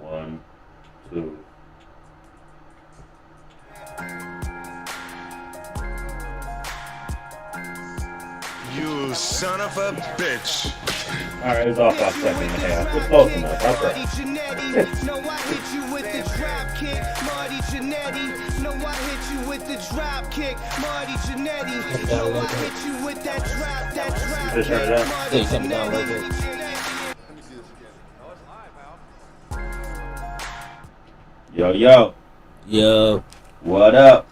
One, two. You son of a bitch. Alright, it's off by a second and a half. It's close enough. That's right. No, I hit you with the drop kick, Marty Jannetty. No, I hit you with the drop kick, Marty Jannetty. No, I hit you with that drop Just turn it kick, up. Marty Something down right there. Yo, yo. Yo, What up?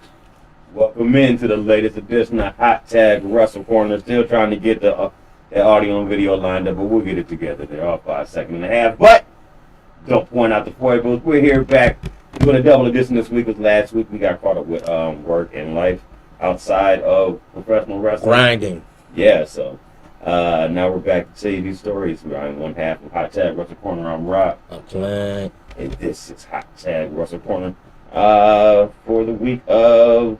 Welcome into the latest edition of Hot Tag Wrestle Corner. Still trying to get the audio and video lined up, but we'll get it together. They're off by a second and a half. But don't point out the foibles. We're here back doing a double edition this week. As last week we got caught up with work and life outside of professional wrestling. grinding. Yeah, so now we're back to tell you these stories. We're on one half of Hot Tag Wrestle Corner. I'm Rob, I'm playing. and this is Hot Tag Wrestle Corner for the week of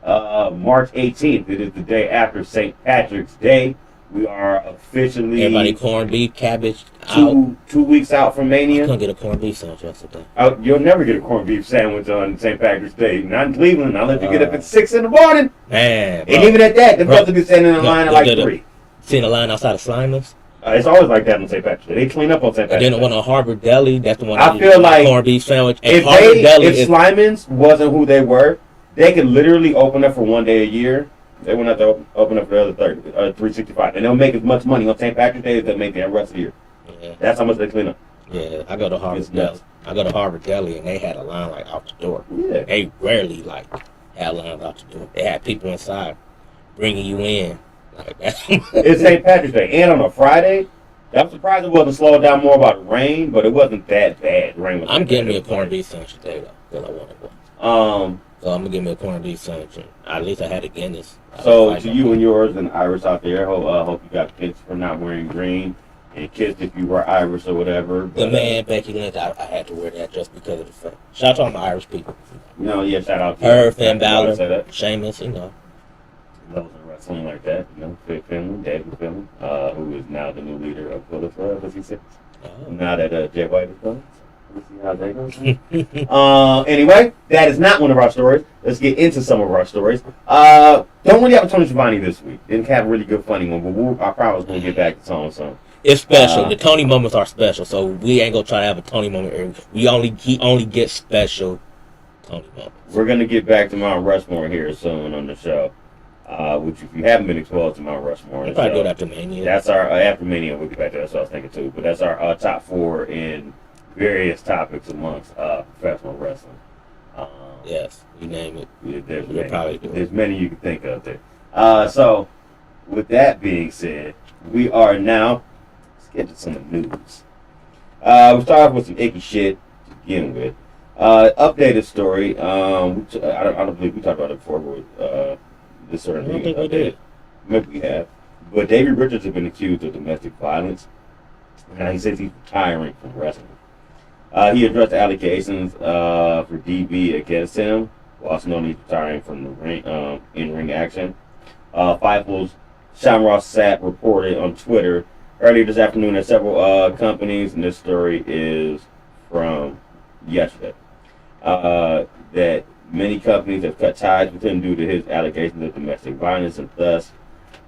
March 18th. It is the day after St. Patrick's Day. We are officially Everybody corned beef, cabbage out. two weeks out from I Mania. couldn't get a corned beef sandwich yesterday. You'll never get a corned beef sandwich on St. Patrick's Day. Not in Cleveland. I'll let you get up at 6 in the morning. Man, And even at that, they're Bro. supposed to be standing in line at like Good. 3. Seen a line outside of Slimers. It's always like that on St. Patrick's Day. They clean up on St. And Patrick's then Day. the one on Harbor Deli. That's the one. I feel like corned beef sandwich. And If Harbor Deli if is Slimans wasn't who they were, they could literally open up for one day a year. They wouldn't have to open up for the other 365. And they'll make as much money on St. Patrick's Day as they make the rest of the year. yeah, That's how much they clean up. yeah. I go to Harbor It's Deli. nuts. I go to Harbor Deli and they had a line like out the door. Yeah. They rarely like had lines out the door. They had people inside bringing you in. Like that. It's St. Patrick's Day. And on a Friday, I'm surprised it wasn't slowed down more about the rain, but it wasn't that bad. Rain was I'm that getting bad. me a corned beef sandwich today though, because I wanted one. So I'm gonna give me a corned beef sandwich. And at least I had a Guinness. So to you and yours and Irish out there, hope you got kids for not wearing green, and kids if you were Irish or whatever. The But, man Becky Lynch, I had to wear that just because of the fact. Shout out to all my Irish people. yeah, shout out to Her, Finn I wanted to say Balor, that. Sheamus, you know. Those in wrestling like that, Finley, David Finley, who is now the new leader of Bullet Club, as he said. Oh. Now that Jay White is gone. We'll see how that goes. Anyway, that is not one of our stories. Let's get into some of our stories. Don't really have a Tony Schiavone this week. Didn't have a really good funny one, but I promise we'll get back to some. It's special. The Tony moments are special, so we ain't gonna try to have a Tony moment. He only gets special Tony moments. We're gonna get back to Mount Rushmore here soon on the show. Which if you haven't been exposed to Mount Rushmore, We'll probably do that to Mania. that's our after Mania. We'll get back to that. That's what I was thinking too. But that's our top 4 in various topics amongst professional wrestling. Yes, you name it. There's We'll many, probably do it. there's many you can think of there. So, with that being said, we are now. Let's get to some of the news. We start off with some icky shit to begin with. Updated story. I don't believe we talked about it before, but this sort of I don't thing think we updated. did. Maybe we have. But David Richards has been accused of domestic violence. And he says he's retiring from wrestling. He addressed the allegations for DV against him, also known he's retiring from the ring, in-ring action. Fightful's Shamrock Sapp reported on Twitter earlier this afternoon that several companies, and this story is from yesterday, that many companies have cut ties with him due to his allegations of domestic violence, and thus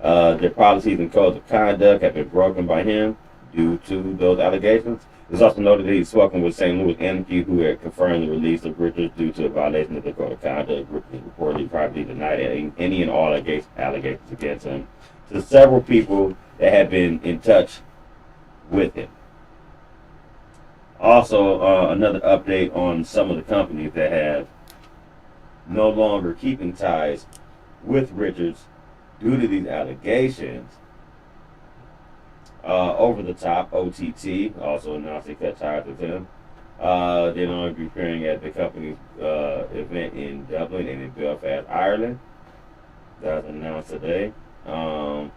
their policies and codes of conduct have been broken by him due to those allegations. It's also noted that he's spoken with St. Louis Anarchy, who had confirmed the release of Richards due to a violation of the code of conduct. Richards reportedly privately denied any and all allegations against him to several people that have been in touch with him. Also, another update on some of the companies that have no longer keeping ties with Richards due to these allegations. Over the Top, OTT, also announced they cut ties with him. They're no longer appearing at the company's event in Dublin and in Belfast, Ireland. That was announced today. And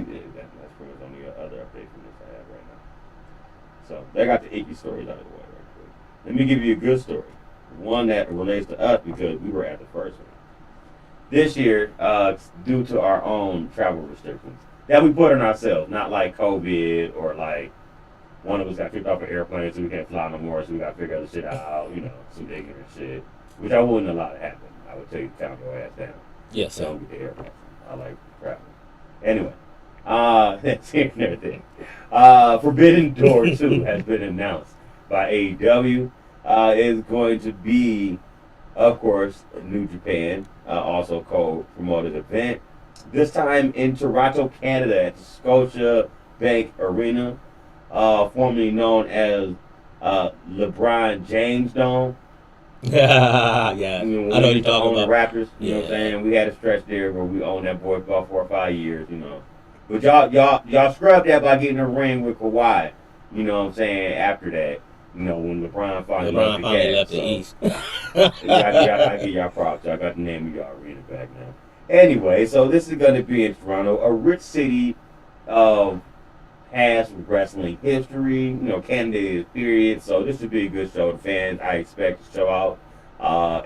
that's pretty much the only other update from this I have right now. So they got the icky stories out of the way right quick. Let me give you a good story. One that relates to us because we were at the first one. This year, due to our own travel restrictions that we put on ourselves, not like COVID or like One of us got kicked off an airplane, so we can't fly no more, so we got to figure other shit out, some ignorant shit, which I wouldn't allow to happen. I would tell you to calm your ass down. Yes, sir. Don't get the airplane. I like traveling. Anyway, that's here and everything. Forbidden Door 2 has been announced by AEW. Is going to be, of course, New Japan, also co-promoted event. This time in Toronto, Canada, at the Scotia Bank Arena, formerly known as LeBron James Dome. Yeah, I I know what you're talking the about. Raptors, you know what I'm saying? We had a stretch there where we owned that boy for about 4 or 5 years, But y'all scrubbed that by getting a ring with Kawhi, you know what I'm saying, after that. When LeBron finally left the East. I give y'all props. I got the name of y'all arena back now. Anyway, so this is going to be in Toronto, a rich city of past wrestling history. Canada is period. So this should be a good show. The fans, I expect to show out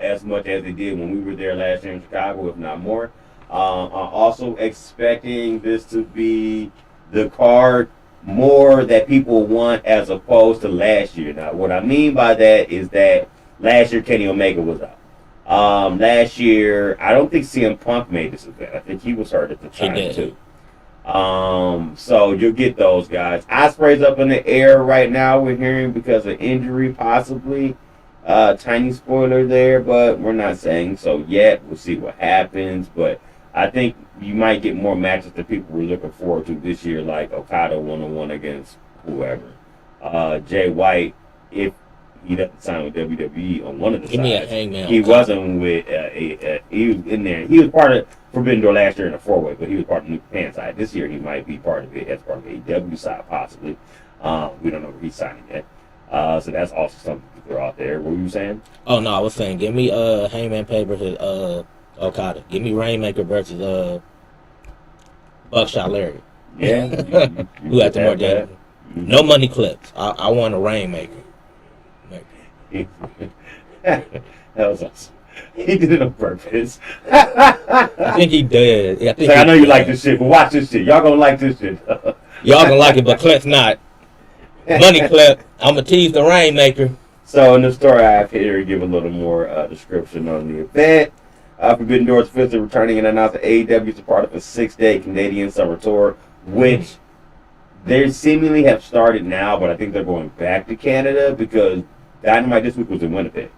as much as they did when we were there last year in Chicago, if not more. I'm also expecting this to be the card more that people want as opposed to last year. Now, what I mean by that is that last year Kenny Omega was out. Last year, I don't think CM Punk made this event. I think he was hurt at the time too. So you'll get those guys. Ospreay's up in the air right now. We're hearing because of injury, possibly. Tiny spoiler there, but we're not saying so yet. We'll see what happens, but I think you might get more matches that people were looking forward to this year, like Okada 1-on-1 against whoever. Jay White, if he doesn't sign with WWE on one of the Give me a sides, Hangman. he wasn't with he was in there. He was part of Forbidden Door last year in the 4-way, but he was part of the New Japan side. This year he might be part of it as part of the AEW side, possibly. We don't know where he's signing yet. So that's also something to throw out there. What were you saying? Oh no, I was saying give me Hangman Page versus Okada. Give me Rainmaker versus Buckshot Larry. Yeah. Who had the more damage? No money clips. I want a Rainmaker. That was awesome. He did it on purpose. I think he did. Yeah, I know you like this shit, but watch this shit. Y'all gonna like this shit. Y'all gonna like it, but Clip's not. Money clip. I'ma tease the Rainmaker. So in the story, I have here to give a little more description on the event. Forbidden Door is officially returning and announced that AEW is a part of a 6-day Canadian summer tour, which they seemingly have started now, but I think they're going back to Canada because Dynamite this week was in Winnipeg,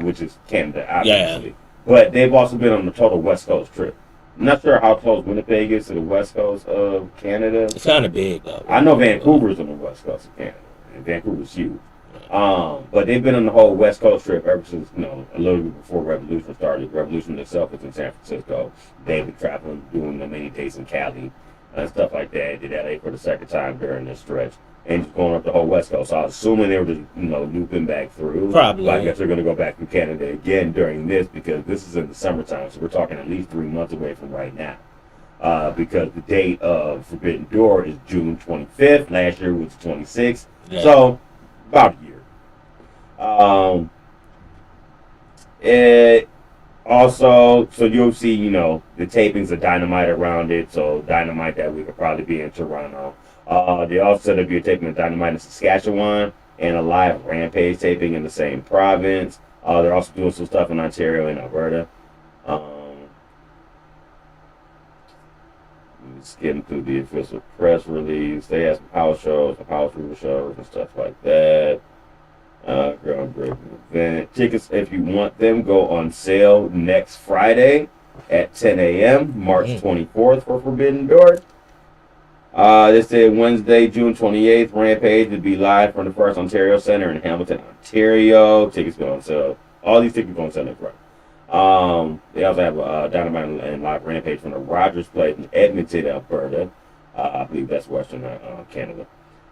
which is Canada, obviously. Yeah. But they've also been on the total West Coast trip. I'm not sure how close Winnipeg is to the West Coast of Canada. It's kind of big, though. I know Vancouver's on the West Coast of Canada, and Vancouver's huge. But they've been on the whole West Coast trip ever since, a little bit before Revolution started. Revolution itself is in San Francisco. They've been traveling, doing many days in Cali and stuff like that. Did LA for the second time during this stretch. And just going up the whole West Coast. So I was assuming they were just, looping back through. Probably. But I guess they're going to go back to Canada again during this because this is in the summertime. So we're talking at least 3 months away from right now. Because the date of Forbidden Door is June 25th. Last year was 26th. Yeah. So about a year. It also, so you'll see, the tapings of Dynamite around it. So Dynamite that week will probably be in Toronto. They also said there'll be a taping of Dynamite in Saskatchewan and a live Rampage taping in the same province. They're also doing some stuff in Ontario and Alberta. Skimming through the official press release. They have some house shows, some house rule shows, and stuff like that. Groundbreaking event. Tickets, if you want them, go on sale next Friday at 10 a.m., March 24th for Forbidden Door. They said Wednesday, June 28th, Rampage will be live from the First Ontario Center in Hamilton, Ontario. Tickets go on sale. All these tickets go on sale next Friday. They also have Dynamite and live Rampage from the Rogers Place in Edmonton, Alberta. I believe that's Western Canada.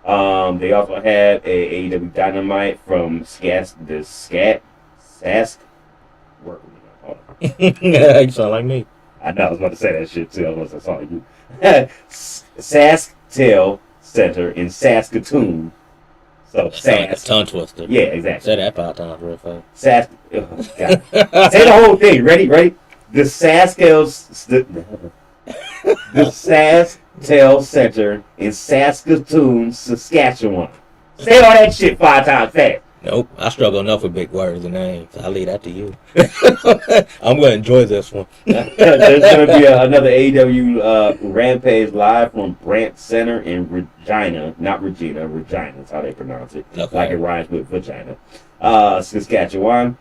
They also have a AEW Dynamite from Sask. Work with me now. Hold on. You sound like me. I know I was about to say that shit too. I was going to sound like you. Sasktail Center in Saskatoon. So Sask. Tongue twister. Yeah, exactly. Say that 5 times real fast. Say the whole thing. Ready? The Sasktail. the SaskTel Center in Saskatoon, Saskatchewan. Say all that shit 5 times fast. Nope, I struggle enough with big words and names. I'll leave that to you. I'm going to enjoy this one. There's going to be another AEW Rampage live from Brant Center in Regina. Not Regina, Regina is how they pronounce it. Okay. Like it rhymes with vagina. Saskatchewan.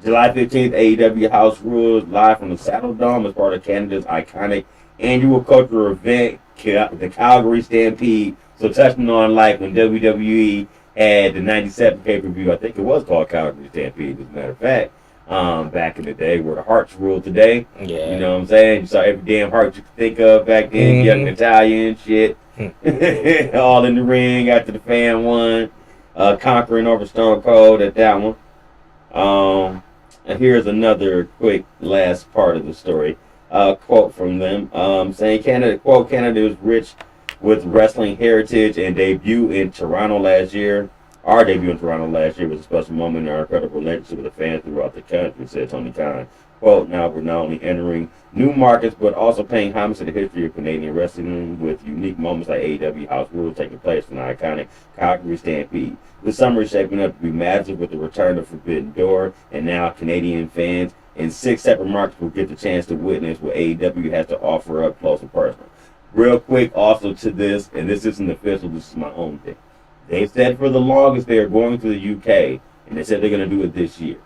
July 15th, AEW House Rules live from the Saddle Dome as part of Canada's iconic annual cultural event, the Calgary Stampede. So touching on like when WWE had the 97 pay-per-view, I think it was called Calgary Stampede, as a matter of fact, back in the day where the Hearts ruled today. Yeah. You know what I'm saying? You saw every damn Heart you could think of back then, young Italian shit. All in the ring after the fan won, conquering over Stone Cold at that one. And here's another quick last part of the story. Quote from them saying Canada is rich with wrestling heritage and debut in Toronto last year. Our debut in Toronto last year was a special moment in our incredible relationship with the fans throughout the country, said Tony Khan. Quote, now we're not only entering new markets, but also paying homage to the history of Canadian wrestling with unique moments like AEW House Rules taking place from the iconic Calgary Stampede. The summer is shaping up to be massive with the return of Forbidden Door, and now Canadian fans in 6 separate markets will get the chance to witness what AEW has to offer up close and personal. Real quick also to this, and this isn't official, this is my own thing. They said for the longest they are going to the UK, and they said they're going to do it this year.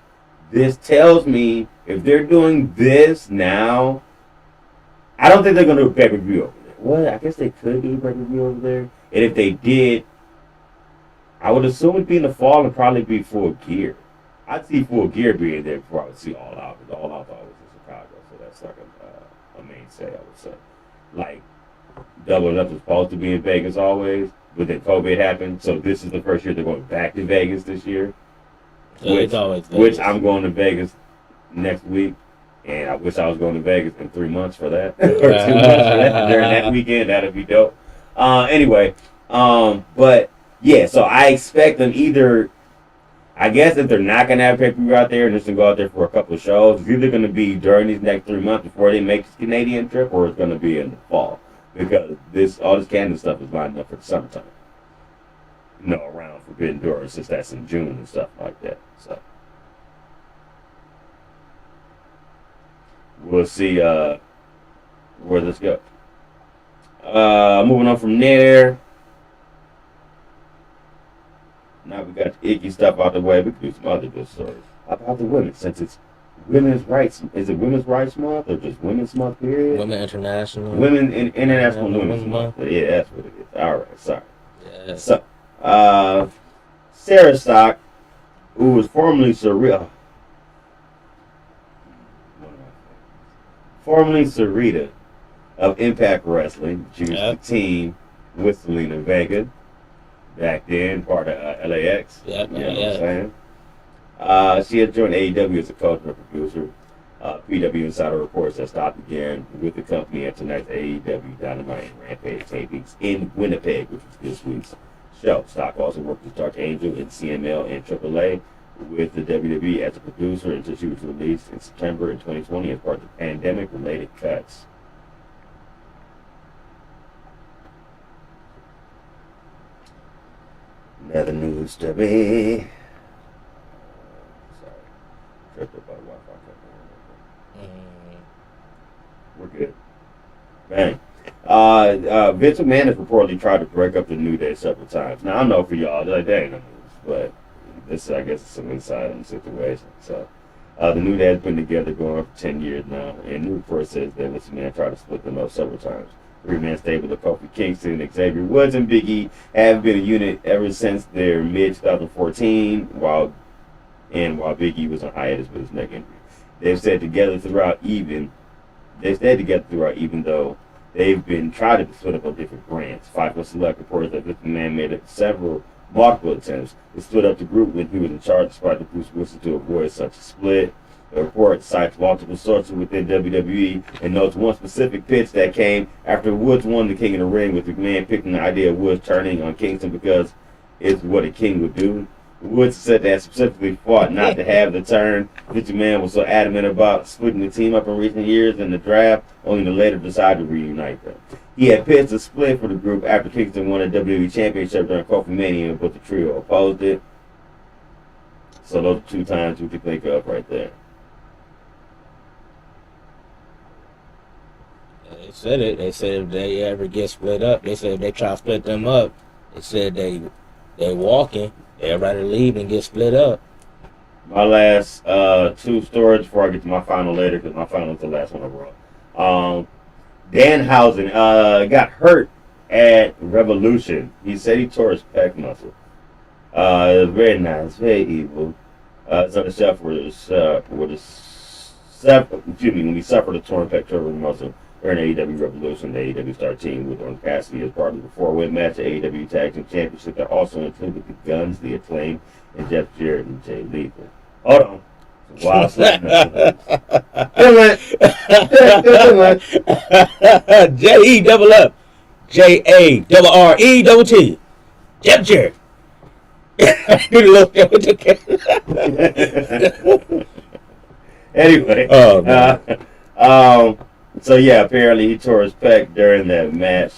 This tells me if they're doing this now, I don't think they're going to do a pay-per-view over there. Well, I guess they could do a pay-per-view over there. And if they did, I would assume it'd be in the fall and probably be Full Gear. I'd see Full Gear being there before I would see All Out, because All Out was in Chicago, so that's like a mainstay, I would say. Like, Double or Nothing was supposed to be in Vegas always, but then COVID happened, so this is the first year they're going back to Vegas this year. Which I'm going to Vegas next week, and I wish I was going to Vegas in 3 months for that, or 2 months for that. During that weekend, that'd be dope. Anyway, but yeah, so I expect them either. I guess if they're not gonna have pay-per-view out there and just gonna go out there for a couple of shows, it's either gonna be during these next 3 months before they make this Canadian trip, or it's gonna be in the fall because all this Canada stuff is lined up for the summertime. You know, around Forbidden Door, since that's in June and stuff like that. So we'll see where this goes. Moving on from there. Now we got the icky stuff out the way. We can do some other good stories. How about the women? Since it's Women's Rights, is it Women's Rights Month or just Women's Month period? Women International. International Women's Month. Yeah, that's what it is. All right, sorry. Yeah. So, Sarah Stock, who was formerly Sarita of Impact Wrestling. She was the team with Selena Vega back then, part of LAX. Yep. You know what I'm saying? She had joined AEW as a coach and a producer. PW Insider reports that Stock began with the company at tonight's AEW Dynamite and Rampage tapings in Winnipeg, which was this week's show. Stock also worked with Dark Angel in CML and AAA with the WWE as a producer until she was released in September in 2020 as part of the pandemic-related cuts. Another news story. Sorry. Tripped up by the Wi-Fi. We're good. Bang. Vince McMahon has reportedly tried to break up the New Day several times. Now, I know for y'all, that ain't no news, but this, I guess, is some insight on the situation. So, the New Day has been together going on for 10 years now, and new report says that Vince McMahon tried to split them up several times. Three-man stable of Kofi Kingston, Xavier Woods, and Big E have been a unit ever since their mid-2014, while Big E was on hiatus with his neck injury. They've stayed together throughout, even though they've been trying to split up on different brands. Fightful Select reports that Vince McMahon made multiple attempts to split up the group when he was in charge, despite the Bruce Wilson to avoid such a split. The report cites multiple sources within WWE and notes one specific pitch that came after Woods won the King of the Ring, with McMahon picking the idea of Woods turning on Kingston because it's what a king would do. Woods said that specifically fought not to have the turn. Vince McMahon was so adamant about splitting the team up in recent years in the draft, only to later decide to reunite them. He had pitched a split for the group after Kingston won a WWE Championship during Kofi Mania, but the trio opposed it. So those are 2 times we could think of right there. They said it. They said if they ever get split up, they said if they try to split them up, they said they walking, everybody leave and get split up. My last 2 stories before I get to my final later, because my final is the last one overall. Danhausen got hurt at Revolution. He said he tore his pec muscle. It was very nice, very evil. So the chef when he suffered a torn pectoral muscle during AEW Revolution, the AEW Star Team with Orange Cassidy as part of the 4-win match at AEW Tag Team Championship that also included the Guns, the Acclaim, and Jeff Jarrett and Jay Lethal. Hold on. Wow, J-E double up. J-A-double-R-E-double-T. Jeff Jarrett. Anyway. So yeah, apparently he tore his pec during that match.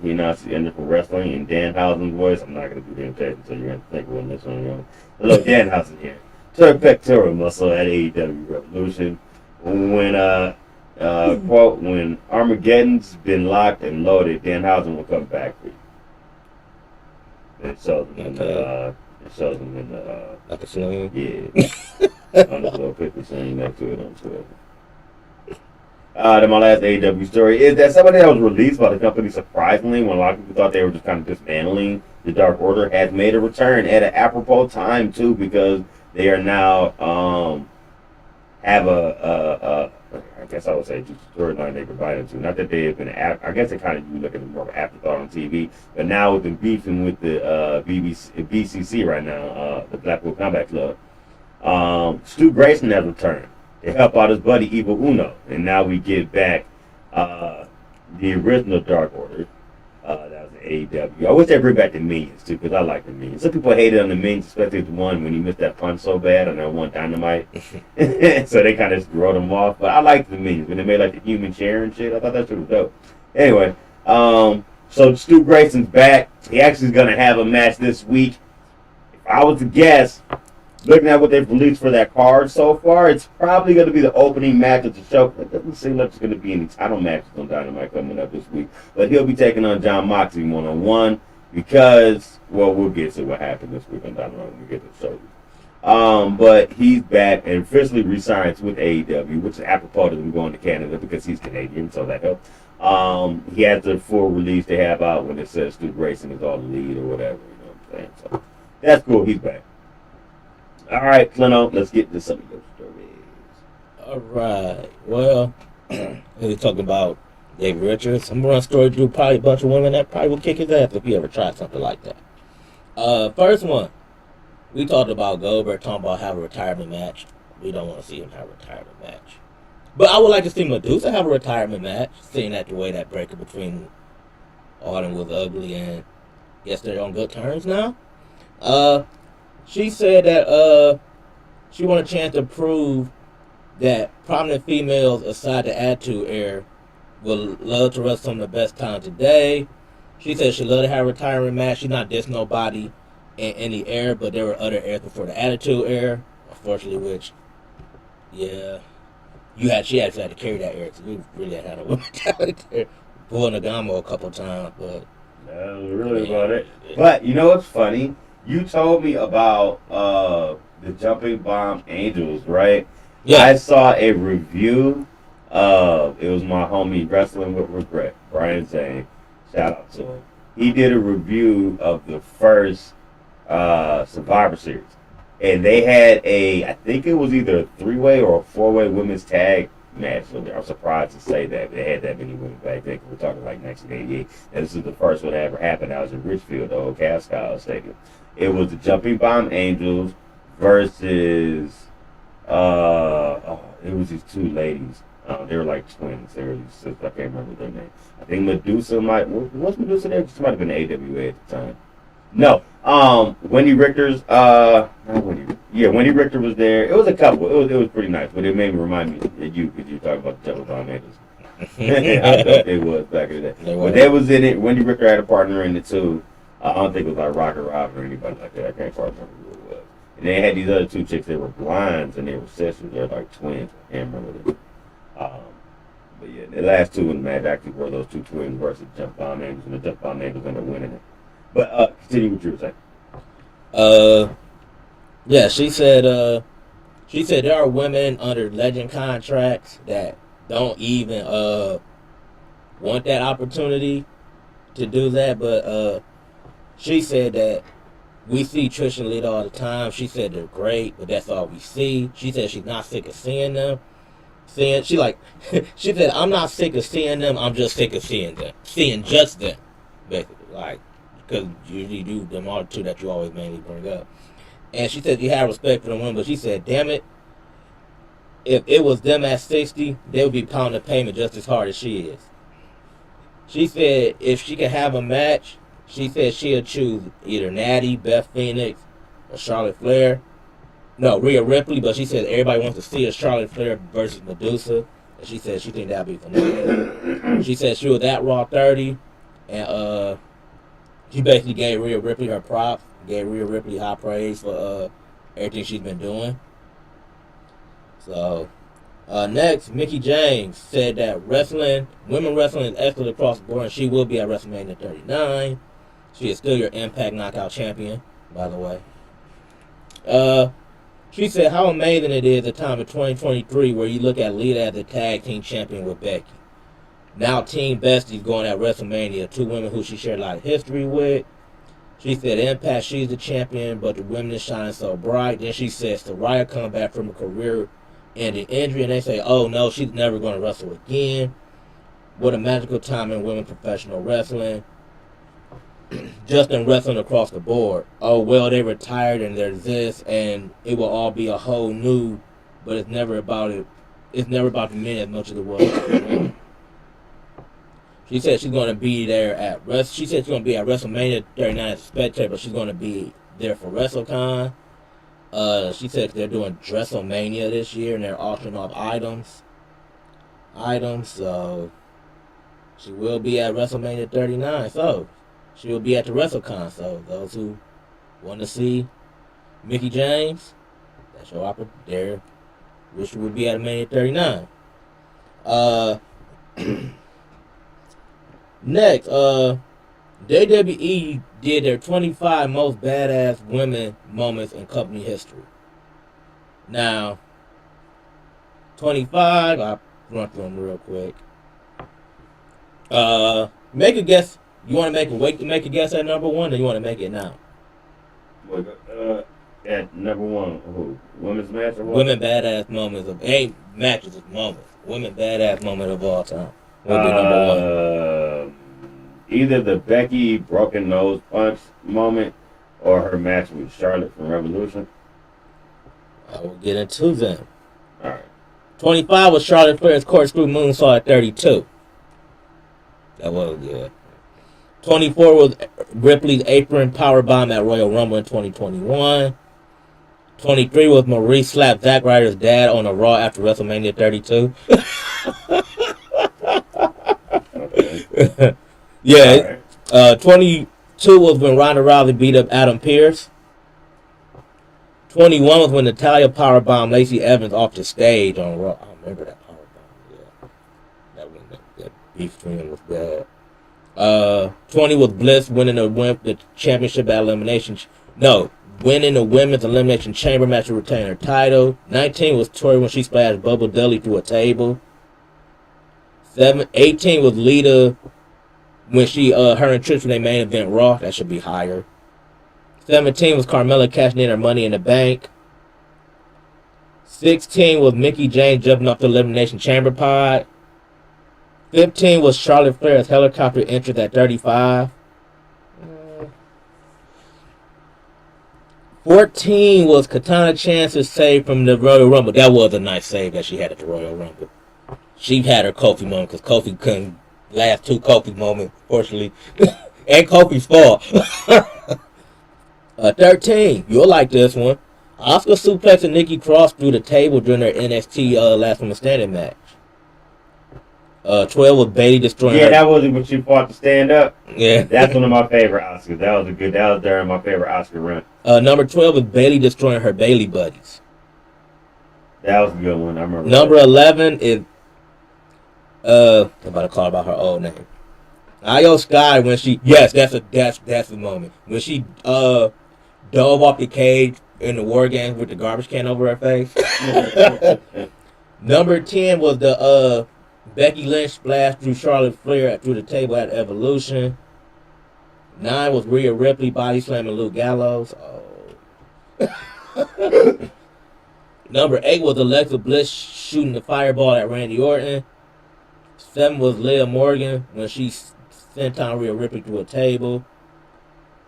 He announced the end for wrestling in Danhausen's voice. I'm not going to do the imitation, so you're going to think we're in this one. Hello, Danhausen here. Tore pectoral muscle at AEW Revolution. When quote, when Armageddon's been locked and loaded, Danhausen will come back for you. It shows him in the like a sling. Yeah. On this little picture saying next to it on Twitter. Then my last AEW story is that somebody that was released by the company, surprisingly, when a lot of people thought they were just kind of dismantling the Dark Order, has made a return at an apropos time too, because they are now have a I guess I would say just a storyline they provided to. Not that they have been, I guess they kind of you look at it more of an afterthought on TV, but now with them beefing with the BCC right now, the Blackpool Combat Club, Stu Grayson has returned to help out his buddy Evil Uno, and now we get back the original Dark Order. That was AEW. I wish they bring back the Minions too, because I like the Minions. Some people hated on the Minions, especially the one when he missed that punch so bad on that one Dynamite. So they kind of wrote him off. But I liked the Minions when they made like the human chair and shit. I thought that shit was dope. Anyway, so Stu Grayson's back. He actually is gonna have a match this week. If I was to guess, looking at what they've released for that card so far, it's probably going to be the opening match of the show. It doesn't seem like there's going to be any title matches on Dynamite coming up this week. But he'll be taking on John Moxley one-on-one because, well, we'll get to what happened this week on Dynamite when we get to the show. But he's back and officially re-signs with AEW, which is apropos to him going to Canada because he's Canadian, so that helps. He has the full release they have out when it says Stu Grayson is all the lead or whatever, you know what I'm saying? So that's cool. He's back. All right, Clino, let's get to some of your stories. All right. Well, we're talking about Dave Richards. I'm going to story through probably a bunch of women that probably will kick his ass if he ever tried something like that. First one, we talked about Goldberg talking about having a retirement match. We don't want to see him have a retirement match. But I would like to see Medusa have a retirement match, seeing that the way that breakup between Arden was ugly and guess they're on good terms now. She said that she wanted a chance to prove that prominent females aside the Attitude Era will love to wrestle some of the best talent today. She said she loved to have a retirement match. She's not dissing nobody in any era, but there were other eras before the Attitude Era, unfortunately, which, yeah, she actually had to carry that era, so you really had a woman talent there. Bull Nagamo a couple times, but that was really about it. But you know what's funny? You told me about the Jumping Bomb Angels, right? yeah, I saw a review of, it was my homie Wrestling with Regret, Brian Zane. Shout out to him. He did a review of the first Survivor Series. And they had I think it was either a 3-way or a 4-way women's tag match. So I'm surprised to say that they had that many women back then. We're talking like 1988. And this is the first one that ever happened. That was in Richfield, the old Cascade Stadium. It was the Jumping Bomb Angels versus it was these 2 ladies. They were like twins. They were these sisters. I can't remember their name. I think Medusa was Medusa there? She might have been AWA at the time. No. Wendy Richter's. Not Wendy. Yeah, Wendy Richter was there. It was a couple. It was pretty nice, but it made me remind me of you because you were talking about the Jello Dominoes. I thought it was back in the day. But they was in it. Wendy Richter had a partner in it too. I don't think it was like Rocket Rob or anybody like that. I can't quite remember who it was. And they had these other two chicks. They were blinds and they were sisters. They're like twins. I can't remember them. But yeah, the last two in the match actually were those two twins versus Jump Bomb Angels, and the Jump Bomb Angels ended up winning it. But continue what you were saying. Yeah, she said there are women under legend contracts that don't even want that opportunity to do that, but she said that we see Trish and Lita all the time. She said they're great, but that's all we see. She said she's not sick of seeing them. She said, I'm not sick of seeing them, I'm just sick of seeing them. Seeing just them, basically. Like, because you do them all two that you always mainly bring up. And she said you have respect for the women, but she said, damn it, if it was them at 60, they would be pounding payment just as hard as she is. She said if she could have a match, she said she'll choose either Natty, Beth Phoenix, or Charlotte Flair. No, Rhea Ripley, but she said everybody wants to see a Charlotte Flair versus Medusa. And she said she think that'd be phenomenal. She said she was at Raw 30, and she basically gave Rhea Ripley her props, gave Rhea Ripley high praise for everything she's been doing. So, next, Mickie James said that women wrestling is excellent across the board, and she will be at WrestleMania 39. She is still your Impact Knockout champion, by the way. She said how amazing it is at the time of 2023 where you look at Lita as the tag team champion with Becky. Now Team Bestie's going at WrestleMania, two women who she shared a lot of history with. She said Impact, she's the champion, but the women is shining so bright. Then she says Saraya come back from a career-ending injury, and they say, oh no, she's never going to wrestle again. What a magical time in women professional wrestling. Just in wrestling across the board. Oh well, they retired and there's this, and it will all be a whole new. But it's never about it. It's never about the men as much as it was. She said she's going to be there at She said she's going to be at WrestleMania 39 as a spectator, but she's going to be there for WrestleCon. She said they're doing Dresselmania this year and they're auctioning off items. So she will be at WrestleMania 39. So. She will be at the WrestleCon, so those who want to see Mickie James, that's your opportunity there. Wish she would be at Mania 39. Next, WWE did their 25 most badass women moments in company history. Now, 25, I'll run through them real quick. Make a guess. You want to wait to make a guess at number one, or you want to make it now? At number one, who? Women's match or what? Women badass moments of matches, it's moments. Women badass moment of all time. What would be number one? Either the Becky broken nose punch moment or her match with Charlotte from Revolution. I will get into them. All right. 25 was Charlotte Flair's corkscrew moonsault at 32. That was good. 24 was Ripley's apron powerbomb at Royal Rumble in 2021. 23 was Maurice slapped Zack Ryder's dad on a Raw after WrestleMania 32. Okay. Yeah. Right. 22 was when Ronda Rousey beat up Adam Pearce. 21 was when Natalya powerbombed Lacey Evans off the stage on Raw. I remember that powerbomb. Yeah. That beef between them was bad. 20 was Bliss winning the championship at elimination. Winning the women's elimination chamber match to retain her title. 19 was Tori when she splashed Bubba Dudley through a table. 18 was Lita when her and Trish when they main event Raw. That should be higher. 17 was Carmella cashing in her Money in the Bank. 16 was Mickie James jumping off the elimination chamber pod. 15 was Charlotte Flair's helicopter entrance at 35. 14 was Katana Chance's save from the Royal Rumble. That was a nice save that she had at the Royal Rumble. She had her Kofi moment because Kofi couldn't last two Kofi moments, fortunately. And Kofi's fault. 13. You'll like this one. Asuka suplexed Nikki Cross through the table during their NXT Last Woman Standing match. 12 was Bayley destroying her. Yeah, that wasn't what you fought to stand up. Yeah. That's one of my favorite Oscars. That was during my favorite Oscar run. Number 12 was Bayley destroying her Bayley buddies. That was a good one. I remember. Number 11 is I'm about to call about her old name. Io Sky when she that's the moment when she dove off the cage in the War Games with the garbage can over her face. Number 10 was the Becky Lynch splash through Charlotte Flair through the table at Evolution. 9 was Rhea Ripley body slamming Luke Gallows. Oh. Number 8 was Alexa Bliss shooting the fireball at Randy Orton. 7 was Leah Morgan when she sent on Rhea Ripley through a table.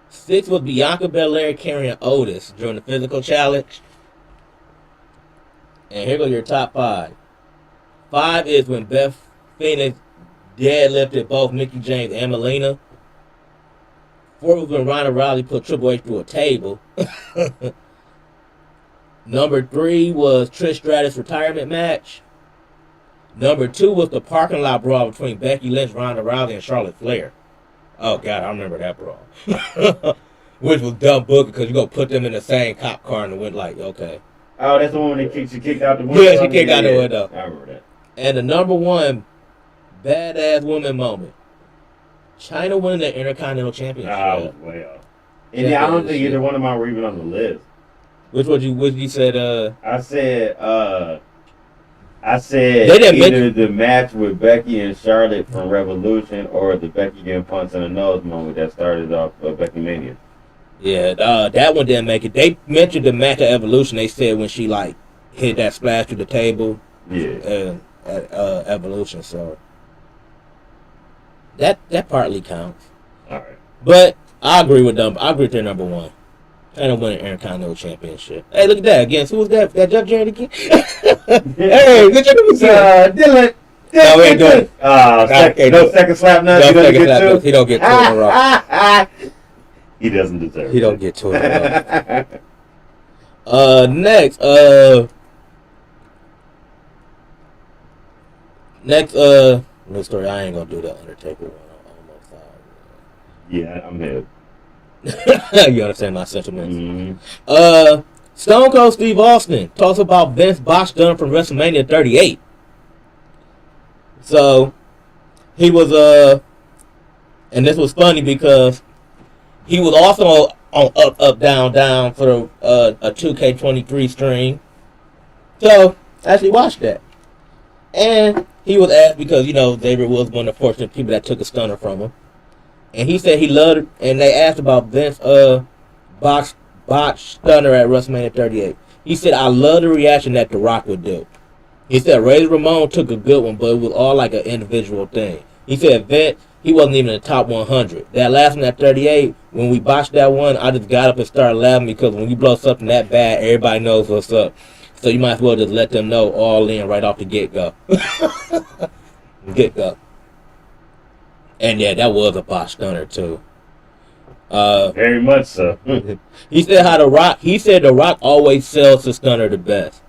6 was Bianca Belair carrying Otis during the physical challenge. And here go your top 5. 5 is when Beth Phoenix deadlifted both Mickie James and Melina. 4 was when Ronda Rousey put Triple H through a table. Number 3 was Trish Stratus' retirement match. Number 2 was the parking lot brawl between Becky Lynch, Ronda Rousey, and Charlotte Flair. Oh, God, I remember that brawl. Which was dumb booking because you're going to put them in the same cop car and went like, okay. Oh, that's the one when she kicked out the window? Yeah, she kicked out the window. I remember that. And the number 1 badass woman moment. Chyna winning the Intercontinental Championship. I was way off. And I don't think either one of mine were even on the list. Which you said? I said either the match with Becky and Charlotte from Revolution or the Becky getting punched in the nose moment that started off Becky Mania. Yeah, that one didn't make it. They mentioned the match at Evolution. They said when she like hit that splash through the table. Yeah. At Evolution, so that partly counts. All right. But I agree with them. I agree with their number 1. Trying to win an Intercontinental Championship. Hey, look at that. Again, who was that? That Jeff Jarrett again? Hey, good job. Dylan. No, we ain't doing it. No second slap now. No second slap. He don't get 2 in a row. He doesn't deserve it. He don't get 2 in a row. Next, no story. I ain't gonna do the Undertaker one. Yeah, I'm here. You understand my sentiments. Mm-hmm. Stone Cold Steve Austin talks about Vince botched done from WrestleMania 38. So he was and this was funny because he was also on up down for a 2K23 stream. So I actually watched that, and he was asked because Xavier was one of the fortunate people that took a stunner from him. And he said he loved it. And they asked about Vince botched stunner at WrestleMania 38. He said, I love the reaction that The Rock would do. He said Razor Ramon took a good one, but it was all like an individual thing. He said Vince, he wasn't even in the top 100. That last one at 38, when we botched that one, I just got up and started laughing because when you blow something that bad, everybody knows what's up. So you might as well just let them know all in right off the get-go. Get-go. And yeah, that was a botch stunner too. Very much so. He said The Rock always sells his stunner the best.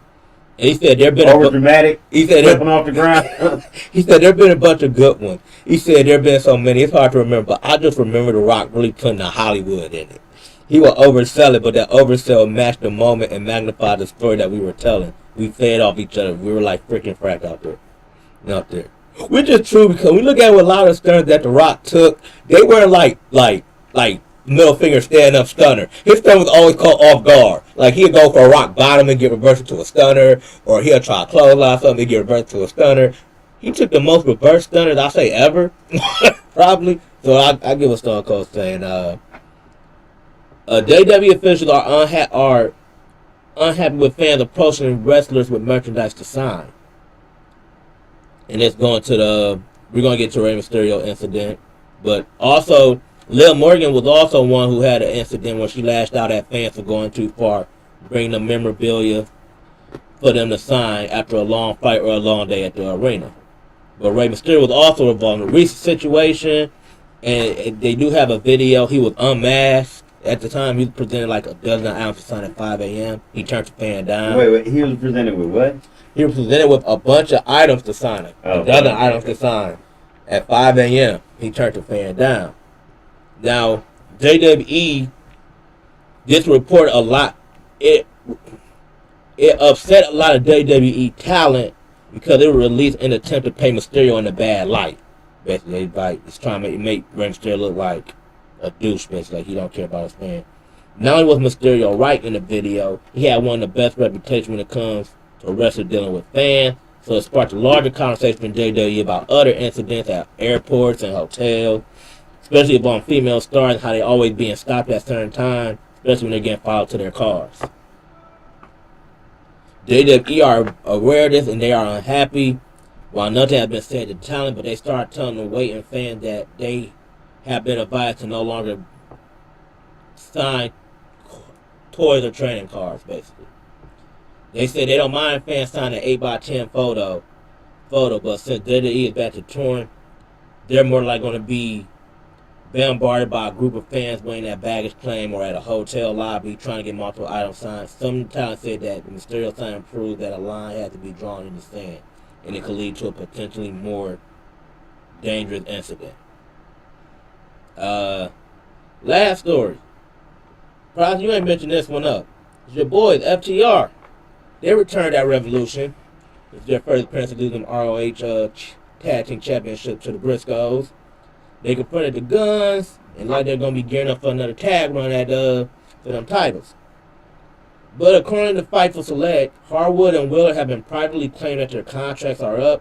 And he said there been over dramatic. He said flipping off the ground. He said there been a bunch of good ones. He said there been so many it's hard to remember. But I just remember The Rock really putting the Hollywood in it. He would oversell it, but that oversell matched the moment and magnified the story that we were telling. We fed off each other. We were like freaking frack out there. Which is true because we look at a lot of stunners that The Rock took. They weren't like middle finger stand up stunner. His stun was always caught off guard. Like he'd go for a rock bottom and get reversed to a stunner, or he'll try to clothesline something and get reversed to a stunner. He took the most reverse stunners I say ever, probably. So I give a Stone Cold saying, WWE officials are unhappy with fans approaching wrestlers with merchandise to sign. And it's going to we're going to get to Rey Mysterio incident. But also, Liv Morgan was also one who had an incident where she lashed out at fans for going too far, bringing the memorabilia for them to sign after a long fight or a long day at the arena. But Rey Mysterio was also involved in a recent situation, and they do have a video. He was unmasked at the time, he was presented like a dozen items to sign at 5 a.m. He turned the fan down. Wait. He was presented with what? He was presented with a bunch of items to sign. A dozen items to sign at 5 a.m. He turned the fan down. Now, WWE, this report a lot. It upset a lot of WWE talent because it was released in an attempt to paint Mysterio in a bad light. Basically, like it's trying to make Rey Mysterio look like a douche, basically, like he don't care about his fans. Not only was Mysterio right in the video, he had one of the best reputations when it comes to a wrestler dealing with fans. So it sparked a larger conversation in WWE about other incidents at airports and hotels, especially among female stars, how they always being stopped at certain times, especially when they're getting followed to their cars. WWE are aware of this and they are unhappy. While nothing has been said to talent, but they start telling the waiting fans that they have been advised to no longer sign toys or training cards, basically. They say they don't mind fans signing an 8x10 photo, but since WWE is back to touring, they're more like going to be bombarded by a group of fans waiting at baggage claim or at a hotel lobby trying to get multiple items signed. Some talent said that the Mysterio sign proves that a line had to be drawn in the sand, and it could lead to a potentially more dangerous incident. Last story. Probably you ain't mentioned this one up. It's your boys, FTR. They returned at Revolution. It's their first appearance to lose them ROH Tag Team Championship to the Briscoes. They confronted the Guns, and like they're going to be gearing up for another tag run at for them titles. But according to Fightful Select, Harwood and Wheeler have been privately claiming that their contracts are up,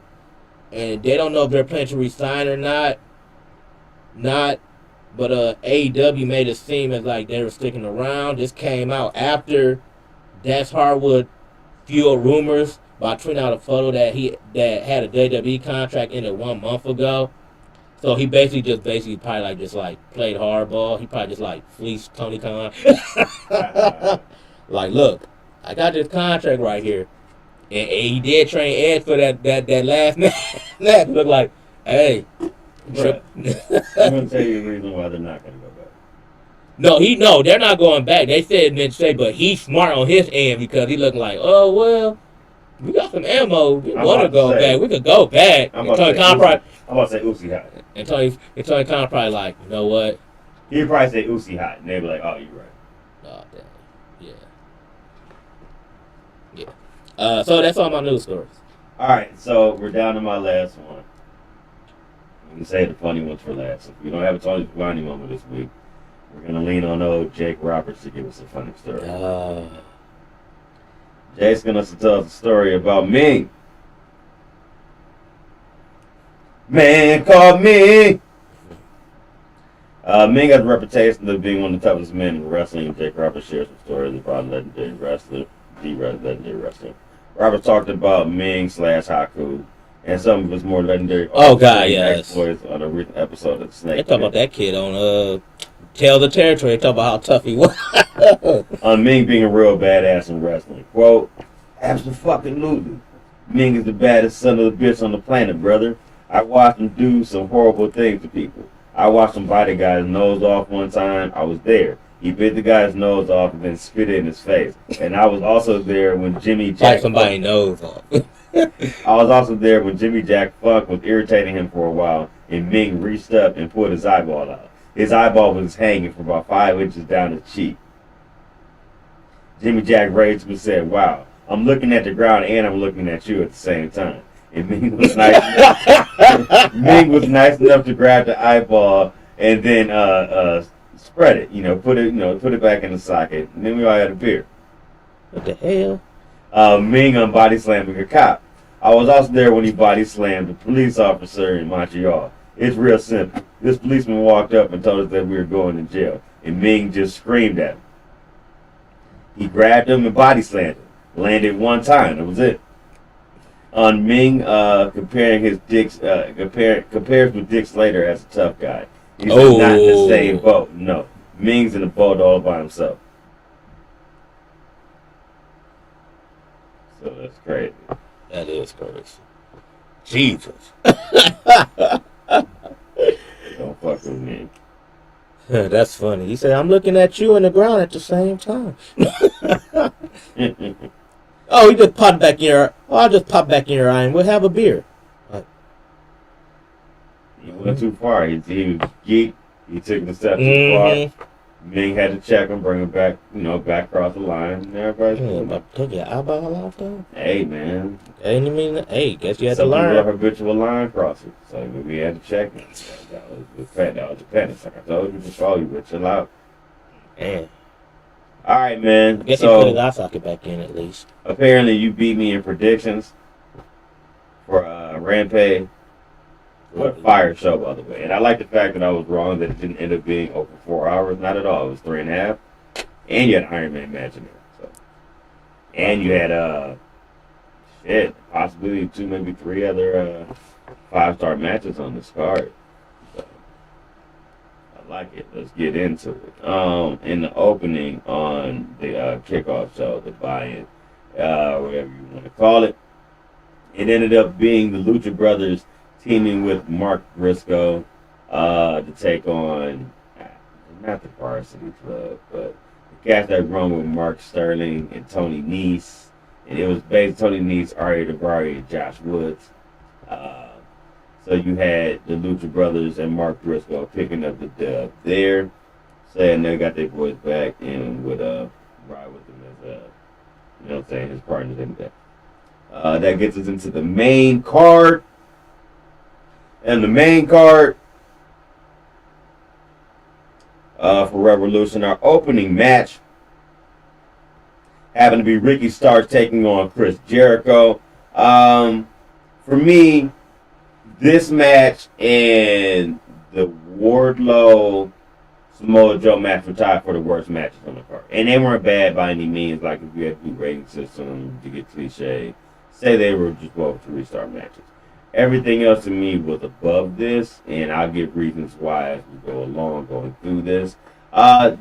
and they don't know if they're planning to resign or not. But AEW made it seem as like they were sticking around. This came out after Dax Harwood fueled rumors by tweeting out a photo that had a WWE contract in it 1 month ago. So he basically probably played hardball. He probably just fleeced Tony Khan. Like, look, I got this contract right here, and he did train Edge for that last match. Look like, hey, right. I'm gonna tell you the reason why they're not gonna go back. No, they're not going back. They said but he's smart on his end because he looking like, oh well, we got some ammo. We want to go back. We could go back. I'm about to say Uzi hot. And Tony Khan probably like, you know what? He'd probably say Uzi hot, and they'd be like, oh, you're right. Oh damn. Yeah. So that's all my news stories. All right, so we're down to my last one. We can say the funny ones for last. If we don't have a Tony funny moment this week, we're gonna lean on old Jake Roberts to give us a funny story. Jake's gonna tell us a story about Ming. Man called me. Ming has a reputation of being one of the toughest men in wrestling. Jake Roberts shares some stories about legendary wrestler, legendary wrestler. Roberts talked about Ming / Haku and some of his more legendary exploits on a recent episode of Snake. They talk about that kid on Tales of Territory. They talk about how tough he was. On Ming being a real badass in wrestling. Quote, absolutely. Ming is the baddest son of a bitch on the planet, brother. I watched him do some horrible things to people. I watched him bite a guy's nose off one time. I was there. He bit the guy's nose off and then spit it in his face. And I was also there when Jimmy Jack... Bite somebody's nose off. I was also there when Jimmy Jack Funk was irritating him for a while, and Ming reached up and pulled his eyeball out. His eyeball was hanging from about 5 inches down his cheek. Jimmy Jack raised him and said, wow, I'm looking at the ground and I'm looking at you at the same time. And Ming was nice enough to grab the eyeball and then spread it, put it back in the socket. And then we all had a beer. What the hell? Ming on body slamming a cop. I was also there when he body slammed a police officer in Montreal. It's real simple. This policeman walked up and told us that we were going to jail, and Ming just screamed at him. He grabbed him and body slammed him. Landed one time. That was it. On Ming compares with Dick Slater as a tough guy. He's not in the same boat. No. Ming's in the boat all by himself. So that's crazy. That is crazy. Jesus. Don't fuck with me. That's funny. He said, "I'm looking at you and the ground at the same time." Oh, he just popped back in your. Oh, I'll just pop back in your eye and we'll have a beer. He went too far. He was geek. He took the step too far. Ming had to check him, bring him back, back across the line. And everybody's But took your eyeball off though. Hey, man. Ain't mean. Hey, guess you had to Some people are learn. habitual line crossers, so we had to check him. That was the penance. Like I told you, just call you, but chill out. Man, All right, man. I guess he put his eye socket back in at least. Apparently you beat me in predictions for Rampage. What a fire show, by the way. And I like the fact that I was wrong that it didn't end up being over 4 hours. Not at all. It was 3.5. And you had an Iron Man match in there. So. And you had, possibly 2, maybe 3 other 5-star matches on this card. So, I like it. Let's get into it. In the opening on the kickoff show, the buy-in, whatever you want to call it, it ended up being the Lucha Brothers teaming with Mark Briscoe to take on, not the Varsity Club, but the cast that run with Mark Sterling and Tony Nese. And it was based Tony Nese, Arya Daivari, and Josh Woods. So you had the Lucha Brothers and Mark Briscoe picking up the dub there, saying they got their boys back and would ride with them as, his partners in that. That gets us into the main card. And the main card for Revolution, our opening match happened to be Ricky Starks taking on Chris Jericho. For me, this match and the Wardlow Samoa Joe match were tied for the worst matches on the card. And they weren't bad by any means, like if you had to do rating system to get cliche. Say they were just 3-star matches. Everything else to me was above this, and I'll give reasons why as we go along going through this.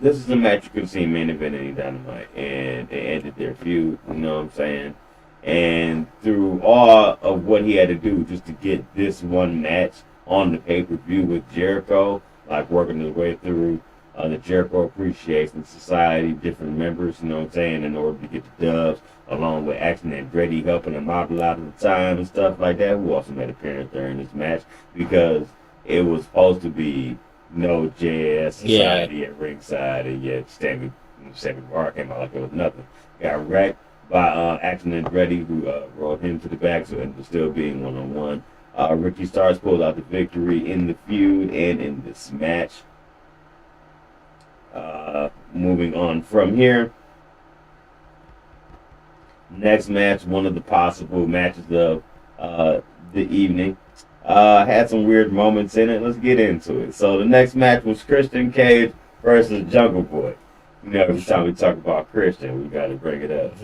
This is a match you could see main event any Dynamite, and they ended their feud, you know what I'm saying? And through all of what he had to do just to get this one match on the pay-per-view with Jericho, like working his way through the Jericho Appreciation Society, different members, you know what I'm saying, in order to get the dubs, along with Action Andretti helping him out a lot of the time and stuff like that, who also made an appearance during this match, because it was supposed to be no JS Society at ringside, and yet Sammy Guevara came out like it was nothing. Got wrecked by Action Andretti, who rolled him to the back, so it ended up still being one-on-one. Ricky Starks pulled out the victory in the feud and in this match. Moving on from here. Next match, one of the possible matches of the evening. Had some weird moments in it. Let's get into it. So the next match was Christian Cage versus Jungle Boy. Every time we talk about Christian, we got to bring it up.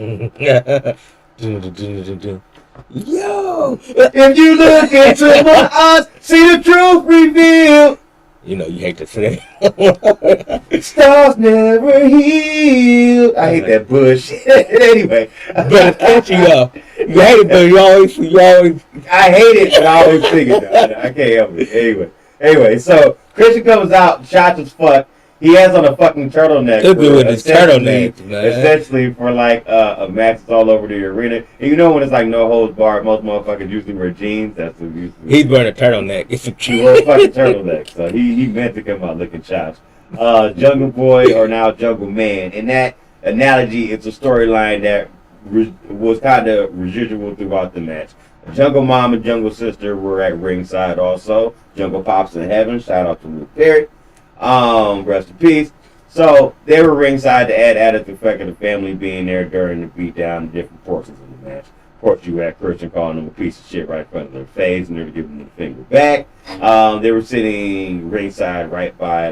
Yo, if you look into my eyes, see the truth revealed. You hate to say Stars never heal. I hate that bullshit. Anyway, but it's catchy though. You hate it, but you always. I hate it, but I always sing it. I can't help it. Anyway, so Christian comes out, shots as fuck. He has on a fucking turtleneck. He'll be with his turtleneck, man. Essentially for like a match that's all over the arena. And when it's like no holds barred, most motherfuckers usually wear jeans. That's what usually. He's wearing a turtleneck. It's a he wore a fucking turtleneck, so he meant to come out looking chops. Jungle Boy or now Jungle Man. In that analogy, it's a storyline that was kind of residual throughout the match. Jungle Mom and Jungle Sister were at ringside also. Jungle Pops in heaven. Shout out to Luke Perry. Rest in peace. So they were ringside to add added effect of the family being there during the beatdown, different portions of the match. Of course, you had Christian calling them a piece of shit right in front of their face, and they were giving them the finger back. They were sitting ringside right by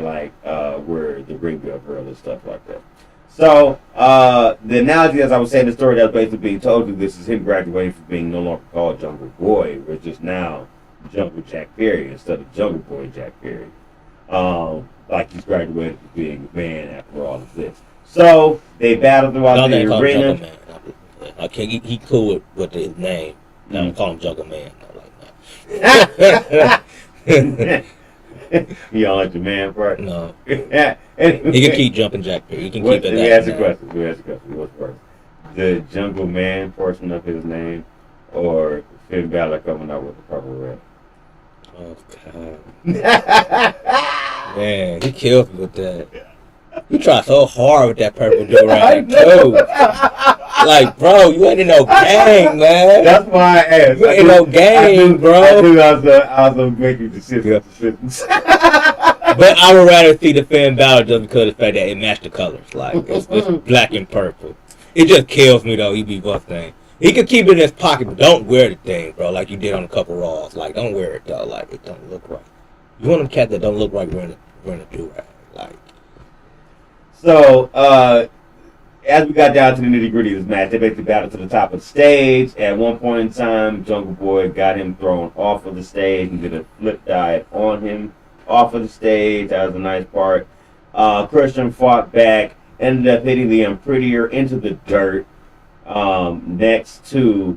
where the ring bell girl and stuff like that. So the analogy, as I was saying, the story that's basically being told you, this is him graduating from being no longer called Jungle Boy, which is now Jungle Jack Perry instead of Jungle Boy Jack Perry. Like he's graduated from being a man after all of this. So they battled throughout the arena. Okay, he cool with his name. Don't call him Jungle Man. Not like that. You don't like the man part? No. Anyway, He can keep jumping Jack Perry. He can keep it Let me that. ask you a question. Let me ask you a question. What's worse? The Jungle Man portion of his name or Finn Balor coming out with the purple red? Oh, God. Man, he kills me with that. He tried so hard with that purple do-rag, too. Like, bro, you ain't in no game, man. That's why I asked. You ain't in no game, bro. I knew I was going to make you the sentence. But I would rather see the Finn Balor just because of the fact that it matched the colors. Like, it's black and purple. It just kills me, though, he be thing. He could keep it in his pocket, but don't wear the thing, bro, like you did on a couple Raws. Like, don't wear it, though. Like, it don't look right. You want them cats that don't look right wearing a do-rag. Like. So, as we got down to the nitty-gritty of this match, they basically battled to the top of the stage. At one point in time, Jungle Boy got him thrown off of the stage and did a flip dive on him off of the stage. That was a nice part. Christian fought back, ended up hitting the Unprettier into the dirt next to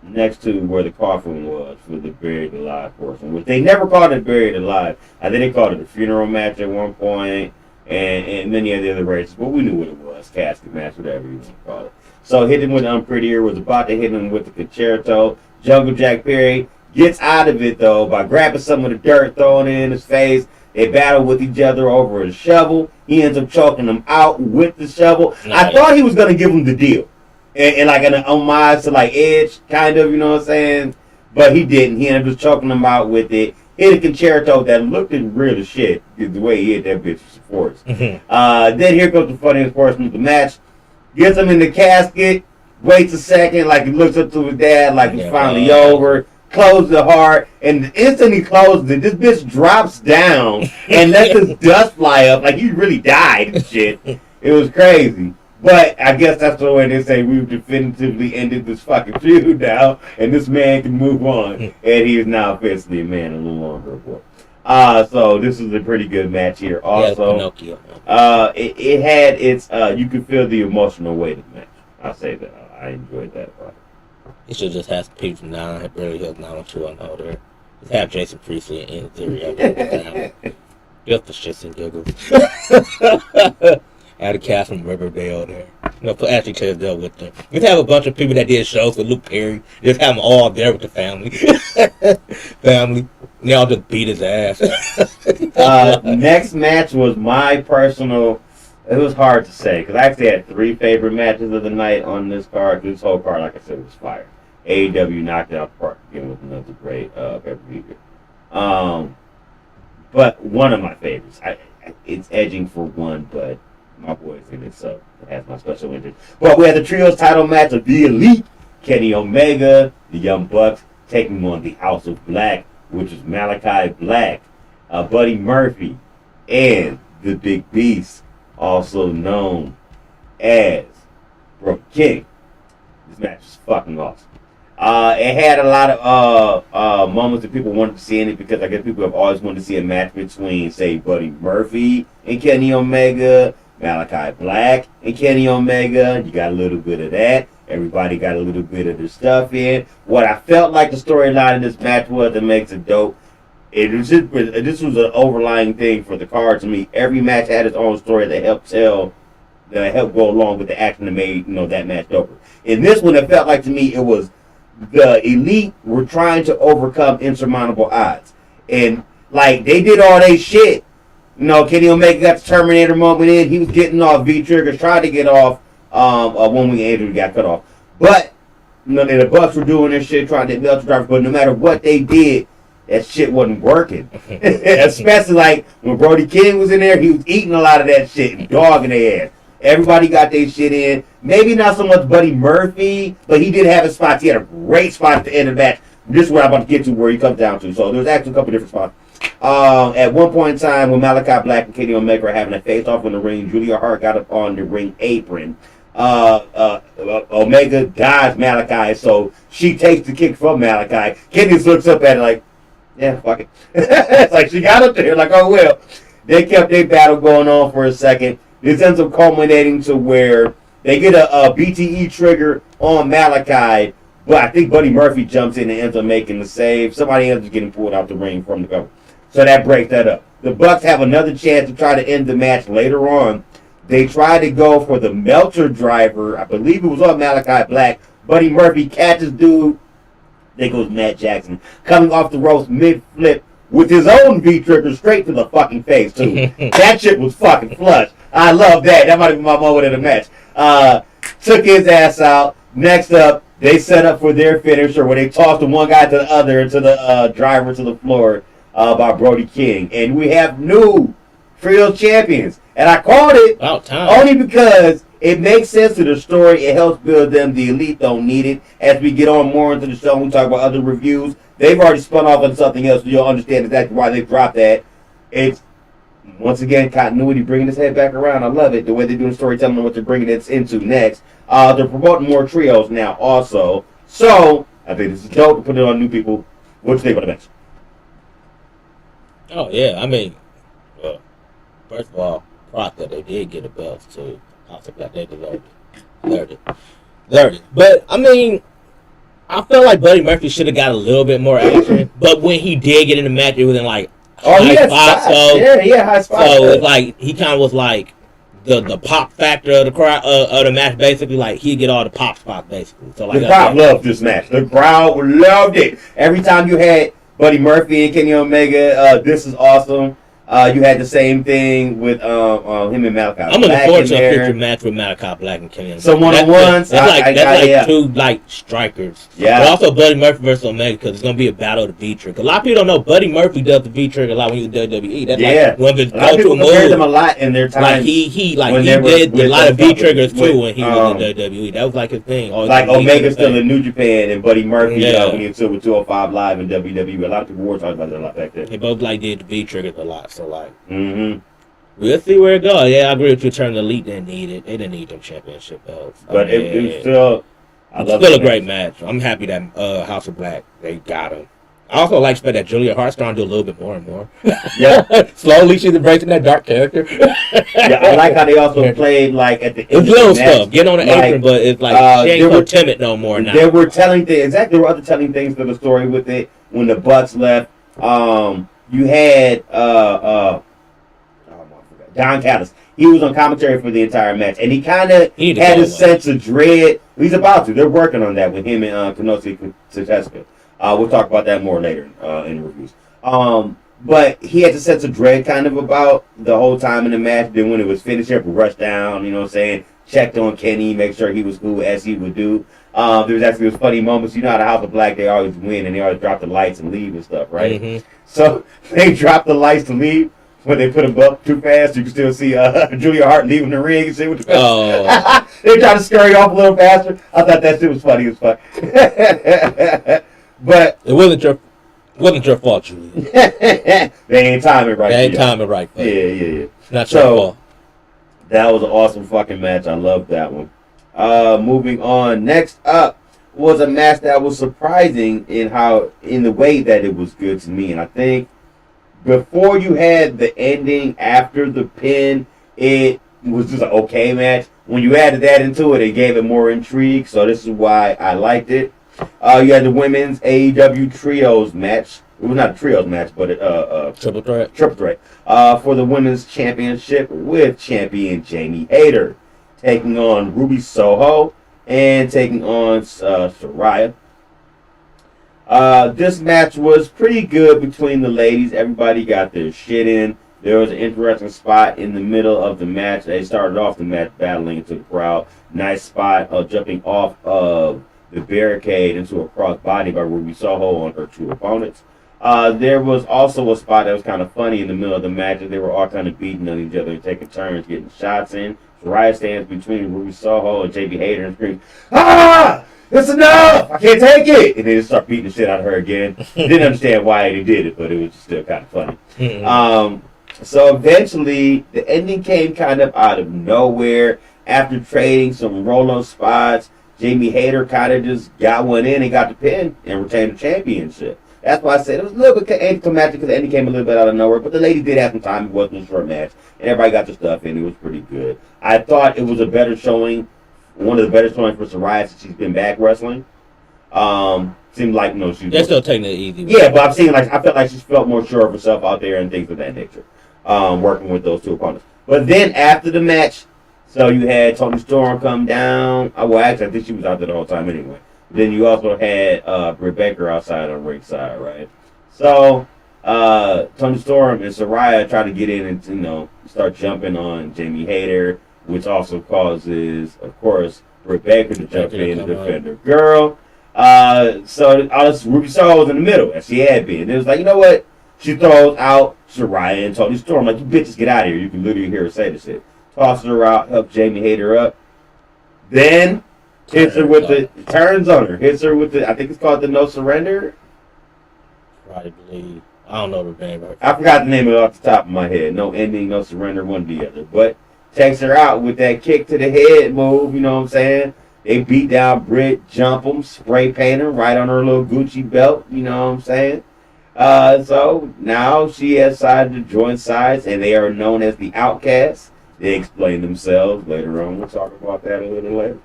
where the coffin was for the buried alive portion, which they never called it buried alive. I think they called it a funeral match at one point. And many of the other races, but we knew what it was, casket match, whatever you want to call it. So hit him with an Unprettier, was about to hit him with the concerto. Jungle Jack Perry gets out of it, though, by grabbing some of the dirt, throwing it in his face. They battle with each other over a shovel. He ends up choking him out with the shovel. Nice. I thought he was going to give him the deal. And like an homage to like Edge, kind of, you know what I'm saying? But he didn't. He ended up just choking him out with it. Hit a concerto that looked real as shit, the way he hit that bitch with force. Then here comes the funniest portion of the match. Gets him in the casket, waits a second, like he looks up to his dad, like it's finally over. Closes the heart, and the instant he closes it, this bitch drops down and lets his dust fly up, like he really died and shit. It was crazy. But I guess that's the way they say we've definitively ended this fucking feud now, and this man can move on, and he is now officially a man and no longer a boy. So this is a pretty good match here. Also, it had its you could feel the emotional weight of the match. I'll say that I enjoyed that part. He should just have people from now on, Barely Hills 90210 there. Just have Jason Priestley in theory of it. Just for shits and giggles. Had a cast from Riverdale there. Put Ashley Tisdale with them. Just have a bunch of people that did shows with Luke Perry. Just have them all there with the family. Family. They all just beat his ass. Next match was my personal. It was hard to say because I actually had 3 favorite matches of the night on this card. This whole card, like I said, was fire. AEW knocked it out the park again with another great pay-per-view. But one of my favorites. It's edging for one, but my boy's in it, so it has my special interest. But we had the trios title match of the Elite, Kenny Omega, the Young Bucks, taking on the House of Black, which is Malachi Black, Buddy Murphy, and the Big Beast, also known as Brooke King. This match is fucking awesome. It had a lot of moments that people wanted to see in it because I guess people have always wanted to see a match between, say, Buddy Murphy and Kenny Omega, Malachi Black and Kenny Omega. You got a little bit of that. Everybody got a little bit of their stuff in. What I felt like the storyline of this match was that makes it dope. This was an overlying thing for the card to me. Every match had its own story that helped go along with the action that made that match doper. In this one, it felt like to me it was the Elite were trying to overcome insurmountable odds, and like they did all they shit. Kenny Omega got the Terminator moment in. He was getting off V-triggers, tried to get off one wing Andrew got cut off. But the Bucks were doing their shit, trying to hit Delta Driver. But no matter what they did, that shit wasn't working. Especially like when Brody King was in there, he was eating a lot of that shit and dogging their ass. Everybody got their shit in. Maybe not so much Buddy Murphy, but he did have his spots. He had a great spot at the end of the match. This is what I'm about to get to, where he comes down to. So there's actually a couple different spots. At one point in time, when Malachi Black and Kenny Omega were having a face-off in the ring, Julia Hart got up on the ring apron. Omega dodged Malachi, so she takes the kick from Malachi. Kenny just looks up at it like, yeah, fuck it. It's like she got up there like, oh, well. They kept their battle going on for a second. This ends up culminating to where they get a BTE trigger on Malachi, but I think Buddy Murphy jumps in and ends up making the save. Somebody ends up getting pulled out the ring from the cover. So that breaks that up. The Bucks have another chance to try to end the match later on. They try to go for the Meltzer driver. I believe it was on Malachi Black. Buddy Murphy catches dude. There goes Matt Jackson. Coming off the ropes mid-flip with his own V-trigger straight to the fucking face, too. That shit was fucking flush. I love that. That might have been my moment of the match. Took his ass out. Next up, they set up for their finisher where they tossed the one guy to the other and to the driver to the floor by Brody King. And we have new Trio champions. And I called it only because it makes sense to the story. It helps build them. The Elite don't need it. As we get on more into the show and we talk about other reviews, they've already spun off on something else, so you'll understand exactly why they dropped that. It's, once again, continuity, bringing this head back around. I love it. The way they're doing storytelling and what they're bringing it into next. They're promoting more trios now also. So, I think this is dope to put it on new people. What you think about the match? Oh, yeah. I mean, first of all, props that they did get a belt, too. I think that they deserved it. Deserved it. But, I mean, I feel like Buddy Murphy should have got a little bit more action. But when he did get in the match, it was in, like, high spots. So, high spots. So, it's like, he kind of was like, the pop factor of the crowd of the match, basically, like he'd get all the pop spots, basically. So like the crowd loved this match. The crowd loved it. Every time you had Buddy Murphy and Kenny Omega, this is awesome. You had the same thing with him and Malachi. I'm looking forward to a future match with Malachi Black and Kenny Omega. Some one-on-ones. That's two like strikers. Yeah. But also Buddy Murphy versus Omega, because it's gonna be a battle of the V-trigger. A lot of people don't know Buddy Murphy does the V-trigger a lot when he was in WWE. That's like one of his go-to moves. Them a lot in their time. Like he did a lot of V-triggers too when he was in WWE. That was like his thing. Like Omega's still in New Japan and Buddy Murphy when he was still with 205 Live in WWE. A lot of people were talking about that a lot back then. They both like did the V-triggers a lot. So like. We'll see where it goes. Yeah, I agree with you. Turn the Elite didn't need it. They didn't need them championship belts. But it was still, a great match. I'm happy that House of Black they got him. I also like that Julia Hart's starting to do a little bit more and more. Yeah, slowly she's embracing that dark character. Yeah, I like how they also played like at the end. It's little stuff. Get on the apron, but it's like she ain't so timid no more now. They were telling things. Exactly, there were other telling things to the story with it. When the Bucks left, you had Don Callis. He was on commentary for the entire match, and he kind of had a sense of dread. He's about to. They're working on that with him and Kenosi Tateska. We'll talk about that more later in the reviews. But he had a sense of dread kind of about the whole time in the match. Then when it was finished, he rushed down, you know what I'm saying? Checked on Kenny, make sure he was cool as he would do. There was actually those funny moments. You know how the House of Black, they always win, and they always drop the lights and leave and stuff, right? Mm-hmm. So they dropped the lights to leave. When they put them up too fast, you can still see Julia Hart leaving the ring and shit with the they try to scurry off a little faster. I thought that shit was funny as fuck. But it wasn't your fault, Julia. They ain't timing right. They ain't timing right. Yeah. It's not your fault. That was an awesome fucking match. I loved that one. Moving on. Next up was a match that was surprising in the way that it was good to me, and I think. Before you had the ending after the pin, it was just an okay match. When you added that into it, it gave it more intrigue. So this is why I liked it. You had the women's AEW trios match. It was not a trios match, but a triple threat. Triple threat for the women's championship with champion Jamie Hayter taking on Ruby Soho and taking on Saraya. This match was pretty good between the ladies. Everybody got their shit in. There was an interesting spot in the middle of the match. They started off the match battling into the crowd. Nice spot jumping off of the barricade into a cross body by Ruby Soho on her two opponents. There was also a spot that was kind of funny in the middle of the match. They were all kind of beating on each other and taking turns getting shots in. Saraya stands between Ruby Soho and JB Hayter and screams, "Ah! It's enough! I can't take it!" And they just start beating the shit out of her again. Didn't understand why they did it, but it was still kind of funny. Mm-hmm. So eventually, the ending came kind of out of nowhere. After trading some roll-up spots, Jamie Hayter kind of just got one in and got the pin and retained the championship. That's why I said it was a little bit anticlimactic because the ending came a little bit out of nowhere. But the lady did have some time. It wasn't a short match. And everybody got their stuff in. It was pretty good. I thought it was a better showing. One of the better showings for Saraya since she's been back wrestling. Seemed like she. They're still taking it easy. Yeah, but I'm saying I felt like she felt more sure of herself out there and things of that nature. Working with those two opponents. But then after the match, so you had Toni Storm come down. Well, actually, I think she was out there the whole time anyway. Then you also had Britt Baker outside on ringside, right? So Toni Storm and Saraya try to get in and start jumping on Jamie Hayter, which also causes, of course, Britt Baker to jump in and defend her girl. So Ruby Soho was in the middle, as she had been. It was like, you know what? She throws out Saraya and Toni Storm. Like, you bitches get out of here. You can literally hear her say this shit. Tosses her out, helps Jamie Hayter up. Then hits her with turns on her. Hits her with I think it's called the No Surrender. Probably. I don't know the name. I forgot the name of it off the top of my head. No ending, no surrender, one or the other. But takes her out with that kick to the head move, you know what I'm saying? They beat down Britt, jump them, spray paint her right on her little Gucci belt, you know what I'm saying? So now she has decided to join sides, and they are known as the Outcasts. They explain themselves later on. We'll talk about that a little later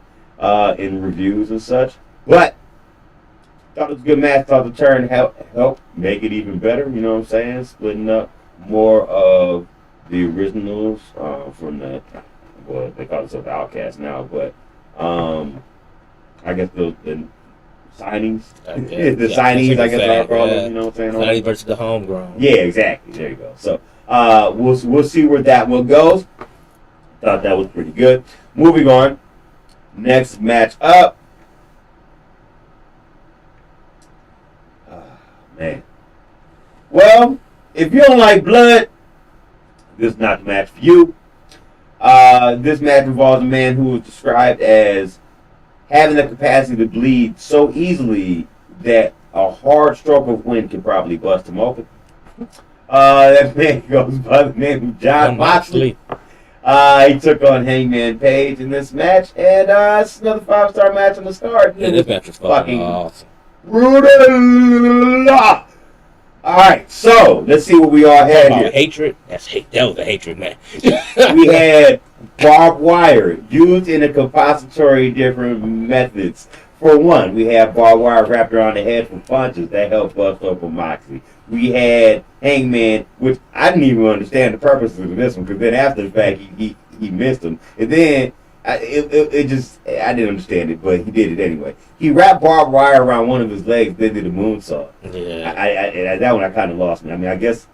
in reviews and such. But thought it was a good match. Thought the turn helped make it even better, you know what I'm saying? Splitting up more of the originals from they call themselves the Outcasts now, but I guess the signings. The signings, I guess I'll call them, you know what I'm saying? Signings versus the homegrown. Yeah, exactly. There you go. So we'll see where that one goes. Thought that was pretty good. Moving on. Next match up. Man. Well, if you don't like blood, this is not the match for you. This match involves a man who was described as having the capacity to bleed so easily that a hard stroke of wind could probably bust him open. That man goes by the name of John Moxley. He took on Hangman Page in this match, and it's another 5-star match on the start. Yeah, this match was fucking awesome. Brutal. All right, so let's see what we all had here. Hatred? That was a hatred match. We had barbed wire used in a compository different methods. For one, we had barbed wire wrapped around the head for punches that helped bust open Moxley. We had Hangman, which I didn't even understand the purpose of this one, because then after the fact he missed him, and then I didn't understand it, but he did it anyway. He wrapped barbed wire around one of his legs, then did a moonsault. Yeah. That one I kind of lost me. I mean, I guess.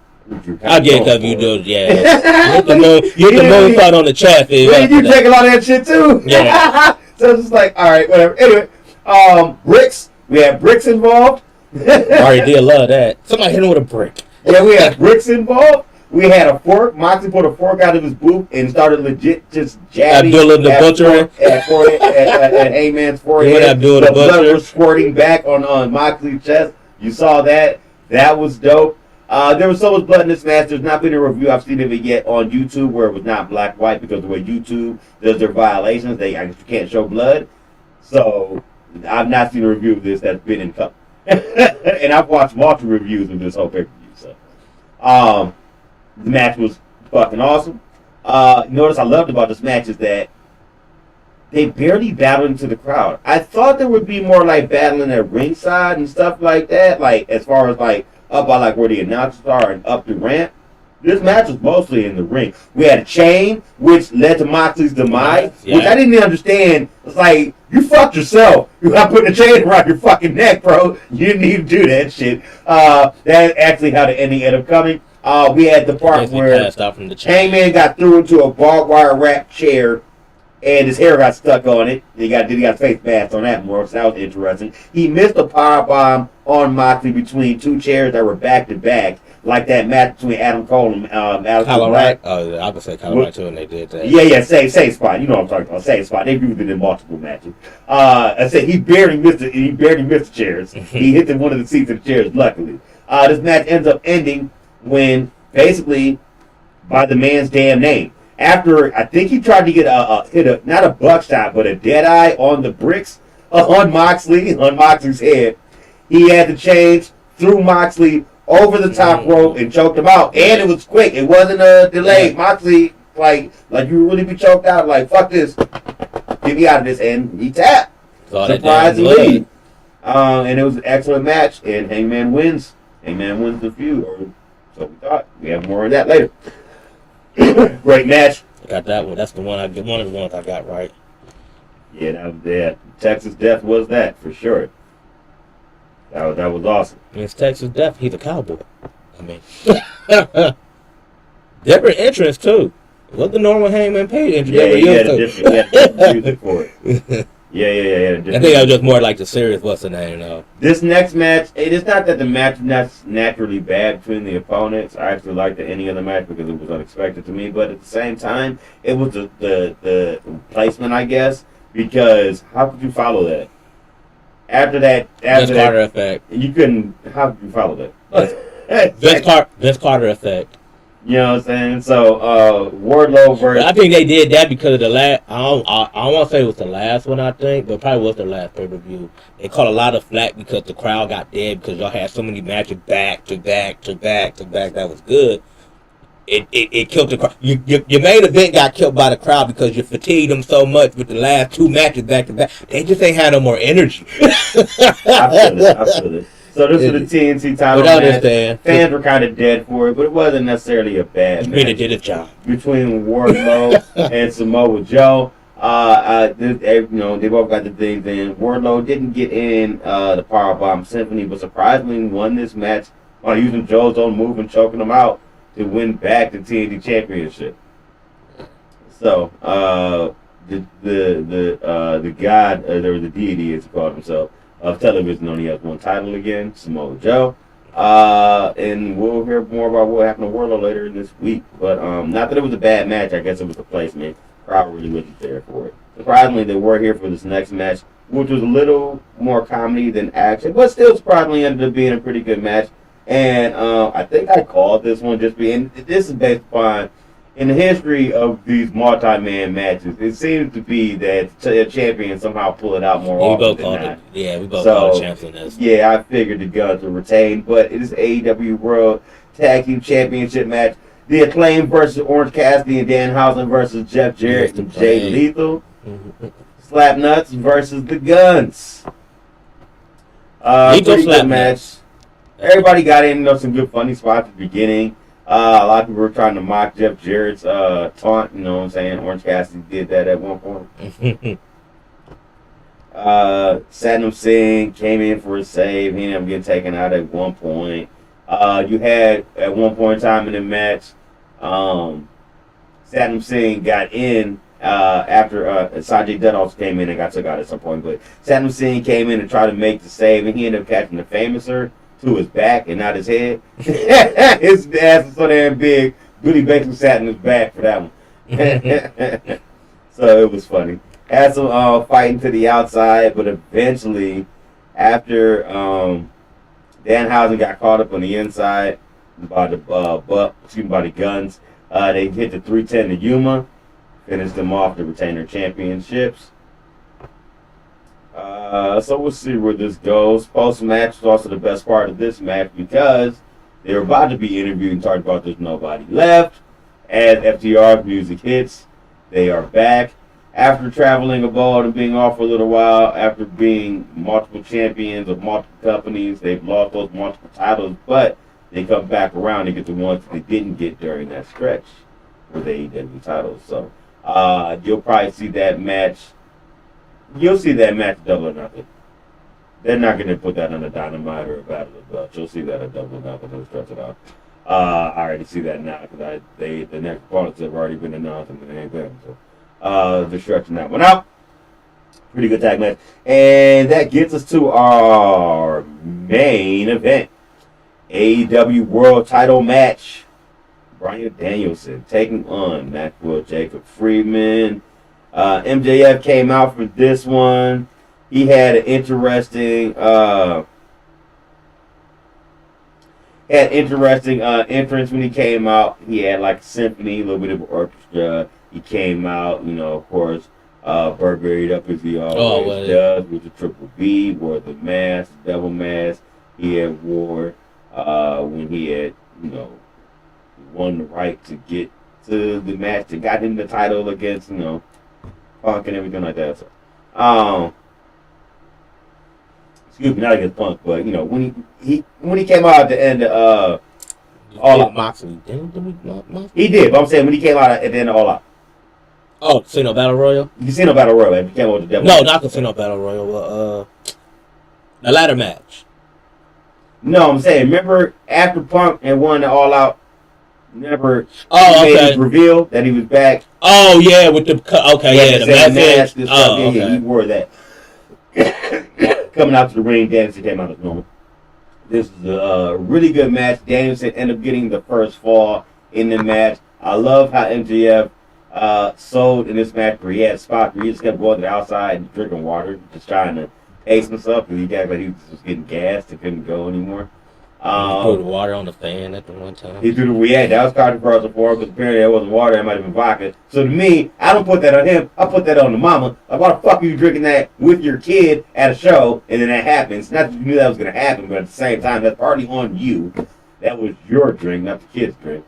I get that you do, yeah. You hit the moonsault on the chest. Yeah, you take a lot of that shit too. Yeah. So it's just like, all right, whatever. Anyway, bricks. We had bricks involved. Already did love that. Somebody hit him with a brick. Yeah, we had bricks involved. We had a fork. Moxley pulled a fork out of his boot and started legit just jabbing at Hangman's forehead. The blood was squirting back on Moxley's chest. You saw that. That was dope. There was so much blood in this match. There's not been a review I've seen of it yet on YouTube where it was not black white, because the way YouTube does their violations, I guess you can't show blood. So I've not seen a review of this that's been in color. And I've watched multiple reviews of this whole pay-per-view. So the match was fucking awesome. Notice I loved about this match is that they barely battled into the crowd. I thought there would be more like battling at ringside and stuff like that, like as far as like up by like where the announcers are and up the ramp. This match was mostly in the ring. We had a chain, which led to Moxley's demise, which I didn't even understand. It's like, you fucked yourself. You're not putting a chain around your fucking neck, bro. You didn't need to do that shit. That's actually how the ending ended up coming. We had the part where Hangman got through into a barbed wire wrapped chair, and his hair got stuck on it. He got face mask on that more, so that was interesting. He missed a power bomb on Moxley between two chairs that were back to back, like that match between Adam Cole and Aleister Black. Oh, I would say Colorado too, and they did that. Yeah, same spot. You know what I'm talking about. Same spot. They used it in multiple matches. I said he barely missed it. He barely missed the chairs. He hit one of the seats of the chairs. Luckily, this match ends up ending when basically by the man's damn name. After I think he tried to get not a buckshot but a dead eye on the bricks on Moxley's head. He had to change, threw Moxley over the top rope and choked him out, and it was quick. It wasn't a delay. Moxley like you really be choked out. Like fuck this, get me out of this, and he tapped. Surprisingly, And it was an excellent match, and Hangman wins. Hangman wins the feud, or so we thought. We have more of that later. Great match. I got that one. That's the one one of the ones I got right. Yeah, Texas Death was that for sure. That was awesome. It's Texas Death. He's a cowboy. I mean, different entrance too. What the normal Hangman Page entrance? Yeah, he had a different music for it. Yeah. I think that was just more like the serious. What's the name though? This next match, it's not that the match is not naturally bad between the opponents. I actually liked the ending of the match because it was unexpected to me. But at the same time, it was the placement, I guess, because how could you follow that? After that, Carter effect. You couldn't. How could you follow that? Vince Carter effect. You know what I'm saying? So, Wardlow versus... I think they did that because of the last... I don't want to say it was the last one, I think, but it probably was the last pay-per-view. They caught a lot of flack because the crowd got dead because y'all had so many matches back to back to back to back. That was good. It killed the crowd. Your main event got killed by the crowd because you fatigued them so much with the last two matches back to back. They just ain't had no more energy. I feel it. So this was the TNT title match. Fans were kind of dead for it, but it wasn't necessarily a bad match. They did a job. Between Wardlow and Samoa Joe. They both got the things in. Wardlow didn't get in the Powerbomb Symphony, but surprisingly won this match on using Joe's own move and choking him out to win back the TNT Championship. So, the god, there was a deity, as he called himself, of television, only has one title again, Samoa Joe. And we'll hear more about what happened to Wardlow later in this week. But not that it was a bad match, I guess it was a placement. Crowd really wasn't there for it. Surprisingly, they were here for this next match, which was a little more comedy than action, but still surprisingly ended up being a pretty good match. And I think I called this one just being, this is based upon, in the history of these multi-man matches, it seems to be that a champion somehow pull it out more often than not. We both called champs in this. Yeah, I figured the Guns would retain, but it is AEW World Tag Team Championship match. The Acclaim versus Orange Cassidy and Danhausen versus Jeff Jarrett and Jay Lethal. Slapnuts versus the Guns. Pretty good match. Everybody got in, some good funny spots at the beginning. A lot of people were trying to mock Jeff Jarrett's taunt, you know what I'm saying? Orange Cassidy did that at one point. Satnam Singh came in for a save. He ended up getting taken out at one point. You had, at one point in time in the match, Satnam Singh got in after Sanjay Dutt also came in and got took out at some point. But Satnam Singh came in and tried to make the save, and he ended up catching the Famouser to his back and not his head. His ass was so damn big. Billy basically sat in his back for that one. So it was funny. Had some fighting to the outside, but eventually, after Danhausen got caught up on the inside by the by the Guns, they hit the 310 to Yuma, finished them off to retain their championships. So we'll see where this goes. Post-match was also the best part of this match because they were about to be interviewed and talked about there's nobody left. As FTR's music hits, they are back. After traveling abroad and being off for a little while, after being multiple champions of multiple companies, they've lost those multiple titles, but they come back around and get the ones that they didn't get during that stretch for the AEW titles. So you'll probably see that match. You'll see that match Double or Nothing. They're not going to put that on a Dynamite or a Battle of the Belts. You'll see that at Double or Nothing. They'll stretch it out. I already see that now because the next opponents have already been announced and they ain't them. So they're stretching that one out. Pretty good tag match. And that gets us to our main event. AEW World Title match. Bryan Danielson taking on Maxwell Jacob Friedman. MJF came out for this one. He had an interesting entrance when he came out. He had like a symphony, a little bit of orchestra. He came out, of course, burgeried up as he always does with the Triple B, wore the mask, the devil mask he had wore when he had, won the right to get to the match that got him the title against, Punk and everything like that. Excuse me, not against Punk, but you know when he came out at the end of All Moxley. Didn't Moxley? he did. But I'm saying when he came out at the end of All Out. Oh, Casino Battle Royal? Casino Battle Royal. He came out with the devil. No, not Casino Battle Royal. The ladder match. No, I'm saying remember after Punk and won the All Out. Remember, he made his reveal that he was back. Oh yeah, with the the mask and stuff. Oh, yeah, he wore that. Coming out to the ring, Danielson came out as normal. This is a really good match. Danielson ended up getting the first fall in the match. I love how MJF sold in this match where he had spots where he just kept going to the outside and drinking water, just trying to pace himself because he got like he was getting gassed and couldn't go anymore. He threw the water on the fan at the one time. He threw that was controversial for him because apparently there wasn't water, it might have been vodka. So to me, I don't put that on him, I put that on the mama. Like, why the fuck are you drinking that with your kid at a show and then that happens? Not that you knew that was going to happen, but at the same time, that's partly on you. That was your drink, not the kid's drink.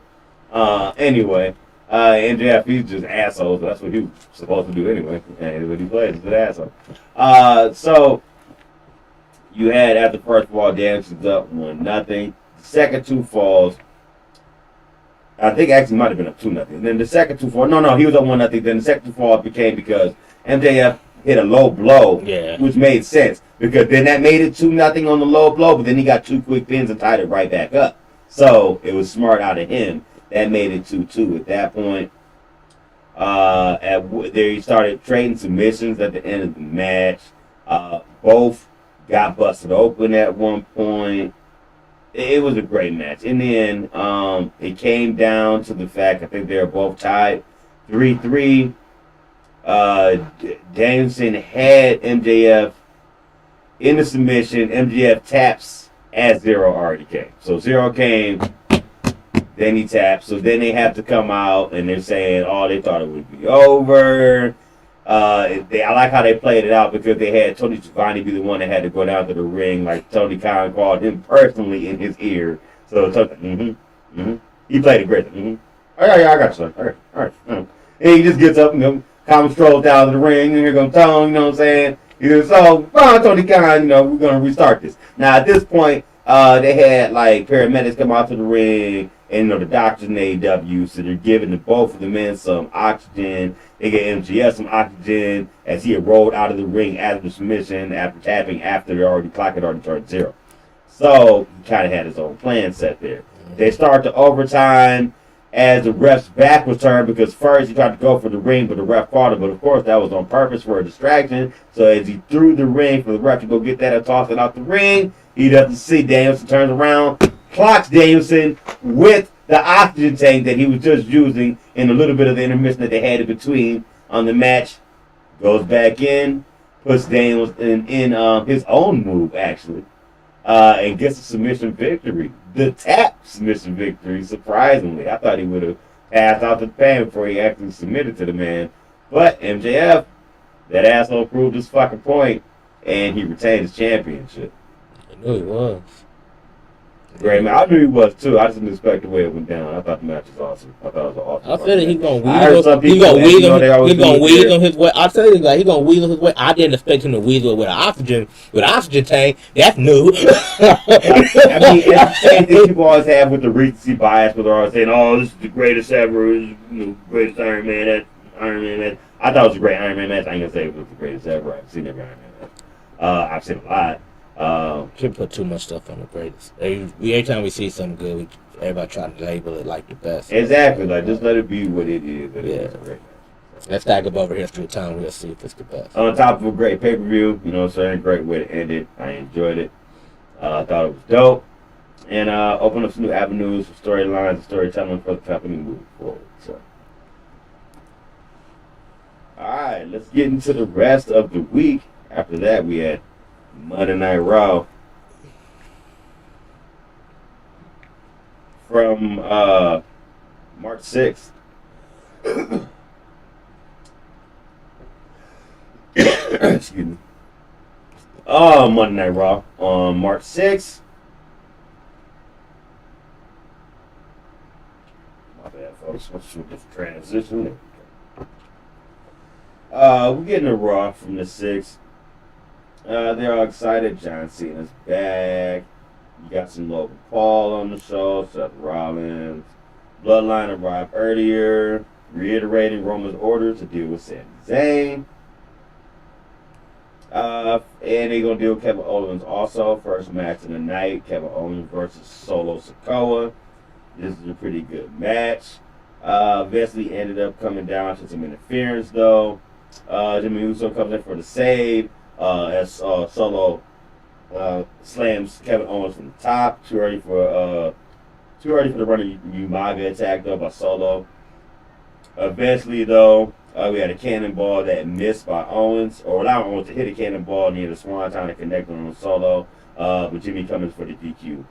Anyway, MJF, he's just assholes. That's what he was supposed to do anyway. And when he plays, he's an asshole. So you had after the first fall, Danielson's up 1-0. The second two falls, I think actually might have been up 2-0. Then the second two falls, no, he was up 1-0. Then the second two falls became because MJF hit a low blow, which made sense because then that made it 2-0 on the low blow. But then he got 2 quick pins and tied it right back up. So it was smart out of him. That made it 2-2 at that point. There he started trading submissions at the end of the match. Both got busted open at one point. It was a great match. In the end, it came down to the fact I think they were both tied 3-3. Danielson had MJF in the submission. MJF taps as Zero already came. So Zero came, then he tapped. So then they have to come out and they're saying, they thought it would be over. I like how they played it out because they had Tony Schiavone be the one that had to go down to the ring. Like Tony Khan called him personally in his ear. So Tony, he played it great. Oh, yeah, I got you, son. All right. And he just gets up and Khan strolls down to the ring, and here comes Tony, you know what I'm saying? He goes, Tony Khan, we're going to restart this. Now, at this point, they had, like, paramedics come out to the ring, and, the doctors in AEW, so they're giving both of the men some oxygen. They get MGS some oxygen as he had rolled out of the ring after the submission, after tapping, after the clock had already turned 0. So, he kind of had his own plan set there. They start the overtime as the ref's back was turned because first he tried to go for the ring, but the ref caught him. But of course, that was on purpose for a distraction. So as he threw the ring for the ref to go get that and toss it out the ring, he doesn't see Danielson, turns around, clocks Danielson with the oxygen tank that he was just using in a little bit of the intermission that they had in between on the match. Goes back in, puts Danielson in his own move, actually, and gets a submission victory. The tap submission victory, surprisingly. I thought he would have passed out the pan before he actually submitted to the man. But MJF, that asshole proved his fucking point, and he retained his championship. I knew he was. Great man. I knew he was too. I just didn't expect the way it went down. I thought the match was awesome. I thought it was an awesome. I said he's gonna weasel his way. I said he's gonna weasel his way. I didn't expect him to weasel with an oxygen tank. That's new. I mean, it's the same thing people always have with the recency bias, where they're always saying, "Oh, this is the greatest ever, this is greatest Iron Man match." I thought it was a great Iron Man match. I ain't gonna say it was the greatest ever. I've seen every Iron Man match. I've seen a lot. Shouldn't put too much stuff on the greatest. Every time we see something good, everybody trying to label it like the best. Exactly, like just let it be what it is. It's a great match. Let's stack up over history of time. We'll see if it's the best. On top of a great pay-per-view, great way to end it. I enjoyed it. I thought it was dope, and opened up some new avenues for storylines and storytelling for the company moving forward. So, all right, let's get into the rest of the week. After that, we had Monday Night Raw from March 6th. Excuse me. Monday Night Raw on March 6th. My bad, folks. Let's do a different transition. We're getting a Raw from the 6th. They're all excited. John Cena's back. You got some Logan Paul on the show. Seth Rollins. Bloodline arrived earlier, reiterating Roman's orders to deal with Sami Zayn. And they're going to deal with Kevin Owens also. First match of the night, Kevin Owens versus Solo Sikoa. This is a pretty good match. Eventually ended up coming down to some interference, though. Jimmy Uso comes in for the save as Solo slams Kevin Owens from the top. Too early for the running Umaga attack, though, by Solo. Eventually, though, we had a cannonball that missed by Owens, or allowing Owens to hit a cannonball near the Swanton to connect on Solo. But Jimmy comes for the DQ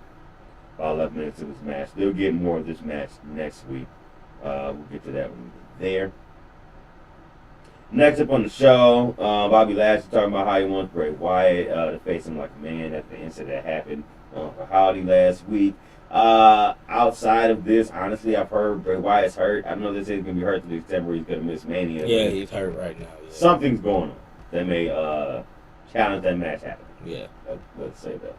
about 11 minutes of this match. They'll get more of this match next week. We'll get to that when we get there. Next up on the show, Bobby Lashley talking about how he wants Bray Wyatt to face him like a man after the incident that happened for Howdy last week. Outside of this, honestly, I've heard Bray Wyatt's hurt. I know this is going to be hurt to the extent where he's going to miss Mania. Yeah, he's hurt right now. Yeah. Something's going on that may challenge that match happening. Yeah. Let's say that.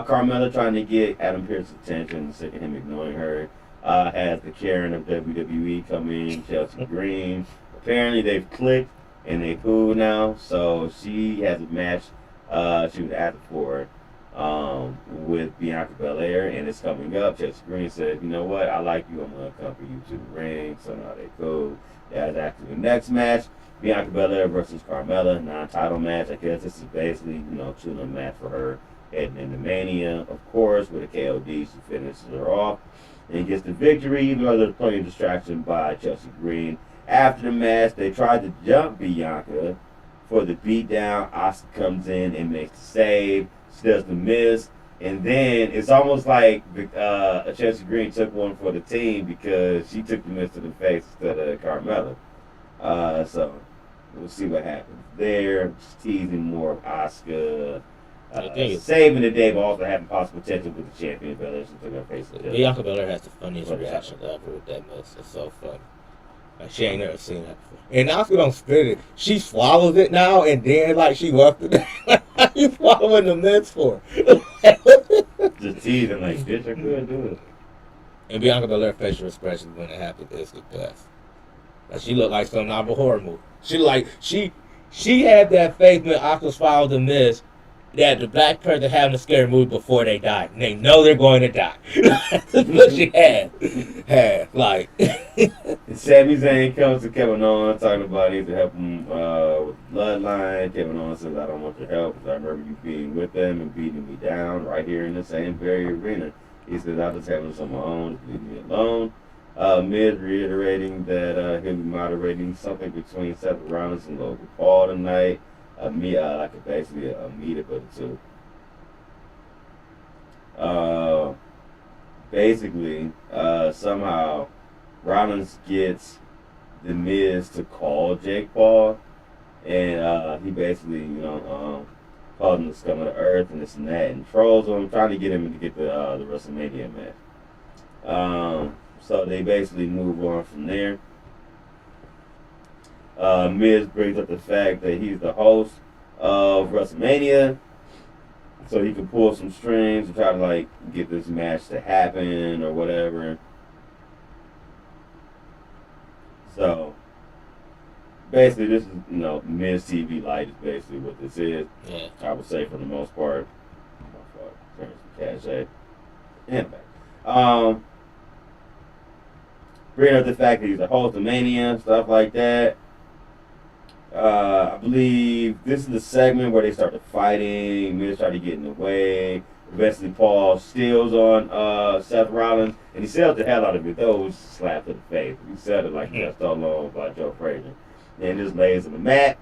Carmella trying to get Adam Pearce's attention, sick of him ignoring her. Has the Karen of WWE come in, Chelsea Green. Apparently they've clicked and they cool now. So she has a match she was after for with Bianca Belair, and it's coming up. Chelsea Green said, you know what, I like you, I'm going to accompany you to the ring. So now they cool. That's actually the next match. Bianca Belair versus Carmella, non-title match. I guess this is basically, choosing a match for her heading into Mania, of course, with a KOD. She finishes her off and gets the victory, even though there's plenty of distraction by Chelsea Green. After the match, they tried to jump Bianca for the beatdown. Asuka comes in and makes the save. She does the miss. And then it's almost like Chelsea Green took one for the team because she took the miss to the face instead of Carmella. So we'll see what happens there. Just teasing more of Asuka. Saving the day, but also having possible potential with the champion. Belair took her face. Bianca Belair has the funniest reaction ever with that miss. It's so funny. Like, she ain't never seen that before. And Asuka don't spit it. She swallows it now, and then, like, she walked it. How you swallowing the miss for? Just teasing, like, bitch, I couldn't do it. And Bianca Belair's facial expression when it happened is the best. Like, she looked like some novel horror movie. She had that faith when Asuka swallowed the miss that the black person having a scary movie before they die. And they know they're going to die. That's what she had. Like. And Sami Zayn comes to Kevin Owens talking about he needs to help him with the bloodline. Kevin Owens says, I don't want your help because I remember you being with them and beating me down right here in the same very arena. He says, I'll just have this on my own. Just leave me alone. Miz reiterating that he'll be moderating something between Seth Rollins and Logan Paul tonight. Like basically a meet up of the two. Basically, somehow Rollins gets the Miz to call Jake Paul, and he basically, calls him the scum of the earth and this and that, and trolls him, trying to get him to get the WrestleMania match. So they basically move on from there. Miz brings up the fact that he's the host of WrestleMania, so he can pull some strings and try to get this match to happen or whatever. So basically, this is Miz TV Light is basically what this is. Yeah. I would say for the most part. Cachet. Anyway, bring up the fact that he's a host of Mania, stuff like that. I believe this is the segment where they started fighting. Miz tried to get in the way. Eventually, Paul steals on Seth Rollins, and he sells the hell out of it. Those slap to the face. He said it like he got stolen on by Joe Frazier. And just lays on the mat.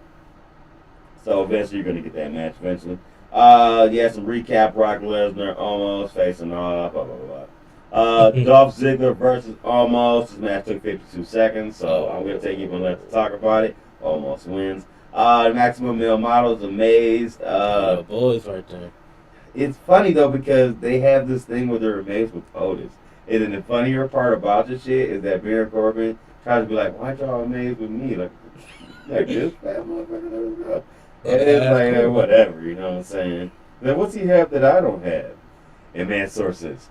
So eventually, you're going to get that match eventually. Some recap. Brock Lesnar almost facing off. Blah, blah, blah. Dolph Ziggler versus Almost. This match took 52 seconds, so I'm going to take even less to talk about it. Almost wins. Maximum Male Models amazed. Boys right there. It's funny though because they have this thing where they're amazed with Otis. And then the funnier part about this shit is that Baron Corbin tries to be like, why y'all amazed with me? Like this fat motherfucker. And it's That's like, cool. whatever, you know what I'm saying? Then what's he have that I don't have? And man, sources.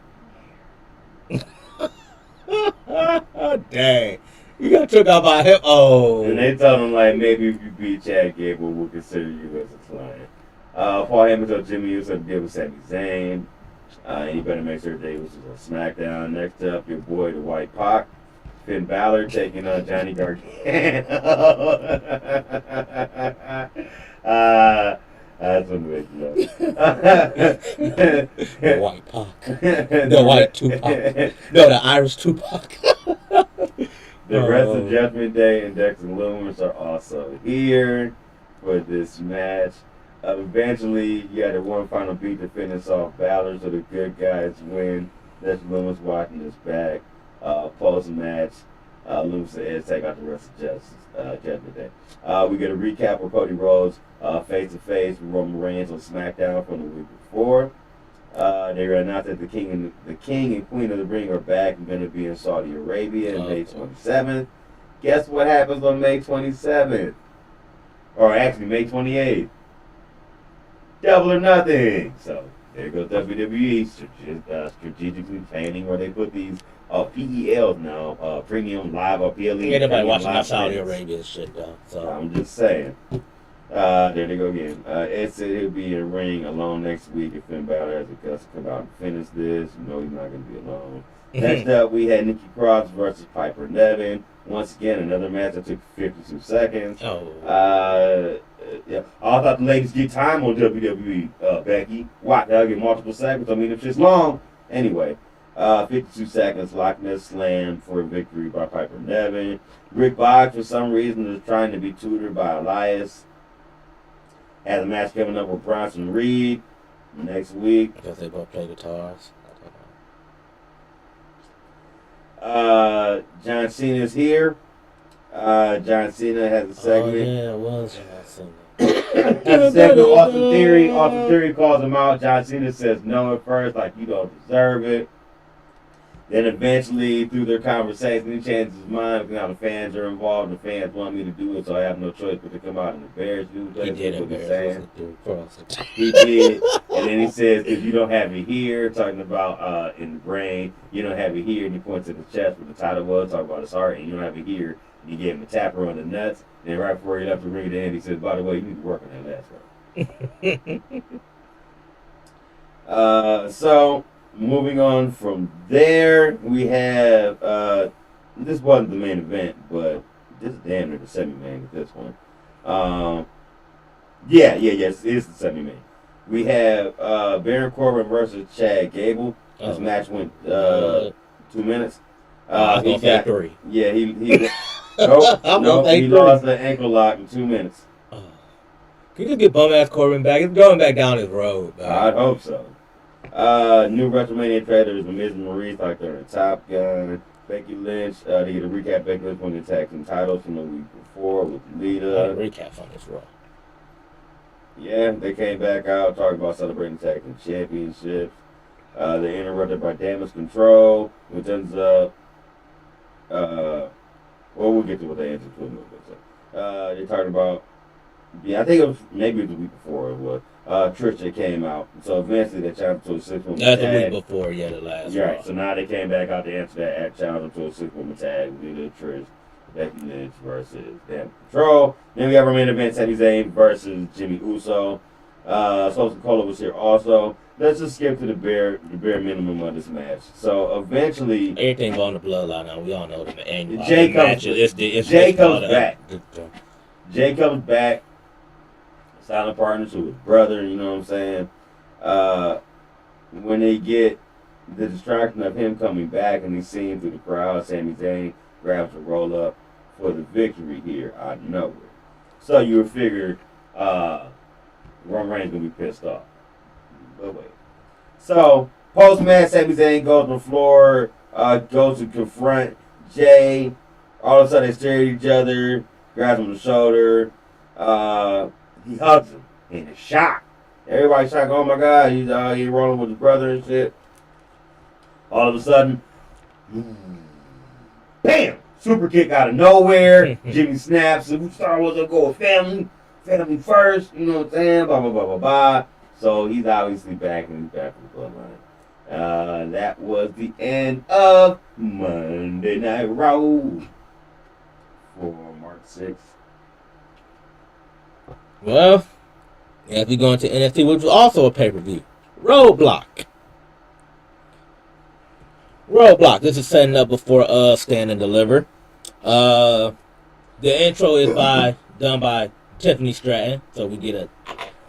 Dang. You got took out by him. Oh. And they told him, like, maybe if you beat Chad Gable, we'll consider you as a client. Paul Heyman told Jimmy Uso to deal with Sami Zayn. And you better make sure Dave was on SmackDown. Next up, your boy, the White Pac. Finn Balor taking on Johnny Gargano. That's what makes me The White Pac. The White Tupac. No, the Irish Tupac. The rest of Judgment Day and Dexter Loomis are also here for this match. Eventually, you had one final beat to finish off Balor, so the good guys win. Dexter Loomis watching his back. Post-match, Loomis and Edge take out the rest of Judgment Day. We get a recap of Cody Rhodes face-to-face with Roman Reigns on SmackDown from the week before. They announced that the king and queen of the ring are back and going to be in Saudi Arabia on May 27th. Guess what happens on May 27th? Or actually May 28th. Double or nothing. So there goes WWE strategically planning where they put these PELs now, premium live or PLE. Ain't nobody watching that Saudi Arabia shit though. So I'm just saying. There they go again. Ed said he'll be in the ring alone next week if Finn Balor has a guts to come out and finish this. You know he's not going to be alone. Next up, we had Nikki Cross versus Piper Niven. Once again, another match that took 52 seconds. Yeah. I thought the ladies get time on WWE, Becky. Why? They'll get multiple seconds. I mean, if it's long. Anyway, 52 seconds, Loch Ness Slam for a victory by Piper Niven. Rick Boggs, for some reason, is trying to be tutored by Elias. Has a match coming up with Bronson Reed next week. Because they both play guitars. John Cena's here. John Cena has a segment. Oh, yeah, it was John Cena. Has a segment, Austin Theory. Austin Theory calls him out. John Cena says no at first, like you don't deserve it. Then eventually, through their conversation, he changes his mind because now the fans are involved. The fans want me to do it, so I have no choice but to come out and embarrass you. He did embarrass us. He did. And then he says, if you don't have it here, talking about in the brain, you don't have it here, and he points to the chest where the title was, talking about his heart, and you don't have it here. And he gave him a tapper on the nuts. And then right before he left the ring at the end, he says, by the way, you need to work on that last one. So, moving on from there, we have, this wasn't the main event, but this is damn near the semi-main at this one. Yes, it is the semi-main. We have Baron Corbin versus Chad Gable. This match went 2 minutes. I was going to say 3. Yeah, he he lost the ankle lock in 2 minutes. Can you just get bum-ass Corbin back? He's going back down his road. I'd hope so. New WrestleMania trailers, The Miz and Maurice like they're in Top Gun. Becky Lynch, they get a recap. Becky Lynch won the tag team titles from the week before with Lita. Recaps on this Raw. Yeah, they came back out talking about celebrating tag team championships. They're interrupted by Damage Control, which ends up. We'll get to what they answered to a little bit. So, they're talking about. Yeah, I think it was maybe the week before it was. Trisha came out. So eventually they challenged to a 6-woman tag. That's the week before, yeah, the last Right, Raw. so now they came back out to answer that at challenge to a 6-woman tag. Lita, Trish, Becky Lynch versus Damage Control. Then we have our main event, Sami Zayn versus Jimmy Uso. Sosa Cola was here also. Let's just skip to the bare minimum of this match. So eventually, Everything on the bloodline now. We all know them. And Jay comes back. Jay comes back. Silent partners with his brother, you know what I'm saying? When they get the distraction of him coming back and he's seen through the crowd, Sami Zayn grabs a roll up for the victory here out of nowhere. So you would figure Roman Reigns gonna be pissed off. But wait. So post-match, Sami Zayn goes on the floor, goes to confront Jay. All of a sudden they stare at each other, grabs him on the shoulder. He hugs him and is shocked. Everybody's shocked. Oh my God, he's rolling with his brother and shit. All of a sudden, bam! Super kick out of nowhere. Jimmy snaps. Star Wars will go with family. family first, you know what I'm saying? Blah, blah, blah, blah, blah. So he's obviously back and he's back for the bloodline. That was the end of Monday Night Raw for March 6th. Well, as we go into NXT, which was also a pay-per-view. Roadblock. This is setting up before Stand and Deliver. The intro is done by Tiffany Stratton. So we get a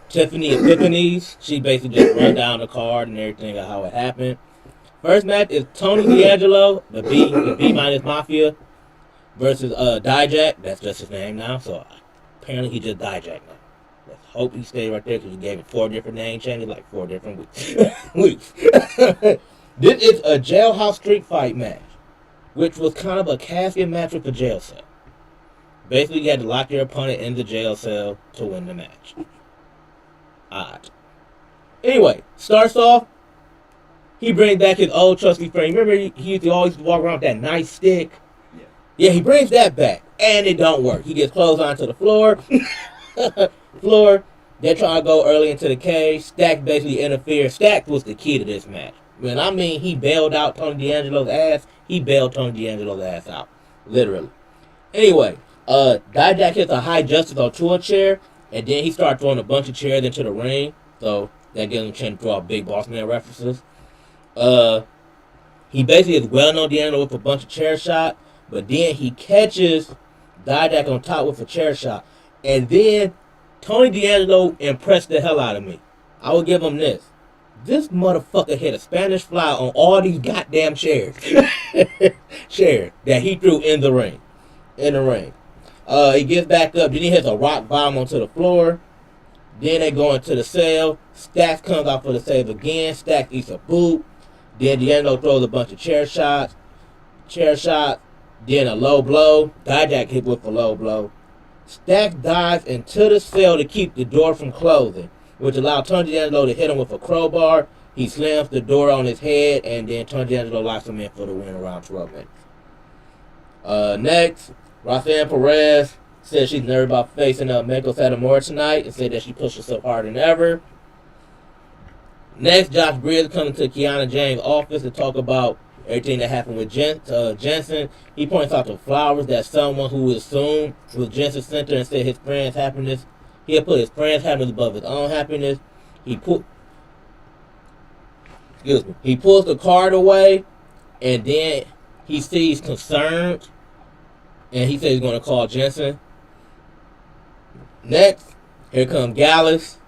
Tiffany Epiphanies. She basically just run down the card and everything of how it happened. First match is Tony D'Angelo, the B minus Mafia, versus Dijak. That's just his name now. So apparently he just Dijak now. Let's hope he stayed right there because he gave it 4 different name changes, like 4 different weeks. This is a jailhouse street fight match, which was kind of a casket match with the jail cell. Basically, you had to lock your opponent in the jail cell to win the match. Odd. Anyway, starts off, he brings back his old trusty friend. Remember, he used to always walk around with that nice stick? Yeah, he brings that back, and it don't work. He gets closed onto the floor. They're trying to go early into the cage. Stack basically interferes. Stack was the key to this match. When I mean he bailed out Tony D'Angelo's ass, he bailed Tony D'Angelo's ass out. Literally. Anyway, Dijak hits a high justice onto a chair, and then he starts throwing a bunch of chairs into the ring. So that gives him a chance to throw out big boss man references. He basically is well on D'Angelo with a bunch of chair shots, but then he catches Dijak on top with a chair shot. And then Tony D'Angelo impressed the hell out of me. I will give him this. This motherfucker hit a Spanish fly on all these goddamn chairs. Chairs that he threw in the ring. He gets back up. Then he hits a rock bottom onto the floor. Then they go into the cell. Stacks comes out for the save again. Stacks eats a boot. Then D'Angelo throws a bunch of chair shots. Then a low blow. Dijak hit with a low blow. Stack dives into the cell to keep the door from closing, which allowed Tony D'Angelo to hit him with a crowbar. He slams the door on his head, and then Tony D'Angelo locks him in for the win around 12 minutes. Next, Roxanne Perez said she's nervous about facing Meiko Satomura tonight and said that she pushed herself harder than ever. Next, Josh Briggs comes to Kiana James' office to talk about everything that happened with Jensen. He points out the flowers that someone who assumed was Jensen's center and said his friend's happiness. He had put his friend's happiness above his own happiness. He pulls the card away, and then he sees concerned, and he says he's going to call Jensen. Next, here comes Gallus.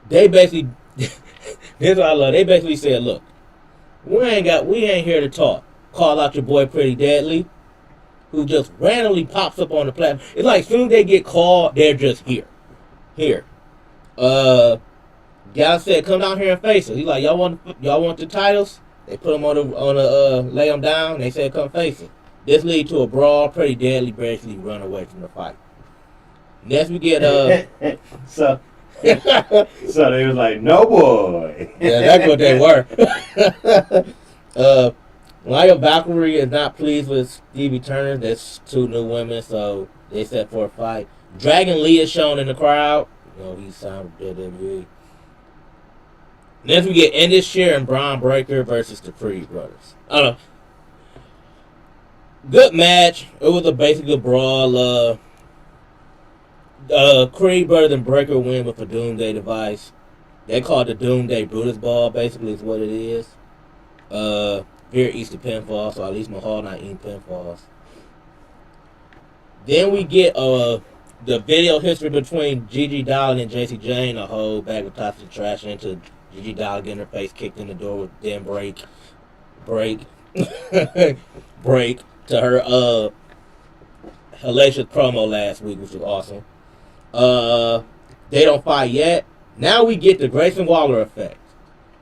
They basically, this is what I love. They basically said, look, we ain't here to talk. Call out your boy Pretty Deadly, who just randomly pops up on the platform. It's like as soon as they get called, they're just here. Gallus said, come down here and face us. He's like, y'all want the titles? They put him lay him down. They said, come face it. This lead to a brawl. Pretty Deadly basically run away from the fight. Next we get So they was like, no boy. Yeah, that's what they were. Lyle Valkyrie is not pleased with Stevie Turner. There's 2 new women, so they set for a fight. Dragon Lee is shown in the crowd. You know, he signed with WWE. Next we get Indus Sher and Braun Breaker versus the Creed brothers. Good match. It was basically a brawl. Creed brothers and Breaker win with a Doomsday device. They call it the Doomsday Brutus Ball, basically is what it is. Very easy pinfall, so at least Mahal not eating pinfalls. Then we get the video history between Gigi Dollar and JC Jane, a whole bag of toxic trash into Gigi Dollar getting her face kicked in the door with then break to her hellacious promo last week, which was awesome. They don't fight yet. Now we get the Grayson Waller effect.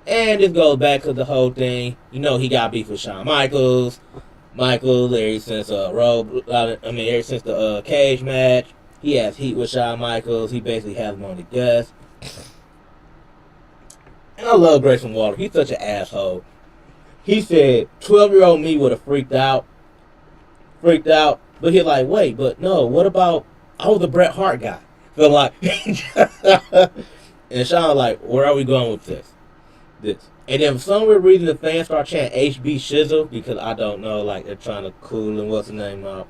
And this goes back to the whole thing. You know, he got beef with Shawn Michaels. Ever since ever since the cage match, he has heat with Shawn Michaels. He basically has him on the guest. And I love Grayson Waller. He's such an asshole. He said 12-year-old me would have freaked out. But he's like, wait, but no, what about, I was a Bret Hart guy. Feel like, and Sean like, where are we going with this? And then for some weird reason, the fans start chanting HB Shizzle because I don't know, like they're trying to cool and what's the name out.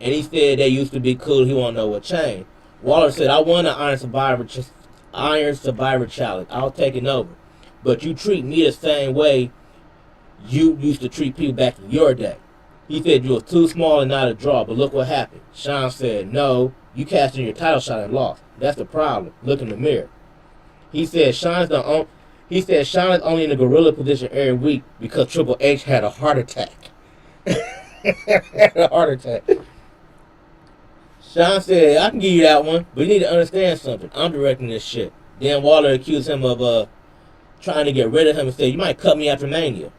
And he said they used to be cool. He won't know what changed. Waller said, "I won the Iron Survivor Challenge. I'll take it over, but you treat me the same way you used to treat people back in your day." He said you were too small and not a draw, but look what happened. Sean said, "No, you cashed in your title shot and lost. That's the problem. Look in the mirror." He said Sean is only in the gorilla position every week because Triple H had a heart attack. Had a heart attack. Sean said, "I can give you that one, but you need to understand something. I'm directing this shit." Then Waller accused him of trying to get rid of him and said, "You might cut me after Mania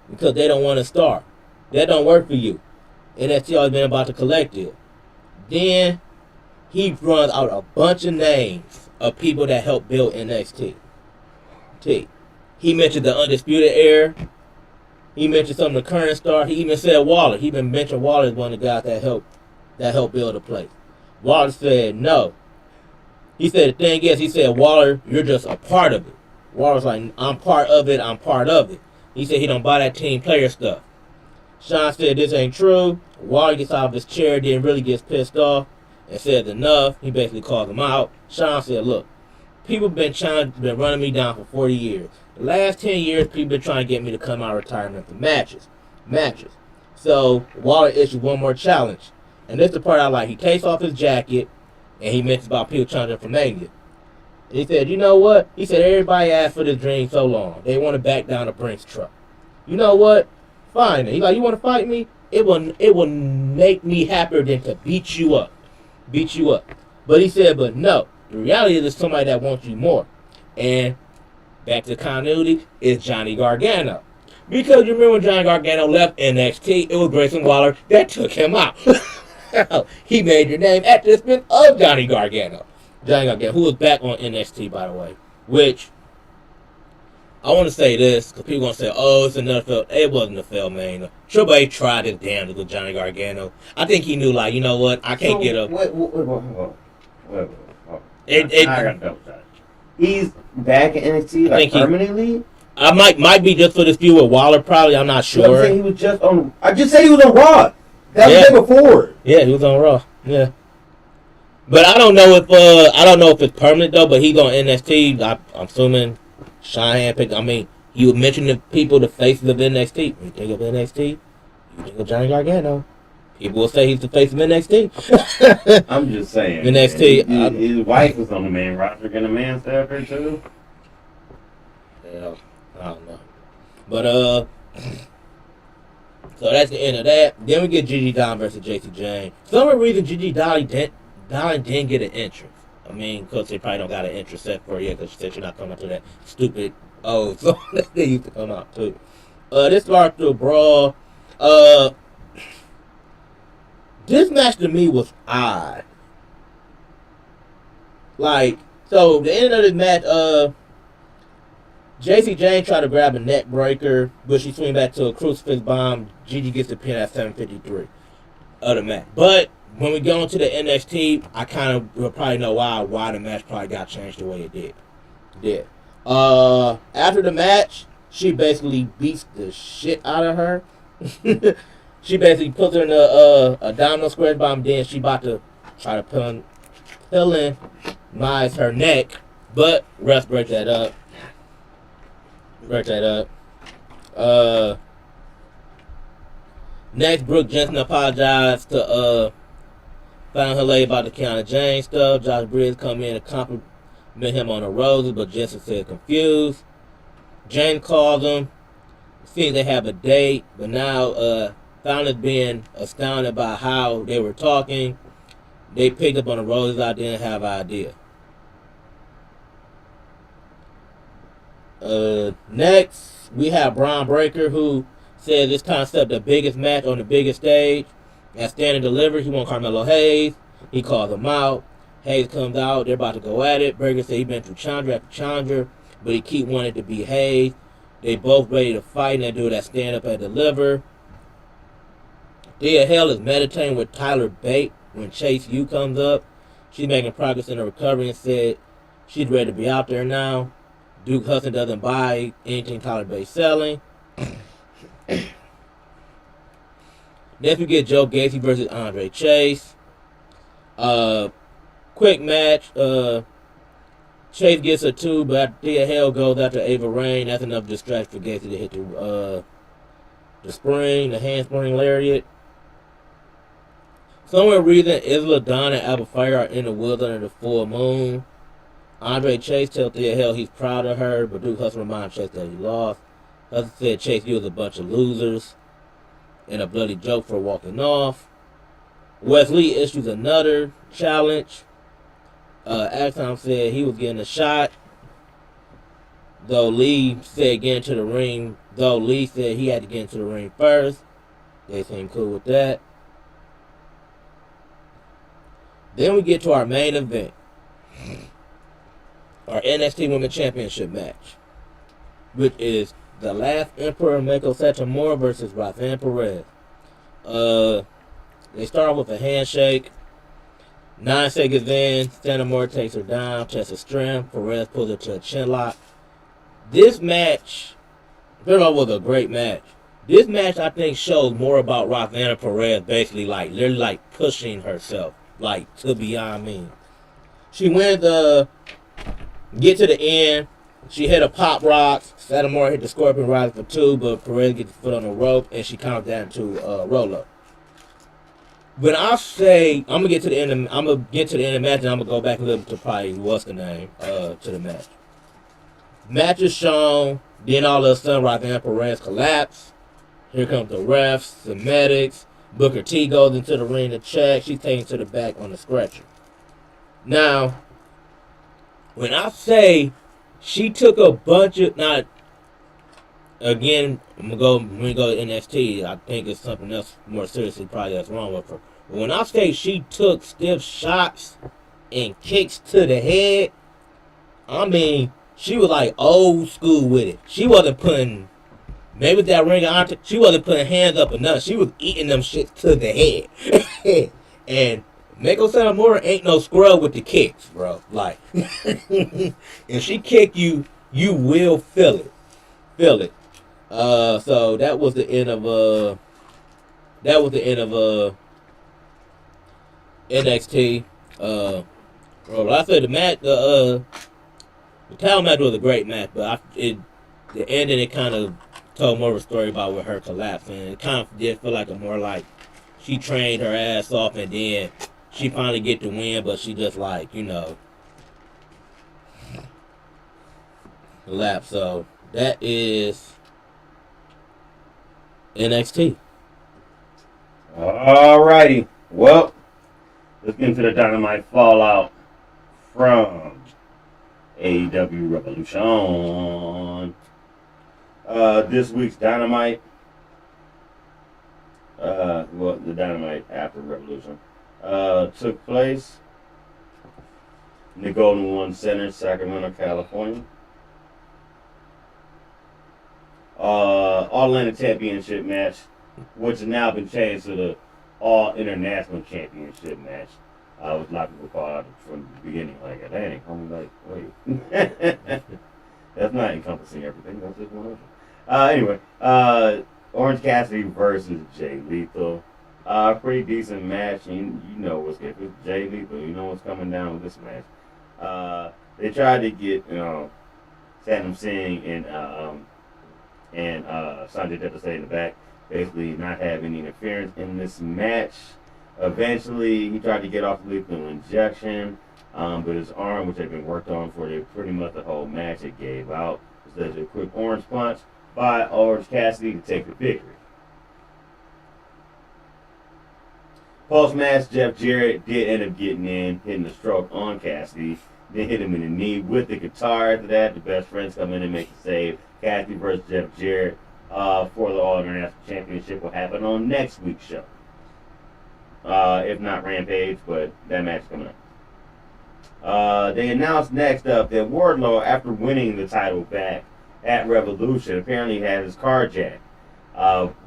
because they don't want to star. That don't work for you." NXT always been about the collective. Then he runs out a bunch of names of people that helped build NXT. He mentioned the Undisputed Era. He mentioned some of the current stars. He even said Waller. He even mentioned Waller as one of the guys that helped build the place. Waller said no. He said the thing is, he said, "Waller, you're just a part of it." Waller's like, "I'm part of it. I'm part of it." He said he don't buy that team player stuff. Sean said this ain't true. Waller gets out of his chair, then really gets pissed off and says enough. He basically calls him out. Sean said, "Look, people been running me down for 40 years. The last 10 years, people been trying to get me to come out of retirement for matches. So Waller issued one more challenge. And this is the part I like. He takes off his jacket, and he mentions about people trying to for Mania. He said, "You know what?" He said, "Everybody asked for this dream so long. They want to back down the Brinks truck. You know what? Fine." He's like, "You want to fight me? It will make me happier than to beat you up. But he said, "But no. The reality is there's somebody that wants you more." And back to continuity is Johnny Gargano. Because you remember when Johnny Gargano left NXT, it was Grayson Waller that took him out. He made your name at the expense of Johnny Gargano. Johnny Gargano, who was back on NXT, by the way. Which, I want to say this, because people going to say, "Oh, it's another fail." It wasn't a fail, man. Triple H tried his damnedest with Johnny Gargano. I think he knew, like, you know what? I can't get up. Wait. I got double shot. He's back in NXT, like, permanently? I might be just for this feud with Waller, probably. I'm not sure. He was just on. I just said he was on Raw. That was the day before. Yeah, he was on Raw. Yeah, but I don't know if it's permanent though. But he's on NXT. I'm assuming Cheyenne picked. I mean, you mentioned the people, the faces of NXT. When you think of NXT, you think of Johnny Gargano. People will say he's the face of NXT. I'm just saying. NXT. His wife was on the main roster. Can a man stay up there too? Yeah, I don't know. But so that's the end of that. Then we get Gigi Dolan versus JC Jane. For some reason, Gigi Dolan didn't get an entrance. I mean, because they probably don't got an entrance set for you because she said she's not coming out to that stupid song that they used to come out to. This started through a brawl. This match to me was odd. Like, so the end of this match, JC Jane tried to grab a neck breaker, but she swing back to a crucifix bomb. Gigi gets the pin at 7:53 of the match. But when we go into the NXT, I kind of will probably know why the match probably got changed the way it did. After the match, she basically beats the shit out of her. She basically puts her in a domino square bomb. Then she about to try to pillinize her neck, but refs break that up. Next, Brooke Jensen apologized to Found her lady about the Kiana Jane stuff. Josh Briggs come in and compliment him on the roses, but Jensen said confused. Jane calls him. Seems they have a date, but now Found is being astounded by how they were talking. They picked up on the roses. I didn't have an idea. Next, we have Braun Breaker, who said this concept the biggest match on the biggest stage. At Stand and Deliver, he wants Carmelo Hayes. He calls him out. Hayes comes out. They're about to go at it. Breaker said he's been through challenger after challenger, but he keep wanting to be Hayes. They both ready to fight, and they do that Stand Up and Deliver. Thea Hale is meditating with Tyler Bate when Chase U comes up. she's making progress in her recovery and said she's ready to be out there now. Duke Hudson doesn't buy anything Tyler-based selling. Next we get Joe Gacy versus Andre Chase. Quick match. Chase gets a 2, but Thea Hale goes after Ava Rain. That's enough distraction for Gacy to hit the spring, the handspring lariat. Somewhere reason Isla Dawn and Alba Fire are in the woods under the full moon. Andre Chase tells Thea Hale he's proud of her, but Duke Hudson reminds Chase that he lost. Hudson said Chase, you was a bunch of losers and a bloody joke for walking off. Wesley issues another challenge. Axon said he was getting a shot, though Lee said get into the ring. Though Lee said he had to get into the ring first. They seem cool with that. Then we get to our main event, our NXT Women's Championship match, which is the Last Emperor Mako Satomura versus Roxanne Perez. They start with a handshake. 9 seconds in, Satomura takes her down, chest of strength. Perez pulls her to a chin lock. This match, first of all, was a great match. This match, I think, shows more about Roxanne Perez basically, like, literally, like, pushing herself, like, to beyond me. She went get to the end. She hit a pop rock. Satomura hit the Scorpion Rider for 2, but Perez gets the foot on the rope, and she counts down to roll-up. When I say I'm gonna get to the end of the match, and I'm gonna go back a little to probably what's the name to the match. Match is shown. Then all of a sudden, Roxanne Perez collapse. Here comes the refs, the medics. Booker T goes into the ring to check. She's taken to the back on the stretcher. Now, when I say she took a bunch of again, when we go to NXT, I think it's something else more seriously probably that's wrong with her. But when I say she took stiff shots and kicks to the head, I mean, she was like old school with it. She wasn't putting, maybe that ring of honor, she wasn't putting hands up or nothing. She was eating them shit to the head. And Mako Satomura ain't no scrub with the kicks, bro. Like, if she kick you, you will feel it. Feel it. So that was the end of NXT. Well, I said the match, the title match was a great match, but the ending, it kind of told more of a story about with her collapse, and it kind of did feel like a more like she trained her ass off, and then she finally get the win, but she just like, collapsed. So that is NXT. Alrighty. Well, let's get into the Dynamite fallout from AEW Revolution. This week's Dynamite, the Dynamite after Revolution, took place in the Golden One Center, Sacramento, California. All Atlantic Championship match, which has now been changed to the All International Championship match. Which a lot of people call out from the beginning, like, dang, I'm like, wait. That's not encompassing everything, that's just one of them. Anyway, Orange Cassidy versus Jay Lethal. Pretty decent match. You know what's good. It's Jay Lethal. You know what's coming down with this match. They tried to get Saddam Singh and Sanjay Dutt to stay in the back, basically not have any interference in this match. Eventually, he tried to get off the lethal injection, but his arm, which had been worked on for pretty much the whole match, it gave out. So there's a quick orange punch by Orange Cassidy to take the victory. Post-match, Jeff Jarrett did end up getting in, hitting a stroke on Cassidy, then hit him in the knee with the guitar. After that, the best friends come in and make the save. Cassidy versus Jeff Jarrett for the All International Championship will happen on next week's show. If not Rampage, but that match is coming up. They announced next up that Wardlow, after winning the title back at Revolution, apparently had his car jacked.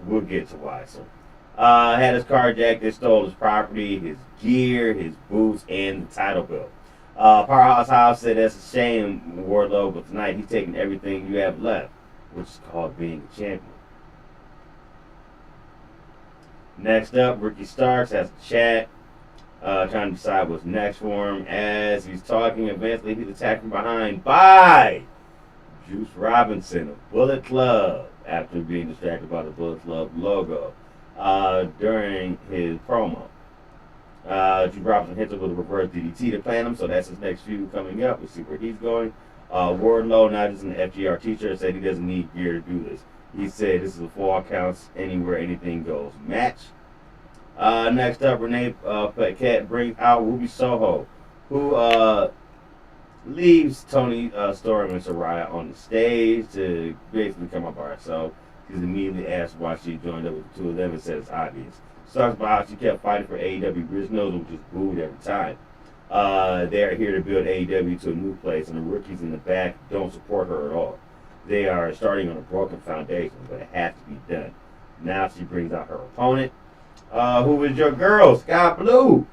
We'll get to why. So, Had his carjacked. They stole his property, his gear, his boots, and the title belt. Powerhouse Hobbs said that's a shame, Wardlow, but tonight he's taking everything you have left, which is called being a champion. Next up, Ricky Starks has a chat, trying to decide what's next for him. As he's talking, eventually he's attacked from behind by Juice Robinson of Bullet Club after being distracted by the Bullet Club logo during his promo. Juice Robinson hits him with a reverse DDT to plant him, so that's his next feud coming up. We'll see where he's going. Wardlow, not just an FGR t-shirt, said he doesn't need gear to do this. He said this is a for all counts, anywhere, anything goes match. Next up, Renee Paquette brings out Ruby Soho, who leaves Tony Storm and Saraya on the stage to basically come up by herself. She's immediately asked why she joined up with the two of them and said it's obvious. She talks about how she kept fighting for AEW Briscoes and was just booed every time. They're here to build AEW to a new place, and the rookies in the back don't support her at all. They are starting on a broken foundation, but it has to be done. Now she brings out her opponent, who is your girl, Scott Blue.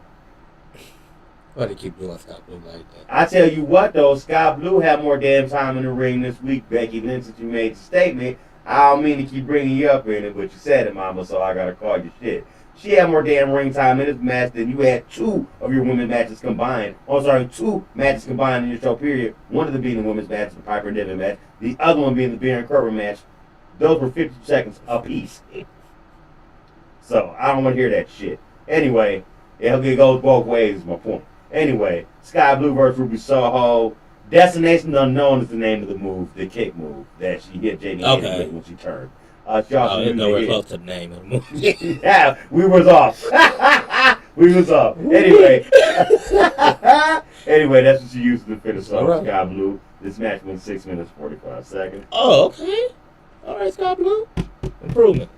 Why they keep doing Scott Blue like that? I tell you what, though, Scott Blue had more damn time in the ring this week, Becky Lynch, since you made the statement. I don't mean to keep bringing you up in it, but you said it, mama, so I gotta call you shit. She had more damn ring time in this match than you had two of your women's matches combined. Oh, sorry, two matches combined in your show period. One of them being the women's match, the Piper Niven match. The other one being the Baron Corbin match. Those were 50 seconds apiece. So, I don't want to hear that shit. Anyway, it goes both ways is my point. Anyway, Sky Blue versus Ruby Soho. Destination Unknown is the name of the move, the kick move that she hit JD with when she turned. It's nowhere close to the name of the movie. Yeah, we was off. We was off. Anyway. Anyway, that's what she used to finish off right. Sky Blue. This match went 6 minutes, 45 seconds. Oh, okay. All right, Sky Blue. Improvement.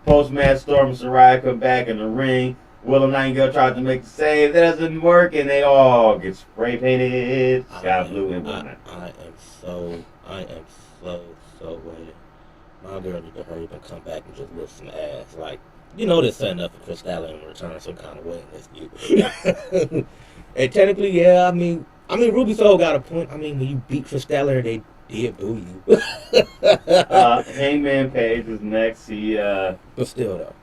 Post-match, Storm and Saraya come back in the ring. Willow Nightingale tried to make the save. That doesn't work, and they all get spray painted. Sky Blue and whatnot. I am so waiting. My girl need to hurry up and come back and just lift some ass. Like, you know they're setting up for Chris Statler in return some kind of way in this feud. And technically, yeah, I mean, Ruby Soho got a point. I mean, when you beat Chris Statler, they did boo you. Hangman Page is next. But still, though.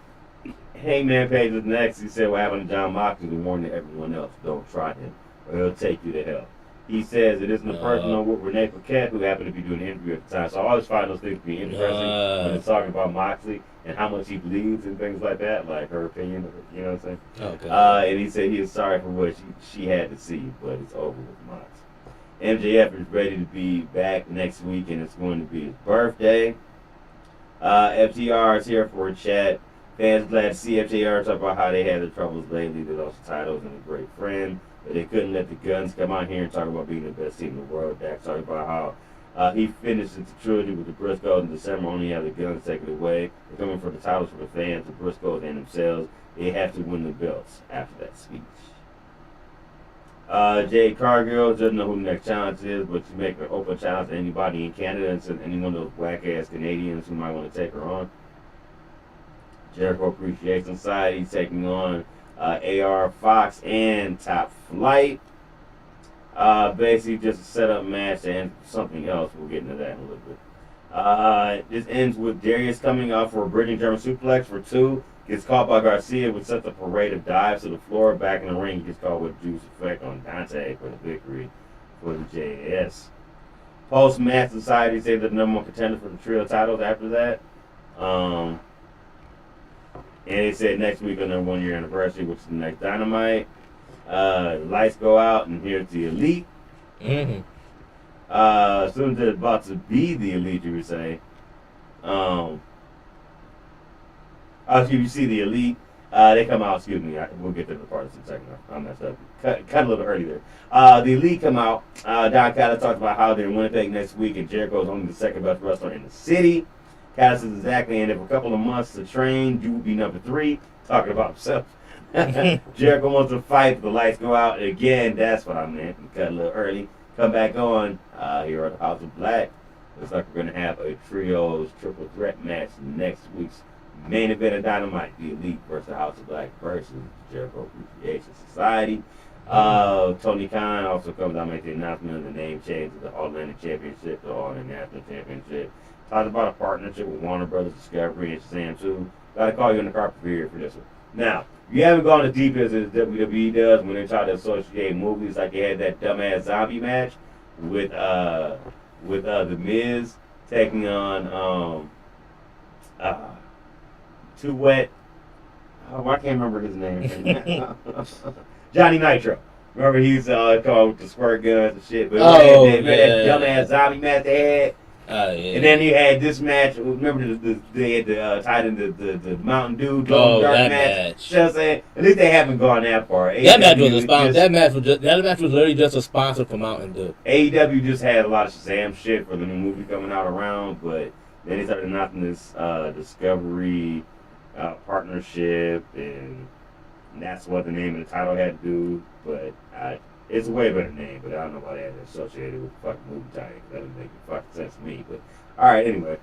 Hangman Page is next. He said what happened to John Moxley to warn everyone else, don't try him, or he'll take you to hell. He says it isn't a personal with Renee Paquette, who happened to be doing an interview at the time. So I always find those things to be interesting when it's talking about Moxley and how much he bleeds and things like that, like her opinion, you know what I'm saying? Okay. And he said he is sorry for what she had to see, but it's over with Mox. MJF is ready to be back next week, and it's going to be his birthday. FTR is here for a chat. Fans glad to see FTR talk about how they had their troubles lately. They lost the titles and a great friend. But they couldn't let the Guns come out here and talk about being the best team in the world. Dax talking about how he finished the trilogy with the Briscoes in December, only have the Guns take it away. They're coming for the titles for the fans, the Briscoes and themselves. They have to win the belts after that speech. Jade Cargill doesn't know who the next challenge is, but she's making an open challenge to anybody in Canada and send any one of those black-ass Canadians who might want to take her on. Jericho Appreciation Society taking on AR Fox and Top Flight. Basically just a setup match and something else. We'll get into that in a little bit. This ends with Darius coming out for a bridging German suplex for 2. Gets caught by Garcia, which sets a parade of dives to the floor. Back in the ring, he gets caught with Juice Effect on Dante for the victory for the JAS. Post-match, Society say they're the number one contender for the trio titles after that. And they said next week on their 1 year anniversary, which is the next Dynamite. Lights go out, and here's the Elite. Mm-hmm. As soon as they're about to be the Elite, you would say. You see the Elite. They come out, excuse me, we'll get to the part in a second. I messed up. Cut a little early there. The Elite come out. Don Callis talks about how they're in Winnipeg next week, and Jericho's only the second best wrestler in the city. Callis says exactly, and if a couple of months to train, you will be number 3. Talking about himself. Jericho wants to fight, but the lights go out. Again, that's what I meant. We cut a little early. Come back on here at the House of Black. Looks like we're going to have a trios triple threat match next week's Main event of Dynamite, the Elite versus House of Black versus Jericho Appreciation Society. Tony Khan also comes out and makes the announcement of the name change of the All Atlantic Championship to All International Championship. Talked about a partnership with Warner Brothers Discovery and Shazam 2. Gotta call you in the carpet here for this one. Now, you haven't gone as deep as WWE does when they try to associate movies like they had that dumbass zombie match with The Miz taking on Too Wet. Oh, I can't remember his name. Johnny Nitro. Remember he's called with the squirt guns and shit. But that dumbass zombie match they had. Oh, yeah. And then you had this match. Remember they had tied in the Mountain Dew Dark match. You know what I'm saying? At least they haven't gone that far. That match was a sponsor. That match was literally just a sponsor for Mountain Dew. AEW just had a lot of Shazam shit for the new movie coming out around, but then they started knocking this Discovery partnership, and that's what the name of the title had to do. But it's a way better name, but I don't know why they had it associated with the fucking movie title. That doesn't make fucking sense to me. But alright, anyway.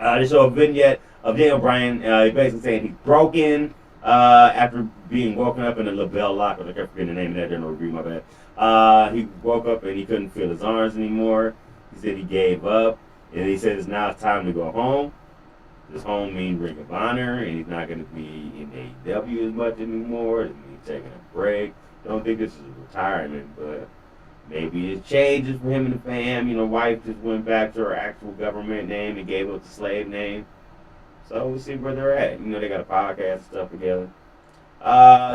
They show a vignette of Daniel Bryan. He's basically saying he's broken after being woken up in a LaBelle lock. I can't forget the name of that during the review, my bad. He woke up and he couldn't feel his arms anymore. He said he gave up. And he says now it's time to go home. This home means Ring of Honor, and he's not going to be in AEW as much anymore. It means taking a break. Don't think this is a retirement, but maybe it changes for him and the fam. You know, wife just went back to her actual government name and gave up the slave name. So we'll see where they're at. You know, they got a podcast and stuff together.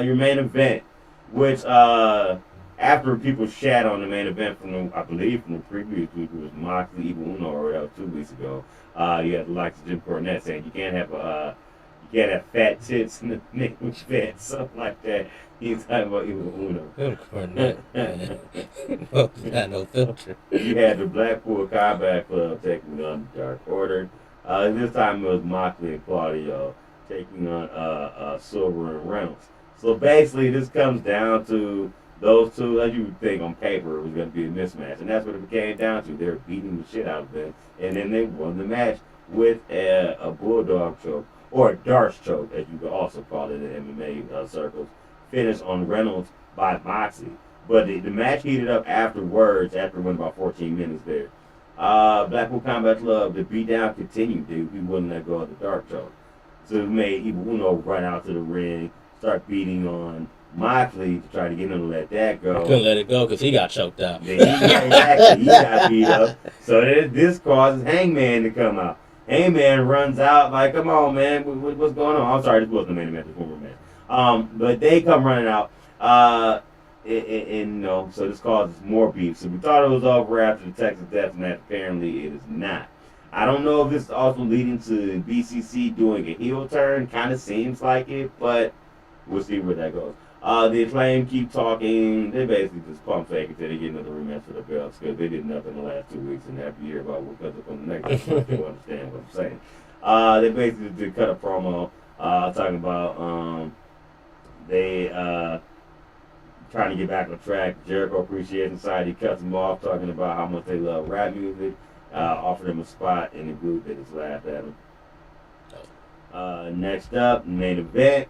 Your main event, which after people shat on the main event from I believe from the previous week, it was Moxley, Evil Uno, or that was 2 weeks ago. You had the likes of Jim Cornette saying you can't have fat tits in the main event, something like that. He's talking about Evil Uno. Jim Cornette, got no filter. You had the Blackpool Combat Club taking on the Dark Order. This time it was Moxley and Claudio taking on Silver and Reynolds. So basically, this comes down to those two, as you would think on paper, it was going to be a mismatch. And that's what it came down to. They were beating the shit out of them. And then they won the match with a bulldog choke, or a Darce choke, as you could also call it in MMA circles. Finished on Reynolds by Moxley. But the match heated up afterwards, after it went about 14 minutes there. Blackpool Combat Club, the beatdown continued. He wouldn't let go of the Dark choke. So it made Evil Uno run out to the ring, start beating on Moxley to try to get him to let that go. Couldn't let it go because he got choked out. He got beat up. So this causes Hangman to come out. Hangman runs out like, come on, man, what's going on? I'm sorry, this wasn't the main event, this was one match. But they come running out. And so this causes more beef. So we thought it was over after the Texas Death match. Apparently it is not. I don't know if this is also leading to BCC doing a heel turn. Kind of seems like it, but we'll see where that goes. The Acclaim keep talking. They basically just pump fake until they get another rematch for the belts because they did nothing the last 2 weeks and after year about what comes up on the next one. They understand what I'm saying. They basically did cut a promo talking about they trying to get back on track. Jericho Appreciation Society cuts them off talking about how much they love rap music. Offered them a spot in the group. They just laughed at them. Next up, main event.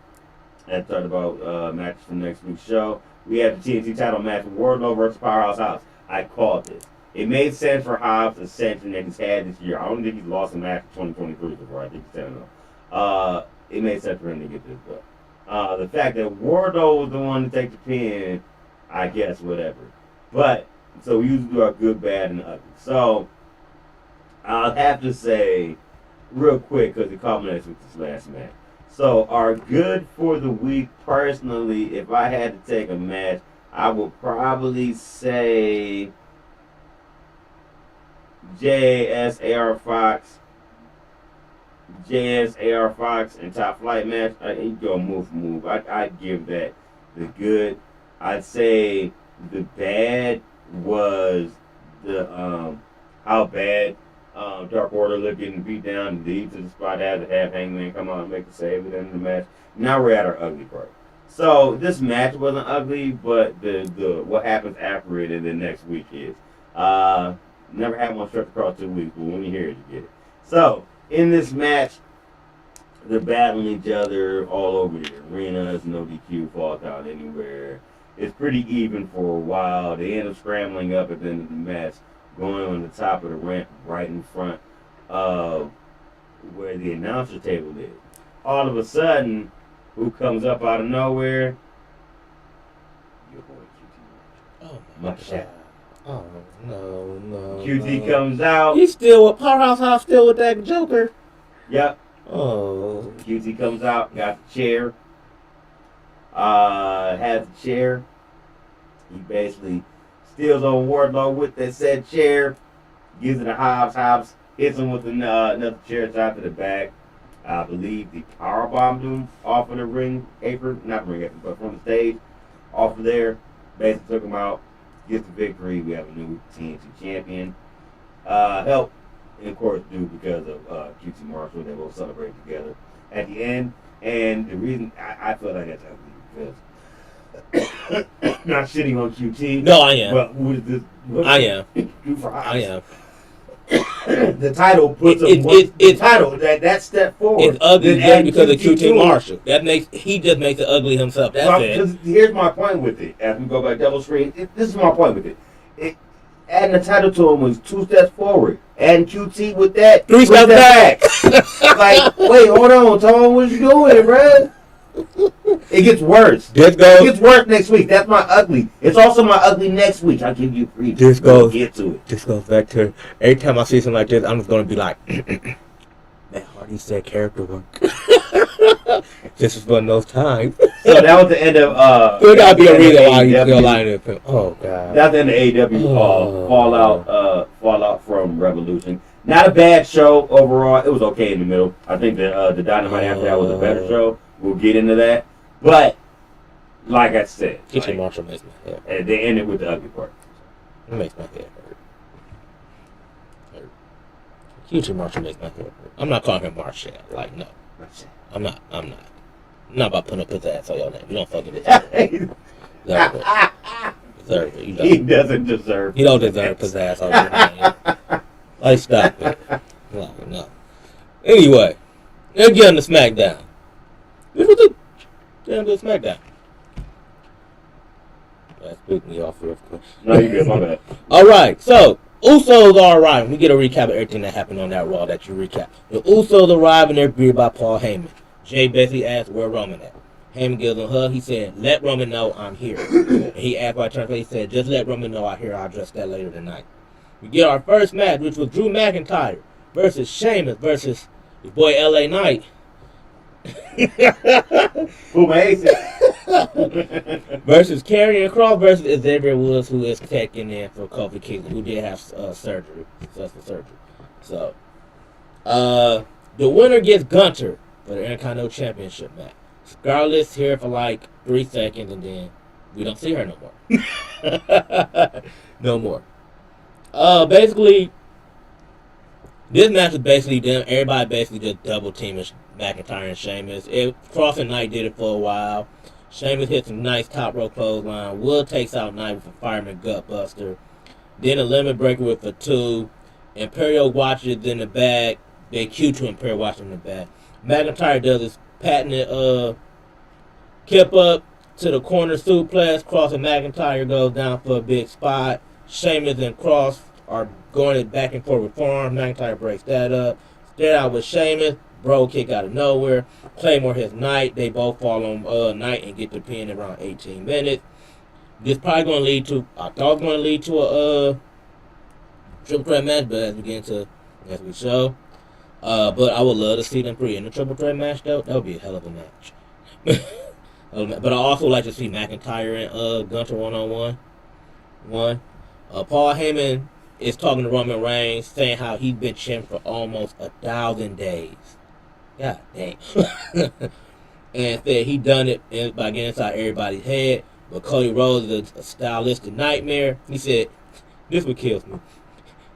And talked about matches from next week's show. We have the TNT title match with Wardlow versus Powerhouse Hobbs. I called this. It made sense for Hobbs' ascension that he's had this year. I don't think he's lost a match in 2023 before. I think he's 7-0. It made sense for him to get this belt. The fact that Wardlow was the one to take the pin, I guess, whatever. But, so we usually do our good, bad, and ugly. So, I'll have to say, real quick, because it culminates with this last match. So, our good for the week, personally, if I had to take a match, I would probably say JS AR Fox and Top Flight match. You go move for move. I'd give that the good. I'd say the bad was the how bad Dark Order looked getting beat down, lead to the spot, had to have Hangman come out and make the save at the end of the match. Now we're at our ugly part. So this match wasn't ugly, but the what happens after it in the next week is never had one stretch across 2 weeks, but when you hear it, you get it. So in this match, they're battling each other all over the arena. There's no DQ, falls out anywhere. It's pretty even for a while. They end up scrambling up at the end of the match, going on the top of the ramp right in front of where the announcer table is. All of a sudden, who comes up out of nowhere? Your boy QT. Oh my God. Oh no. QT comes out. He's still with Powerhouse House, still with that Joker. Yep. Oh. QT comes out, got the chair. Has the chair. He basically steals on Wardlow with that said chair. Gives it a Hobbs, hits him with another chair shot to the back. I believe the power bombed him off of the ring apron, not ring apron, but from the stage, off of there. Basically took him out, gets the victory. We have a new TNT champion. Help, and of course, due because of QT Marshall. They both celebrate together at the end. And the reason I feel like that's ugly because not shitting on QT. No, I am. But what is this? I am. Do for I am. The title puts the title that step forward. It's ugly Then just because of QT QT to it. Marshall. He just makes it ugly himself. That's it. Because here's my point with it. As we go back double screen, this is my point with it. Adding the title to him was 2 steps forward. Adding QT with that, 3 steps back. Like, wait, hold on, Tom, what you doing, bro? It gets worse. It gets worse next week. That's my ugly. It's also my ugly next week. I'll give you 3. This goes. Get to it. This goes back to every time I see something like this, I'm just gonna be like, Matt Hardy said character work. This is one of those times. So that was the end of There gotta be a reason why you AEW. still lying to him. Oh god. That's the end of AEW fallout from Revolution. Not a bad show overall. It was okay in the middle. I think the Dynamite after that was a better show. We'll get into that. But like I said, QT Marshall makes my head and they ended with the ugly part. It makes my head hurt. QT Marshall makes my head hurt. I'm not calling him Marshall. Like, no. I'm not. I'm not about putting up his ass on your name. You don't fucking deserve it. Deserve it. You don't. He doesn't deserve. You don't deserve his ass on your name. Like, stop it. Like, no. Anyway, let's get on to SmackDown. This was a damn good SmackDown. That spooked me off real quick. No, you're good. My bad. Alright, so Usos are arriving. We get a recap of everything that happened on that Raw that you recap. The Usos arrive and they're greeted by Paul Heyman. Jay basically asks where Roman at. Heyman gives him a hug. He said, let Roman know I'm here. And he asked why Turner. He said, just let Roman know I'm here. I'll address that later tonight. We get our first match, which was Drew McIntyre versus Sheamus versus your boy LA Knight. Who made it? Versus Karrion Kross versus Xavier Woods, who is taking in for Kofi Kingston, who did have surgery, successful surgery. So, the winner gets Gunter for the Intercontinental Championship match. Scarlett's here for like 3 seconds, and then we don't see her no more. No more. Basically, this match is basically them. Everybody basically just double teaming McIntyre and Sheamus. Cross and Knight did it for a while. Sheamus hits some nice top rope clothesline. Wood takes out Knight with a fireman gutbuster. Then a limit breaker with a 2. Imperial watches in the back. They cue to Imperial watching in the back. McIntyre does his patented kip up to the corner suplex. Cross and McIntyre goes down for a big spot. Sheamus and Cross are going back and forth with forearms. McIntyre breaks that up. Stare out with Sheamus. Bro kick out of nowhere. Claymore hits Knight. They both fall on Knight and get the pin in around 18 minutes. This probably going to lead to, I thought it was going to lead to a triple threat match, but as we get into as we show. But I would love to see them 3 in the triple threat match, though. That would be a hell of a match. But I also like to see McIntyre and Gunter one-on-one. Paul Heyman is talking to Roman Reigns, saying how he's been champ for almost 1,000 days. God dang. And said he done it by getting inside everybody's head. But Cody Rhodes is a stylistic nightmare. He said, this what kills me.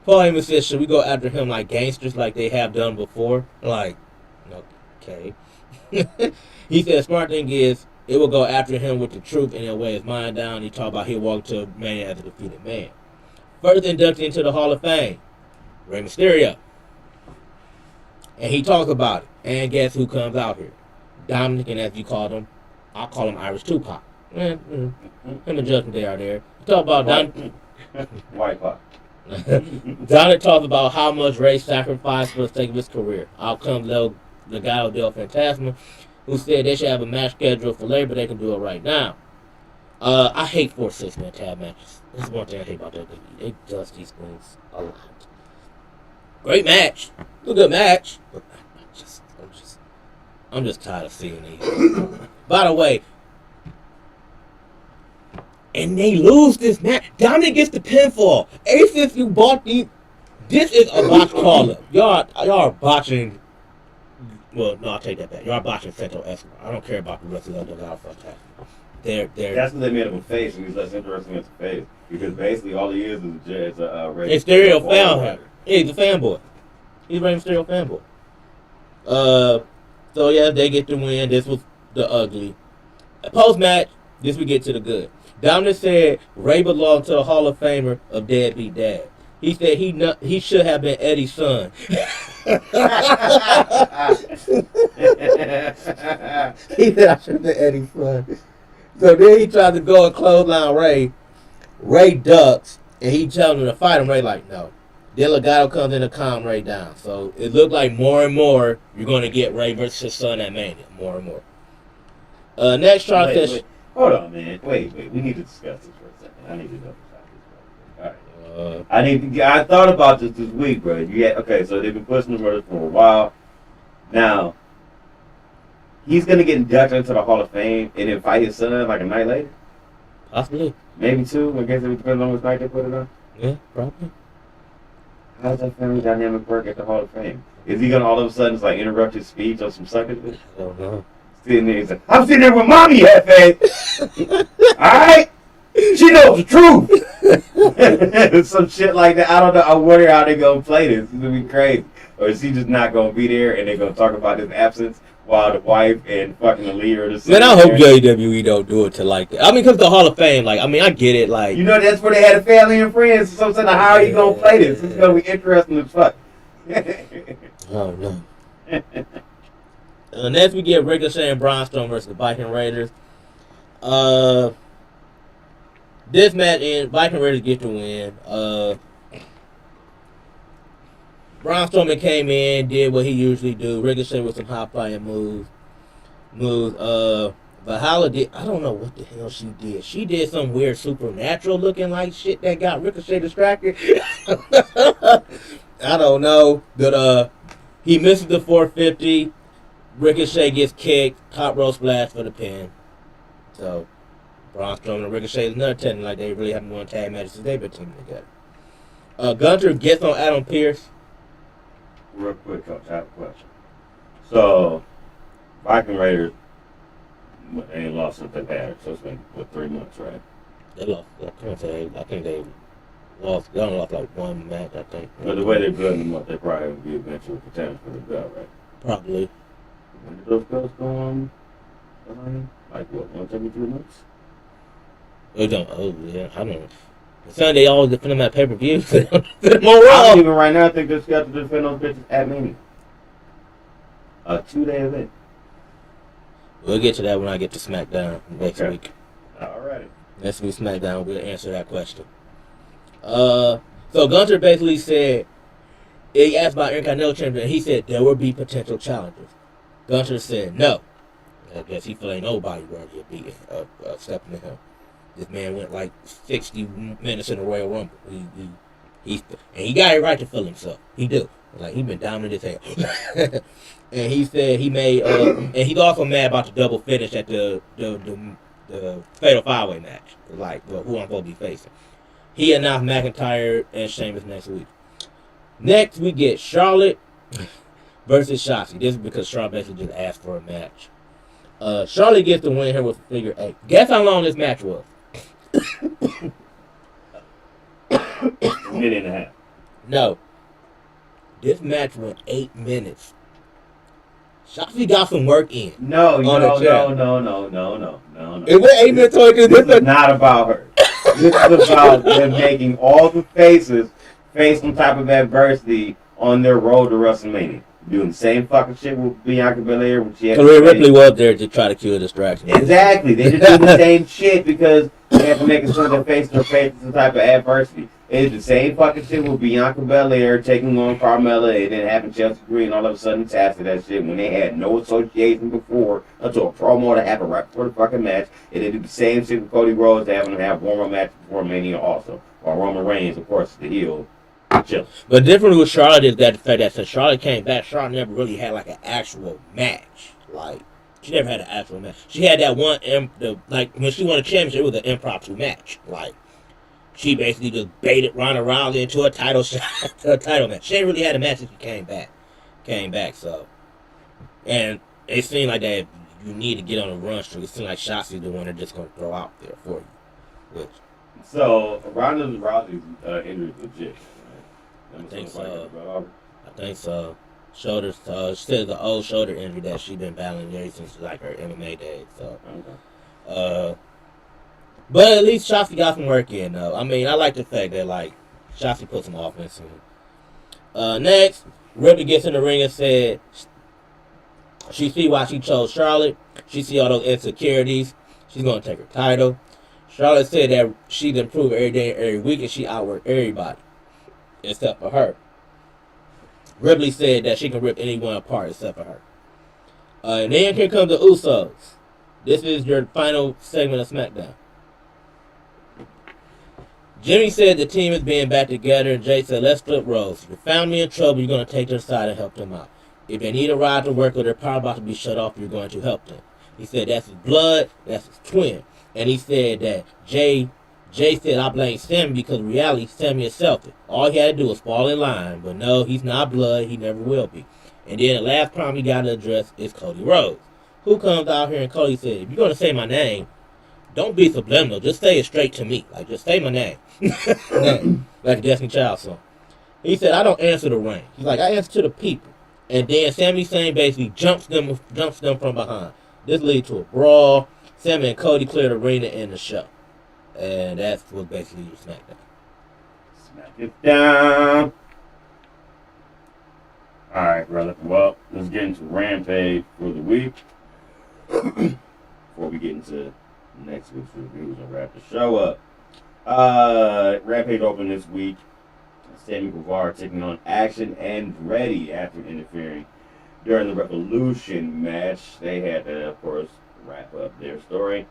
Paul Heyman said, should we go after him like gangsters like they have done before? Like, okay. He said, smart thing is, it will go after him with the truth and it'll weigh his mind down. He talked about he'll walk to Mania as a defeated man. First inducted into the Hall of Fame, Rey Mysterio. And he talks about it. And guess who comes out here? Dominic, and as you call him, I call him Irish Tupac. Him and Judgment Day are there. Talk about White Clock. Dominic talks about how much Ray sacrificed for the sake of his career. Out comes the guy Odell Fantasma, who said they should have a match scheduled for later, but they can do it right now. I hate 4-6 man tag matches. This is one thing I hate about WWE. They does these things a lot. Great match. It's a good match. But I'm just tired of seeing these. By the way, and they lose this match. Dominic gets the pinfall. Ace, if you bought these, this is a botch call-up. Y'all are botching. Well, no, I'll take that back. Y'all are botching Sento Escobar. I don't care about the rest of the other Alpha attack. That's what they made him a face, and he's less interesting as a face. Because basically all he is a Rey Mysterio fan. He's a fanboy. He's a Rey Mysterio fanboy. So yeah, they get the win. This was the ugly. Post match, this we get to the good. Dominic said Ray belonged to the Hall of Famer of Deadbeat Dad. He said he should have been Eddie's son. He said I should have been Eddie's son. So then he tried to go and clothesline Ray. Ray ducks, and he tells him to fight him. Ray like, no. Then Legado comes in to calm Ray down. So it looked like more and more you're going to get Ray versus his son at Mania. More and more. Next, Charlotte says... Hold on, man. Wait. We need to discuss this for a second. I need to know about this. All right. I thought about this week, bro. Okay, so they've been pushing the murders for a while. Now, he's going to get inducted into the Hall of Fame and then fight his son like a night later? Possibly. Maybe two. I guess it depends on which night they put it on. Yeah, probably. How does that family dynamic work at the Hall of Fame? Is he going to all of a sudden just interrupt his speech on some sucker shit? I don't know. Sitting there, he's like, I'm sitting there with mommy, Hefe. Alright? She knows the truth. Some shit like that. I don't know. I wonder how they're going to play this. It's going to be crazy. Or is he just not going to be there and they're going to talk about his absence while the wife and fucking the leader of the Man, I hope WWE don't do it to like that. I mean, because the Hall of Fame, I get it. That's where they had a family and friends. So I'm saying, how are you going to play this? It's going to be interesting as fuck. Oh, no. Next, we get Ricochet and Braun Strowman versus the Viking Raiders. This match ends. Viking Raiders get the win. Braun Strowman came in, did what he usually do. Ricochet with some high-flying moves. Valhalla did. I don't know what the hell she did. She did some weird supernatural looking like shit that got Ricochet distracted. I don't know. But he misses the 450. Ricochet gets kicked, top row splash for the pin. So, Braun Strowman and Ricochet is another technique like they really haven't won tag matches since they've been teaming together. Gunter gets on Adam Pearce. Real quick, Coach, I have a question. So, Viking Raiders ain't lost since they've had it, so it's been, 3 months, right? They lost, I think they lost, they only lost one match, I think. But the way they're building them up, they probably will be eventually contenders for the belt, right? Probably. When did those belts go on? Once every 3 months? I don't know. Sunday always defend them at pay-per-view. Even right now, I think they're scheduled to defend those bitches at Mania. A 2-day event. We'll get to that when I get to SmackDown next week. Alright. Next week SmackDown, we'll answer that question. So Gunter basically said, he asked about Intercontinental Champion, and he said there will be potential challenges. Gunter said no. I guess he feel ain't nobody worthy of beating stepping to him. This man went 60 minutes in the Royal Rumble. He got it right to feel himself. He do. He been dominant as hell. And he said he made, and he's also mad about the double finish at the Fatal 5-Way match. Who I'm supposed to be facing. He announced McIntyre and Sheamus next week. Next, we get Charlotte versus Shotzi. This is because Charlotte basically just asked for a match. Charlotte gets the win here with figure 8. Guess how long this match was? A minute and a half. No. This match went 8 minutes. Shotzi got some work in. No. It It went 8 minutes. This is not about her. This is about them making all the faces face some type of adversity on their road to WrestleMania. Doing the same fucking shit with Bianca Belair when she had So to Rhea say- Ripley was there to try to kill a distraction. Exactly. They just do the same shit because they have to make it so their face or face some type of adversity. It's the same fucking shit with Bianca Belair taking on Carmella and then having Chelsea Green all of a sudden attached to that shit when they had no association before until a promo that happened right before the fucking match. And they did the same shit with Cody Rhodes having them have warm-up match before Mania also. While Roman Reigns, of course, is the heel. Chill. But different with Charlotte is that the fact that since Charlotte came back, Charlotte never really had like an actual match. Like, she never had an actual match. She had that one, like, when she won a championship, it was an impromptu match. Like, she basically just baited Ronda Rousey into a title shot, a title match. She ain't really had a match since she came back, so. And it seemed like that you need to get on a run streak. It seemed like Shotzi's the one they're just going to throw out there for you. Which, So, Ronda Rousey's injury is legit. I think so. I think so. Shoulder, she said it's an old shoulder injury that she's been battling ever since like her MMA days. So, but at least Shotzi got some work in though. I mean, I like the fact that like Shotzi put some offense in. Next, Ripley gets in the ring and said she see why she chose Charlotte. She see all those insecurities. She's gonna take her title. Charlotte said that she's improved every day, every week, and she outworked everybody except for her. Ripley said that she can rip anyone apart except for her. And then here comes the Usos. This is your final segment of SmackDown. Jimmy said the team is being back together, and Jay said, let's flip roles. If you found me in trouble, you're going to take their side and help them out. If they need a ride to work or their power about to be shut off, you're going to help them. He said that's his blood, that's his twin. And he said that Jay said, I blame Sammy because in reality, Sammy is selfish. All he had to do was fall in line. But no, he's not blood. He never will be. And then the last problem he got to address is Cody Rhodes. Who comes out here and Cody said, if you're going to say my name, don't be subliminal. Just say it straight to me. Like, just say my name. Like a Destiny Child song. He said, I don't answer the ring. He's like, I answer to the people. And then Sami Zayn basically jumps them from behind. This leads to a brawl. Sammy and Cody clear the ring to end the show. And that's what basically your SmackDown. Smack it down. Alright, brother. Well, let's get into Rampage for the week. Before we get into next week's reviews and wrap the show up. Rampage opened this week. Sammy Guevara taking on Action and Ready after interfering during the Revolution match. They had to, of course, wrap up their story.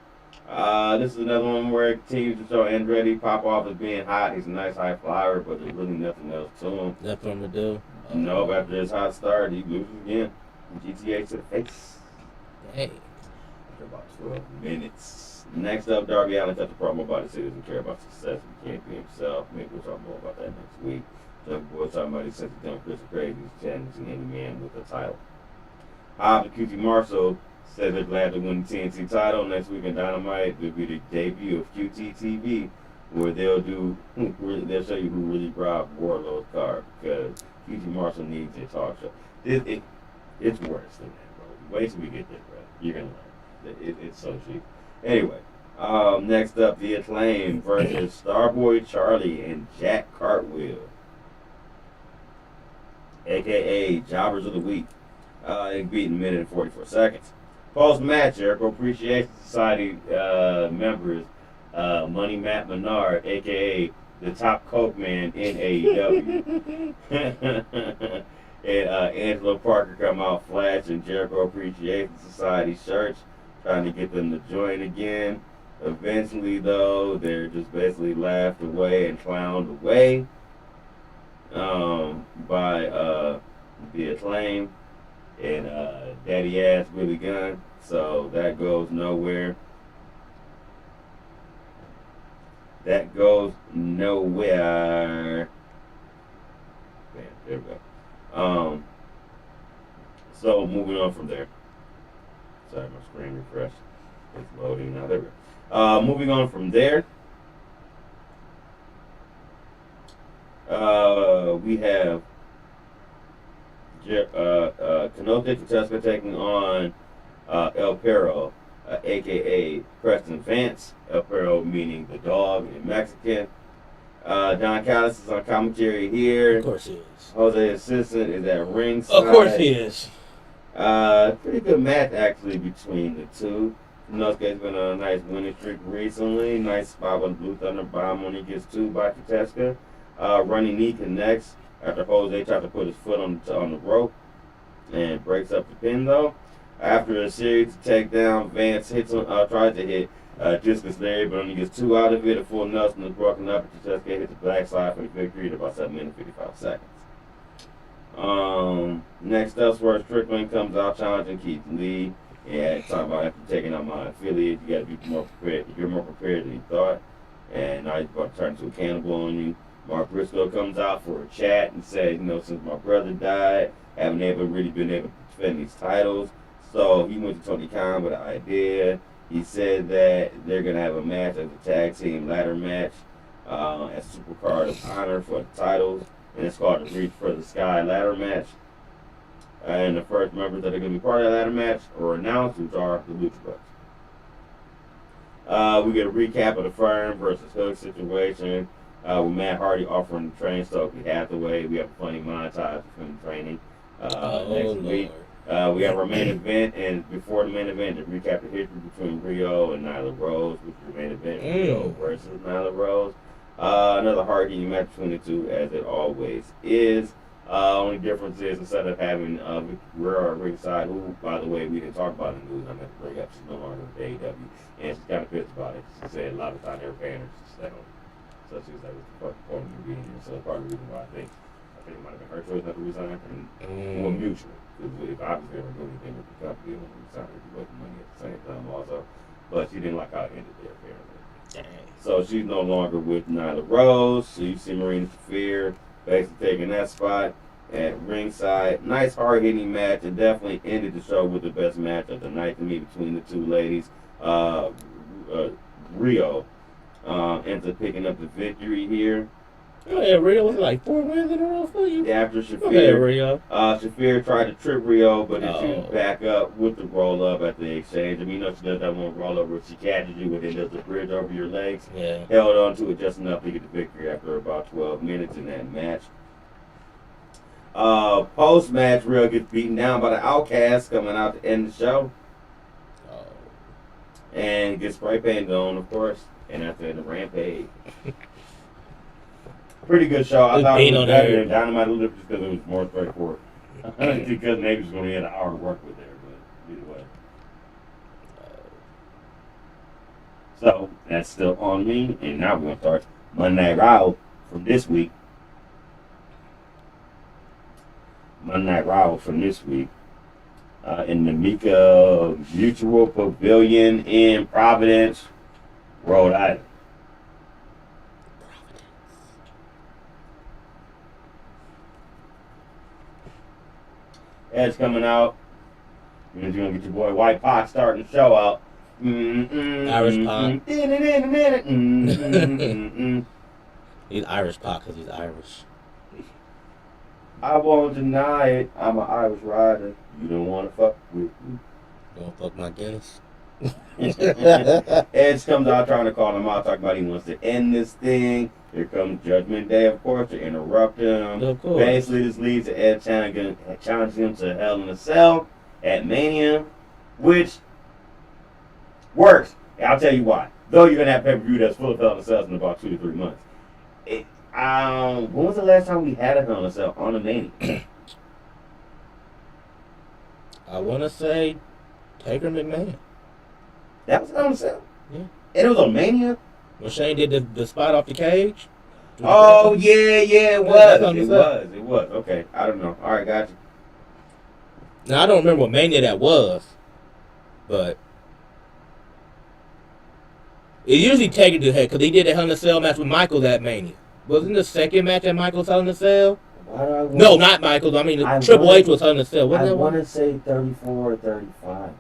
This is another one where it continues to show Andretti pop off as being hot. He's a nice high flyer, but there's really nothing else to him. Nothing to do. No, after his hot start, he loses again. GTA to the face. Hey. After about 12 minutes. Next up, Darby Allin cut the promo about he doesn't care about success. He can't be himself. Maybe we'll talk more about that next week. Jungle Boy talking about he says he's done Chris Crazy. He's challenging any man with a title. Hobbs and QT Marshall said they're glad to win the TNT title. Next week in Dynamite will be the debut of QT TV, where they'll show you who really robbed Warlord's car, because QT Marshall needs a talk show. It's worse than that, bro. Wait till we get there, bro. You're gonna learn. It's so cheap. Anyway, next up, The Acclaim versus Starboy Charlie and Jack Cartwheel, a.k.a. Jobbers of the Week. It beat in a minute and 44 seconds. Post-match, Jericho Appreciation Society members, Money Matt Menard, a.k.a. the top coke man in AEW, and Angelo Parker come out flashing Jericho Appreciation Society shirts, trying to get them to join again. Eventually, though, they're just basically laughed away and clowned away by The Acclaim and Daddy Ass Billy Gunn. So that goes nowhere. That goes nowhere. Man, there we go. So moving on from there. Sorry, my screen refreshed. It's loading now. There we go. Moving on from there. We have Kanote Kateska taking on El Perro, a.k.a. Preston Vance. El Perro meaning the dog in Mexican. Don Callis is on commentary here. Of course he is. Jose Assistant is at ringside. Of course he is. Pretty good match actually between the two. Inosuke's been on a nice winning streak recently. Nice spot with Blue Thunder Bomb when he gets two by Kateska. Running knee connects after Jose tries to put his foot on the rope and breaks up the pin though. After a series of takedown, Vance tries to hit Discus Larry, but only gets two out of it. A full Nelson is broken up, and Kateska hits the backside for the victory at about 7 minutes 55 seconds. Next up, Swerve Strickland comes out challenging Keith Lee. Yeah, talking about after taking out my affiliate, you gotta be more prepared. You're more prepared than you thought. And now he's about to turn into a cannibal on you. Mark Briscoe comes out for a chat and says, since my brother died, haven't really been able to defend these titles. So he went to Tony Khan with an idea. He said that they're gonna have a match as a tag team ladder match as Supercard of Honor for the titles. And it's called the Reach for the Sky ladder match. And the first members that are going to be part of that ladder match are announced, which are the Lucha Bros. We get a recap of the Firm versus Hook situation with Matt Hardy offering to train Stokely Hathaway. We have a funny montage of him training next week. We have our main event, and before the main event, to recap the history between Rio and Nyla Rose, which is the main event, Rio versus Nyla Rose. Another hard-hitting match between the two, as it always is. Only difference is instead of having Guerrero ringside, who, by the way, we didn't talk about in the news, I'm going to bring up, she's no longer with AEW, and she's kind of pissed about it. She said a lot of times they were paying her to stay home. So she was like, what's the point of being here? So that's part of the reason why I think it might have been her choice not to resign, and more mutual. Because if obviously they were doing anything with the company, they wouldn't resign her to make money at the same time also. But she didn't like how it ended there, apparently. Dang. So she's no longer with Nyla Rose. So you see Marina Shafir basically taking that spot at ringside. Nice hard-hitting match. It definitely ended the show with the best match of the night to me between the two ladies. Rio ends up picking up the victory here. Oh yeah, Rio was like 4 wins in a row for you. After Shafir, Rio. Shafir tried to trip Rio, but then she was back up with the roll-up at the exchange. I mean, she does that one roll-up where she catches you and then does the bridge over your legs. Yeah. Held on to it just enough to get the victory after about 12 minutes in that match. Post-match, Rio gets beaten down by the Outcast coming out to end the show. And gets spray painted on, of course. And after the Rampage. Pretty good show. I thought it was better than Dynamite a little bit just because it was more straightforward. Because maybe it's going to get an hour to work with there, but either way. So, that's still on me. And now we're going to start Monday Night Raw from this week. Monday Night Raw from this week. In the Mika Mutual Pavilion in Providence, Rhode Island. Edge coming out. You're going to get your boy White Pac starting the show out. Irish Pac. He's Irish Pac because he's Irish. I won't deny it. I'm an Irish rider. You don't want to fuck with me. Don't fuck my Guinness. Edge comes out trying to call him out, talking about he wants to end this thing. Here comes Judgment Day, of course, to interrupt him. Of course. Basically, this leads to Edge challenging him to Hell in a Cell at Mania, which works. I'll tell you why. Though you're going to have pay-per-view that's full of Hell in a Cells in about 2 to 3 months. When was the last time we had a Hell in a Cell on a Mania? I want to say Taker McMahon. That was Hell in a Cell? Yeah. And it was on Mania? When Shane did the spot off the cage? Oh, yeah, it was. It was. Okay, I don't know. All right, gotcha. Now, I don't remember what Mania that was, but it usually Taker did because he did a Hell in a Cell match with Michael that Mania. Wasn't the second match at Michael's Hell in a Cell? No, not Michael's. I mean, Triple H was Hell in a Cell. I want to say 34 or 35.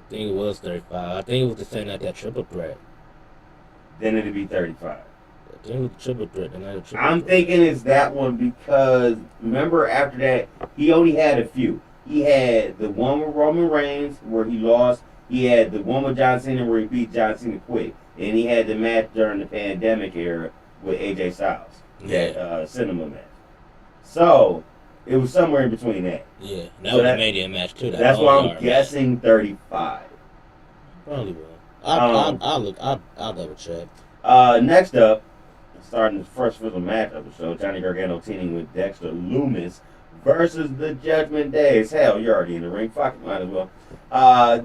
I think it was 35. I think it was the same night that Triple Threat. Then it'd be 35. I think it was Triple Threat. I'm thinking it's that one because remember after that he only had a few. He had the one with Roman Reigns where he lost. He had the one with John Cena where he beat John Cena quick. And he had the match during the pandemic era with AJ Styles. Yeah. That cinema match. So, it was somewhere in between that. Yeah, that So was that- a Mania match too. That's why I'm guessing 35. Probably will. I'll double check. Next up, starting the first official match of the show, Johnny Gargano teaming with Dexter Loomis versus the Judgment Day. Hell, you're already in the ring. Fuck it, might as well.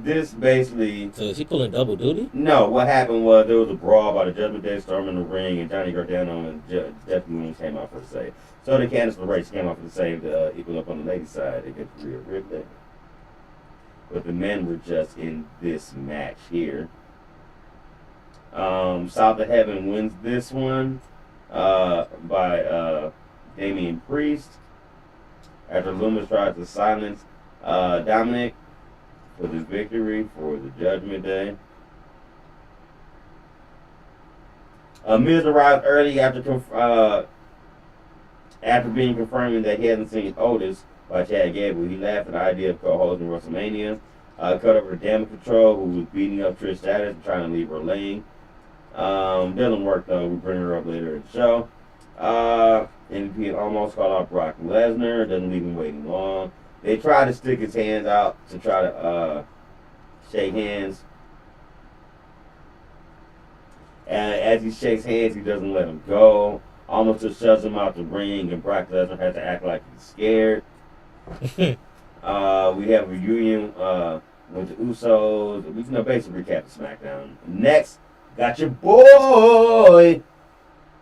This basically... So is he pulling double duty? No, what happened was there was a brawl by the Judgment Day storming the ring, and Johnny Gargano and Dexter Loomis came out for the save. So the Candice LeRae came out for the save to equal up on the ladies' side against Rhea Ripley. But the men were just in this match here. South of Heaven wins this one by Damian Priest after Loomis tries to silence Dominic for this victory for the Judgment Day. Miz arrived early after being confirming that he hasn't seen Otis by Chad Gable. He laughed at the idea of co-hosting WrestleMania. Cut over to Damage Control, who was beating up Trish Stratus and trying to leave her lane. Doesn't work though. We bring her up later in the show. MVP almost called out Brock Lesnar. Doesn't leave him waiting long. They try to stick his hands out to try to shake hands. And as he shakes hands, he doesn't let him go. Almost just shoves him out the ring, and Brock Lesnar has to act like he's scared. We have a reunion with the Usos. We can basically recap the SmackDown. Next, got your boy.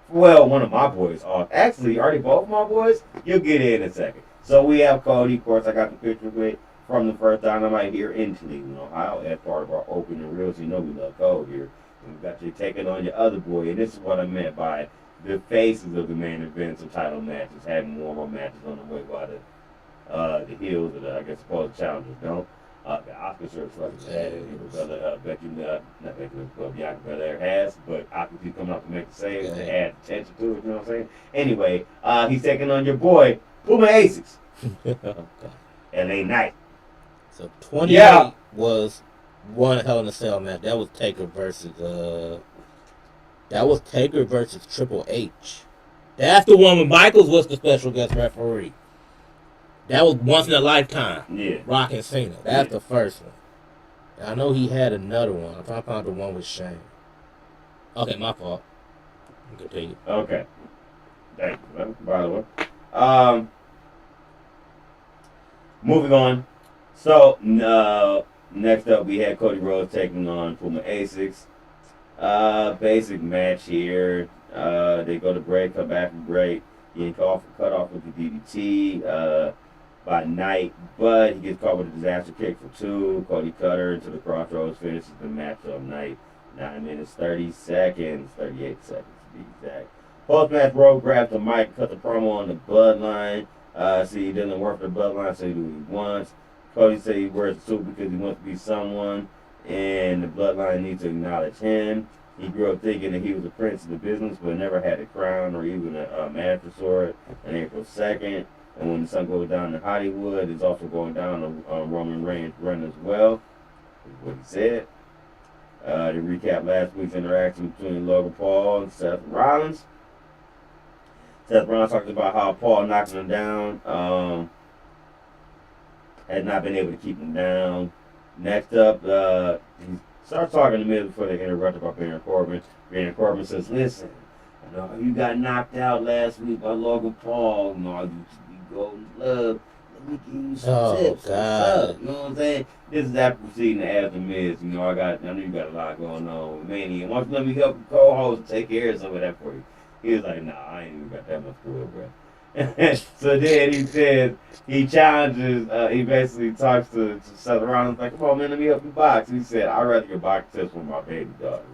Well, one of my boys. Actually, are they both my boys? You'll get it in a second. So we have Cody. Of course, I got the picture with from the first Dynamite here in Cleveland, Ohio, as part of our opening reels. You know we love Cody here. And we got you taking on your other boy, and this is what I meant by the faces of the main events of title matches having warm-up matches on the way while the heels of the, I guess, supposed challengers don't. The Oscar sure is fucking sad. Brother, Becky, not Becky, but Bianca Belair has, but Oscar keep coming out to make the save to add attention to it, you know what I'm saying? Anyway, he's taking on your boy, Puma Aces. LA Knight. So 28 was one Hell in a Cell match. That was Taker versus Triple H. That's the one when Michaels was the special guest referee. That was once in a lifetime. Yeah. Rock and Cena. That's the first one. I know he had another one. I'm trying to find the one with Shane. Okay, my fault. Continue. Okay. Thank you, by the way. Moving on. So, next up we had Cody Rhodes taking on Puma Asics. Basic match here. They go to break, come back from break. He cut off with the DDT by Knight, but he gets caught with a disaster kick for 2. Cody Cutter into the crossroads, finishes the match of Knight. 9 minutes, 30 seconds, 38 seconds to be exact. Post-match, Rowe grabs the mic, cut the promo on the Bloodline. See, he doesn't work for the Bloodline, so he do what he wants. Cody said he wears the suit because he wants to be someone, and the Bloodline needs to acknowledge him. He grew up thinking that he was a prince of the business, but never had a crown or even a master sword on April 2nd. And when the sun goes down in Hollywood, it's also going down on Roman Reigns' run as well, is what he said. To recap last week's interaction between Logan Paul and Seth Rollins. Seth Rollins talked about how Paul knocking him down had not been able to keep him down. Next up, he starts talking to me before they interrupted by Baron Corbin. Baron Corbin says, listen, I know you got knocked out last week by Logan Paul. You know, I used to be golden love. Let me give you some tips. God. What's up? You know what I'm saying? This is after proceeding to ask the Miz. You know, I know you got a lot going on with Mania. Why don't you let me help the co-host and take care of some of that for you? He was like, nah, I ain't even got that much for it, bro. So then he says, he challenges, he basically talks to Seth Rollins, like, come on, man, let me help you box. He said, I'd rather get box tips from my baby daughter.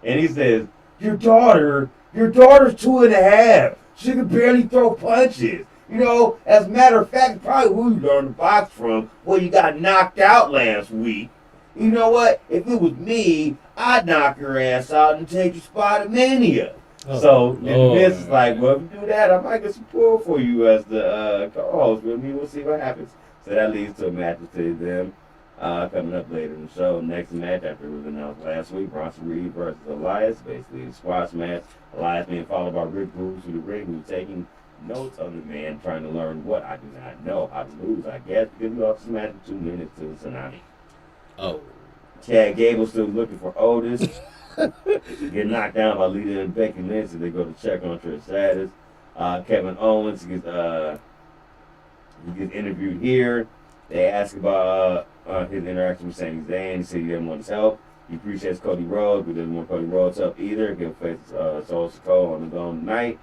And he says, your daughter's 2.5. She can barely throw punches. You know, as a matter of fact, probably who you learned to box from, well, you got knocked out last week. You know what? If it was me, I'd knock your ass out and take your spot at Mania. So Vince is like, well, if you do that, I might get some pull for you as the co-host with me. We'll see what happens. So that leads to a match between them. Coming up later in the show, next match after it was announced last week, Bronson Reed versus Elias, basically a squash match. Elias being followed by Rick Boogs to the ring, who's taking notes on the man, trying to learn what I do not know how to lose, I guess, because he lost his match in 2 minutes to the Tsunami. Oh. Chad Gable still looking for Otis. Get knocked down by Lita and Becky Lynch as they go to check on Trish Stratus. Kevin Owens gets interviewed here. They ask about his interaction with Sami Zayn. He said he didn't want his help. He appreciates Cody Rhodes, but doesn't want Cody Rhodes' help either. He'll face Solo Sikoa on the Golden Night.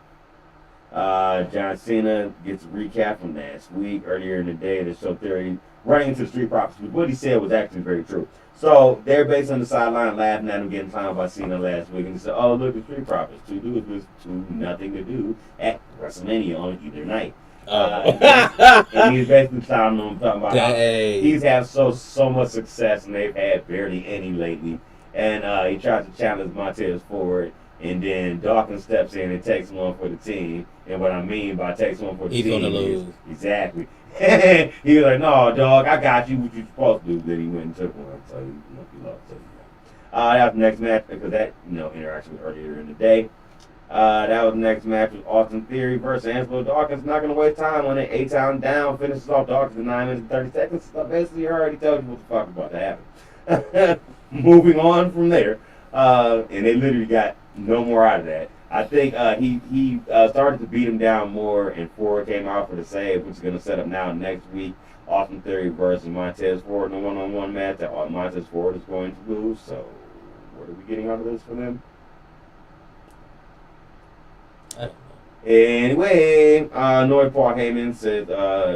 John Cena gets a recap from last week. Earlier in the day, the show theory running into Street Profits. But what he said was actually very true. So they're based on the sideline laughing at him getting clowned by Cena last week. And they said, oh, look at Street Profits. 2 dudes with nothing to do at WrestleMania on either night. And he's basically telling them talking about how he's had so much success and they've had barely any lately. And he tries to challenge Montez Ford. And then Dawkins steps in and takes one for the team. And what I mean by takes one for the team, he's gonna lose. Exactly. He was like, no, dog, I got you. What you supposed to do? Then he went and took one. So he lost. That was the next match because that interaction was earlier in the day. That was the next match with Austin Theory versus Angelo Dawkins. Not going to waste time on it. 8-count down. Finishes off Dawkins in 9 minutes and 30 seconds. So basically, you already told you what the fuck about to happen. Moving on from there. And they literally got no more out of that. I think he started to beat him down more, and Ford came out for the save, which is going to set up now next week. Austin Theory versus Montez Ford in a one-on-one match that Montez Ford is going to lose. So, what are we getting out of this for them? I don't know. Anyway, Noy Paul Heyman says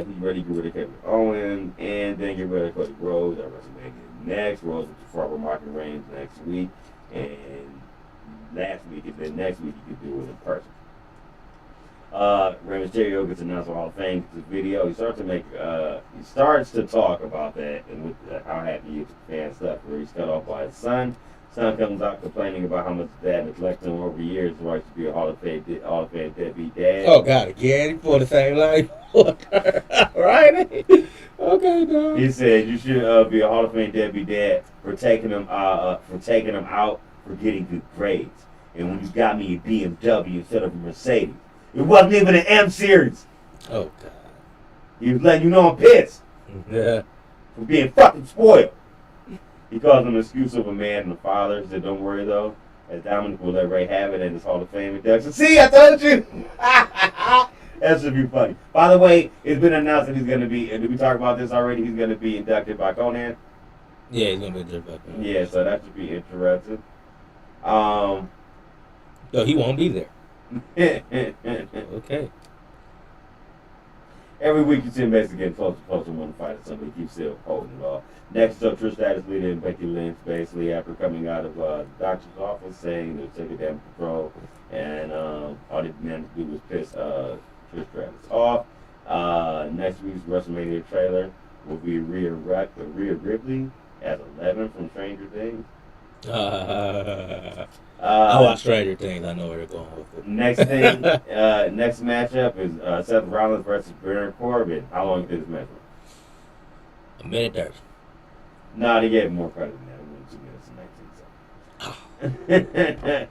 he's ready to get rid of Kevin Owens and then get rid of Cody Rhodes at WrestleMania next. Rhodes with the former market range next week. And last week, and then next week he could do it in person. Rey Mysterio gets announced Hall of Fame. This video, he starts to talk about that and with how happy he is with fan stuff. Where he's cut off by his son. Son comes out complaining about how much his dad neglected him over years. His wife to be a Hall of Fame deadbeat dad. Oh God, again, he pulled the same line. Right? Okay, dog. He said you should be a Hall of Fame deadbeat dad for taking him out for getting good grades. And when you got me a BMW instead of a Mercedes, it wasn't even an M series. Oh God. He was letting you know I'm pissed. Yeah. For being fucking spoiled. He calls him an excuse of a man and a father. He said, don't worry though, as Dominic will let Ray have it at his Hall of Fame induction. See, I told you! That should be funny. By the way, it's been announced that he's going to be, and did we talk about this already? He's going to be inducted by Conan. Yeah, he's gonna be inducted by Conan. Yeah, so that should be interesting. No, he won't be there. Okay. Every week you see him basically getting closer and closer to one fight, and somebody keeps still holding it off. Next up, Trish Stratus leader and Becky Lynch, basically after coming out of the doctor's office saying they'll take a damn control, and all they managed to do was piss Trish Stratus off. Next week's WrestleMania trailer will be Rhea Ripley as 11 from Stranger Things. I watch Stranger Things. I know where they're going with it. Next thing, next matchup is Seth Rollins versus Baron Corbin. How long did this match run? 1:30. No, they gave more credit than that. It went 2 minutes and 19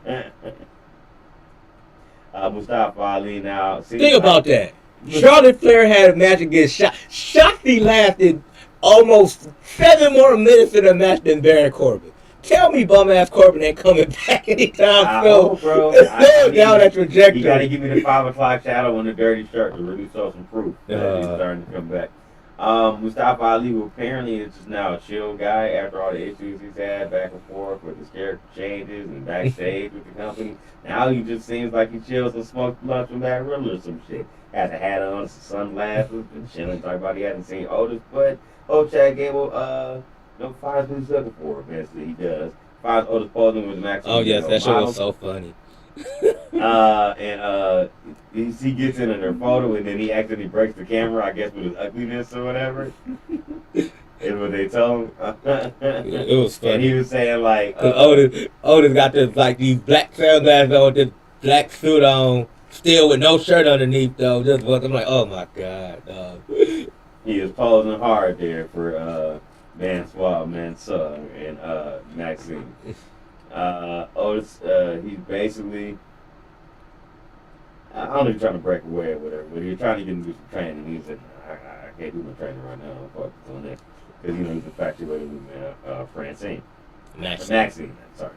seconds. Mustafa Ali now. Think about that. Charlotte Flair had a match against Shotzi lasted almost 7 more minutes in a match than Baron Corbin. Tell me bum-ass Corbin ain't coming back anytime soon. Bro. It's down that trajectory. You got to give me the 5 o'clock shadow and the dirty shirt to really show some proof that he's starting to come back. Mustafa Ali, who apparently is just now a chill guy after all the issues he's had back and forth with his character changes and backstage with the company. Now he just seems like he chills and smokes lunch with Matt Riddler or some shit. Has a hat on, some sunglasses, been chilling, talking about he hasn't seen Otis, but Chad Gable, finds what he's looking for. Eventually he does. Finds Otis posing with Max. Oh yes, that show was so funny. And he gets in their photo, and then he accidentally breaks the camera, I guess, with his ugliness or whatever. Is what they told him. It was funny. And he was saying like, Otis got this like these black sunglasses on, this black suit on, still with no shirt underneath though. I'm like, oh my god, dog. He was posing hard there for Mansoir, Mansour, and Maxine. Otis, he's basically, I don't know if he's trying to break away or whatever, but he's trying to get him to do some training. He said, I can't do my training right now. I'm focused on that. Because, he's infatuated with Francine. Maxine, sorry.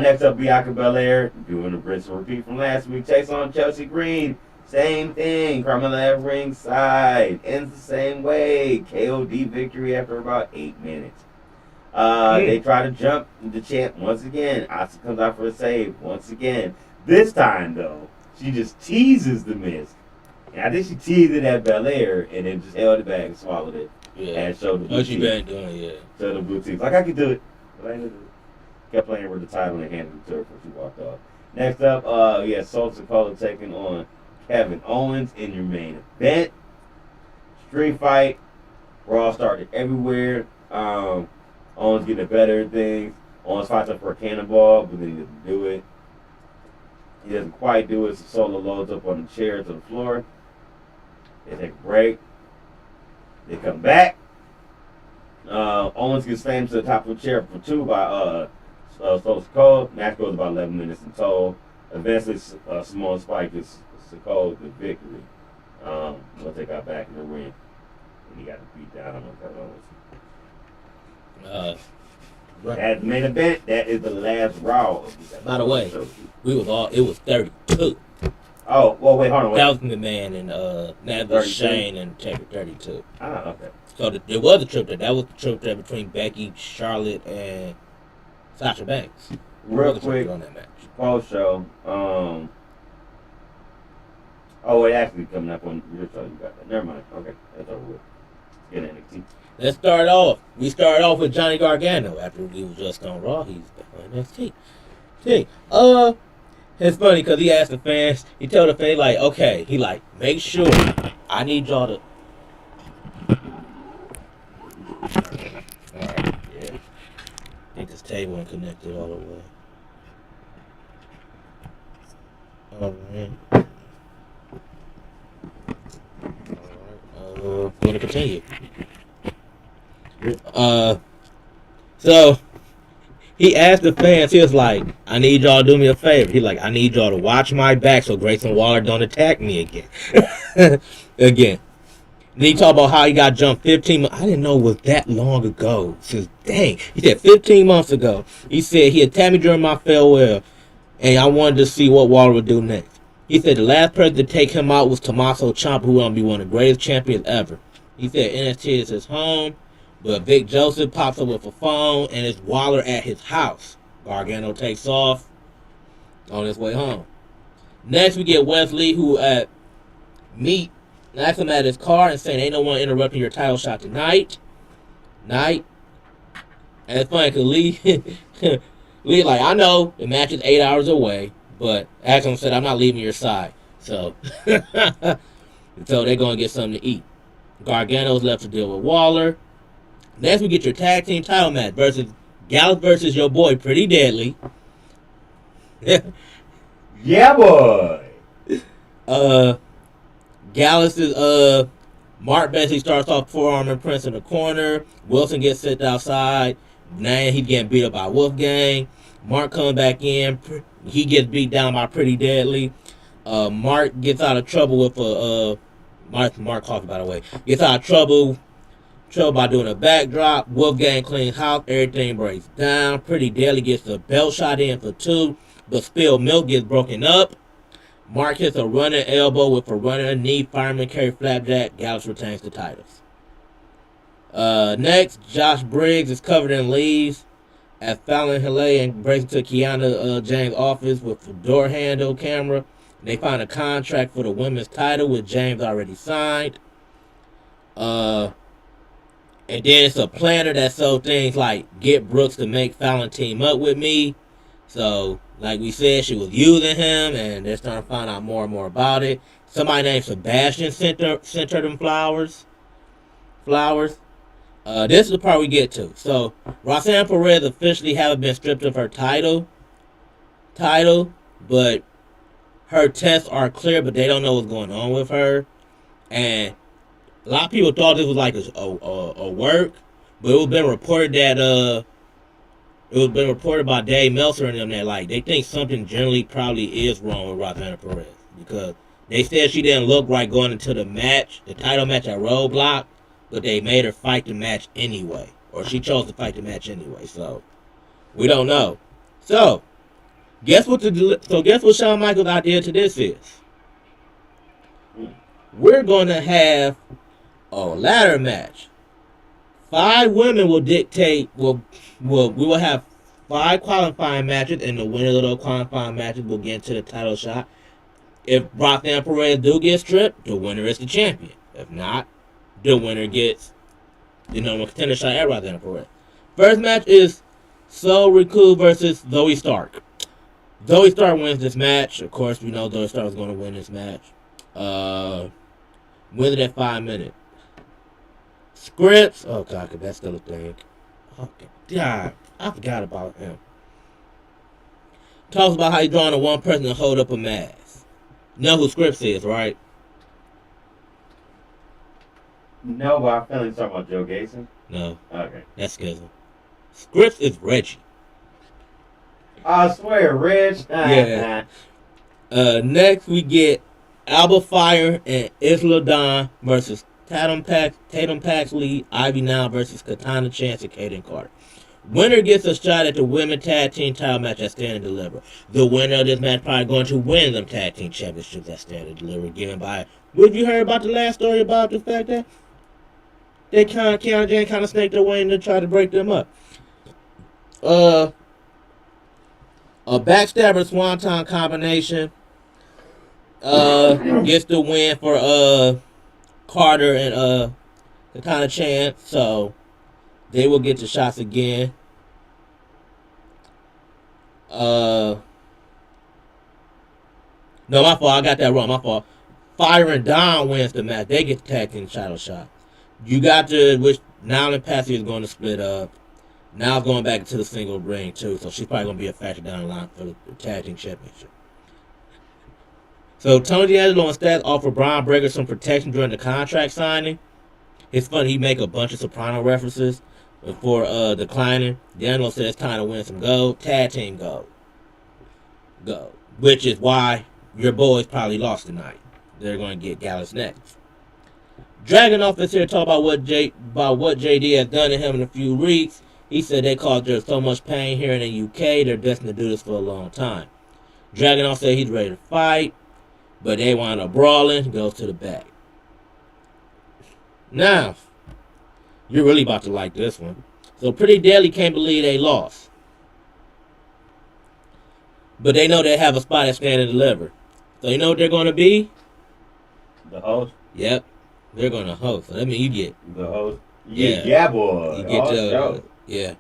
Next up, Bianca Belair, doing the rinse and repeat from last week. Takes on Chelsea Green. Same thing. Carmella ringside. Ends the same way. KOD victory after about 8 minutes. They try to jump the champ once again. Asuka comes out for a save once again. This time, though, she just teases the Miz. And I think she teased it at Belair and then just held it back and swallowed it. Yeah. And showed the blue she been doing, yeah. Showed the blue teeth. Like, I could do it. But I didn't do it. Kept playing with the title and handed it to her before she walked off. Next up, Salt Sokola taking on Kevin Owens in your main event. Street fight. Raw started everywhere. Owens getting better at things. Owens fights up for a cannonball, but then he doesn't do it. He doesn't quite do it, so Solo loads up on the chair to the floor. They take a break. They come back. Owens gets slammed to the top of the chair for 2 by Solo Sokola. Match goes about 11 minutes in total. Eventually, Simone Spike gets Sokola the victory. Once they got back in the ring, and he got beat down on Kevin Owens. That's the main event. That is the last Raw. By the way, it was 32. Oh, well, wait, hold on. That was McMahon and that was Shane and Taker 32. Ah, okay. So there was a trip there. That was the trip there between Becky, Charlotte, and Sasha Banks. Real quick, on that match. Post show. Oh, it actually coming up on your show. You got that. Never mind. Okay, that's over with. Get NXT. Let's start off. We started off with Johnny Gargano after he was just on Raw. He's on NXT. See, it's funny because he asked the fans. He told the fans like, okay, he like, make sure I need y'all to. Alright, yeah. I think this table ain't connected all the way. Alright. Alright. Gonna continue. So he asked the fans, he was like, I need y'all to do me a favor. He like, I need y'all to watch my back so Grayson Waller don't attack me again. Again. Then he talked about how he got jumped 15 months. I didn't know it was that long ago. Says, dang. He said 15 months ago. He said he attacked me during my farewell, and I wanted to see what Waller would do next. He said the last person to take him out was Tommaso Ciampa, who will be one of the greatest champions ever. He said NXT is his home, but Vic Joseph pops up with a phone, and it's Waller at his house. Gargano takes off on his way home. Next, we get Wesley, who meet knocks him at his car and saying, ain't no one interrupting your title shot tonight. And it's funny because Lee like, I know the match is 8 hours away, but Axel said, I'm not leaving your side. So, so they're going to get something to eat. Gargano's left to deal with Waller. Next, we get your tag team title match versus Gallus versus your boy, Pretty Deadly. Yeah, boy. Gallus is, Mark basically starts off forearming Prince in the corner. Wilson gets sent outside. Now he's getting beat up by Wolfgang. Mark comes back in. He gets beat down by Pretty Deadly. Mark gets out of trouble with Mark Coffey, by the way. Gets out of trouble by doing a backdrop. Wolfgang cleans house. Everything breaks down. Pretty Deadly gets the belt shot in for 2, but spilled milk gets broken up. Mark hits a running elbow with a running knee. Fireman carry flapjack. Gallus retains the titles. Next, Josh Briggs is covered in leaves as Fallon Hillet and breaks into Kiana James' office with a door handle camera. They find a contract for the women's title with James already signed. And then it's a planner that sold things like get Brooks to make Fallon team up with me. So, like we said, she was using him, and they're starting to find out more and more about it. Somebody named Sebastian sent her them flowers. This is the part we get to. So, Roxanne Perez officially haven't been stripped of her title, but her tests are clear, but they don't know what's going on with her. And a lot of people thought this was like a work, But it was been reported that it was been reported by Dave Meltzer and them that like they think something generally probably is wrong with Roxanne Perez because they said she didn't look right going into the match, the title match at Roadblock, but they made her fight the match anyway, or she chose to fight the match anyway. So we don't know. So guess what Shawn Michaels' idea to this is? We're going to have a ladder match. 5 women will dictate. We will have 5 qualifying matches, and the winner of those qualifying matches will get into the title shot. If Roxanne Perez do get stripped, the winner is the champion. If not, the winner gets the number one contender shot at Roxanne Perez. First match is Sol Riku versus Zoe Stark. Zoe Stark wins this match. Of course, we know Zoe Stark is going to win this match. Wins it at 5 minutes. Scripts. Oh God, cause that's still a thing. Okay, God, I forgot about him. Talks about how he's drawing a one person to hold up a mask. You know who Scripts is, right? No, but I feel like talking about Joe Gacy. No. Okay. That's Schism. Scripts is Reggie. I swear, Reg. Yeah. Next we get Alba Fire and Isla Dawn versus Tatum Paxley, Ivy Now versus Katana Chance and Kaden Carter. Winner gets a shot at the women's tag team title match at Stand and Deliver. The winner of this match probably going to win them tag team championships at Stand and Deliver, given by. What have you heard about the last story about the fact that they Kiana Jane kind of snaked their way in to try to break them up? A backstabber swanton combination gets the win for Carter and Katana Chance, so they will get the shots again. No, my fault. I got that wrong. My fault. Fire and Dawn wins the match. They get the tag team title shot. You got to, which Nile and Patsy is going to split up. Now going back to the single ring too, so she's probably going to be a factor down the line for the tag team championship. So Tony D'Angelo and Stats offer Brian Breaker some protection during the contract signing. It's funny, he make a bunch of Soprano references before declining. D'Angelo said it's time to win some gold. Tag team gold. Go. Which is why your boys probably lost tonight. They're going to get Gallus next. Dragunov is here to talk about what JD has done to him in a few weeks. He said they caused there so much pain here in the UK, they're destined to do this for a long time. Dragunov said he's ready to fight, but they wind up brawling, goes to the back. Now, you're really about to like this one. So Pretty Deadly can't believe they lost. But they know they have a spot at Stand and Deliver. So you know what they're going to be? The host? Yep. They're going to host. So that means you get... The host? Yeah, boy. You get your... Yeah.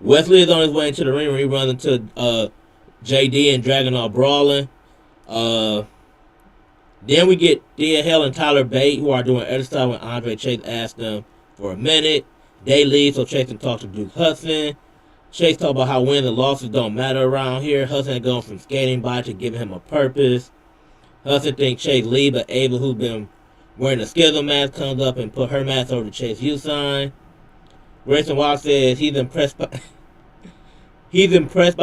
Wesley is on his way into the ring where he runs into JD and Dragunov brawling. Then we get Thea Hell and Tyler Bate, who are doing exercise when Andre Chase asked them for a minute. They leave so Chase can talk to Duke Hudson. Chase talk about how wins and losses don't matter around here. Hudson going from skating by to giving him a purpose. Hudson thinks Chase leave, but Ava, who's been wearing a Schism mask, comes up and put her mask over the Chase U sign. Grayson Watt says he's impressed by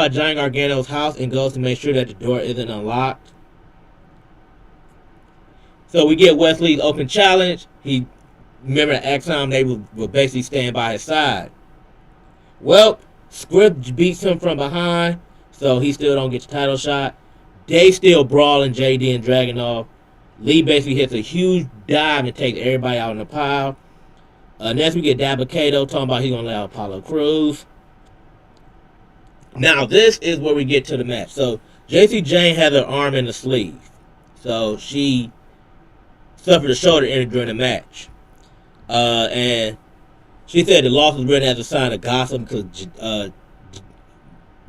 Johnny Gargano's house and goes to make sure that the door isn't unlocked. So we get Wesley's open challenge. He remember the X time they will basically stand by his side. Well, Script beats him from behind, so he still don't get the title shot. They still brawling JD and Dragunov. Lee basically hits a huge dive and takes everybody out in the pile. Next we get Dabba-Kato talking about he's going to let out Apollo Crews. Now this is where we get to the match. So JC Jane had her arm in the sleeve. So she suffered a shoulder injury during the match. And she said the loss was written as a sign of gossip because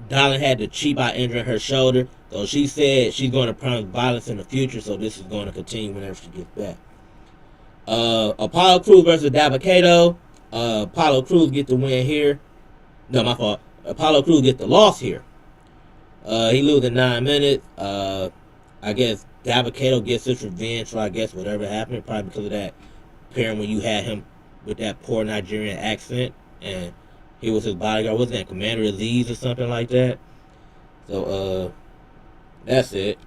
Darlin had to cheat by injuring her shoulder. So she said she's going to promise violence in the future, so this is going to continue whenever she gets back. Apollo Crews versus Dabba-Kato. Apollo Crews get the win here. No, my fault. Apollo Crews gets the loss here. He loses in 9 minutes. I guess Dabba-Kato gets his revenge for, I guess, whatever happened. Probably because of that appearing when you had him with that poor Nigerian accent, and he was his bodyguard. Wasn't that Commander Aziz or something like that? So that's it.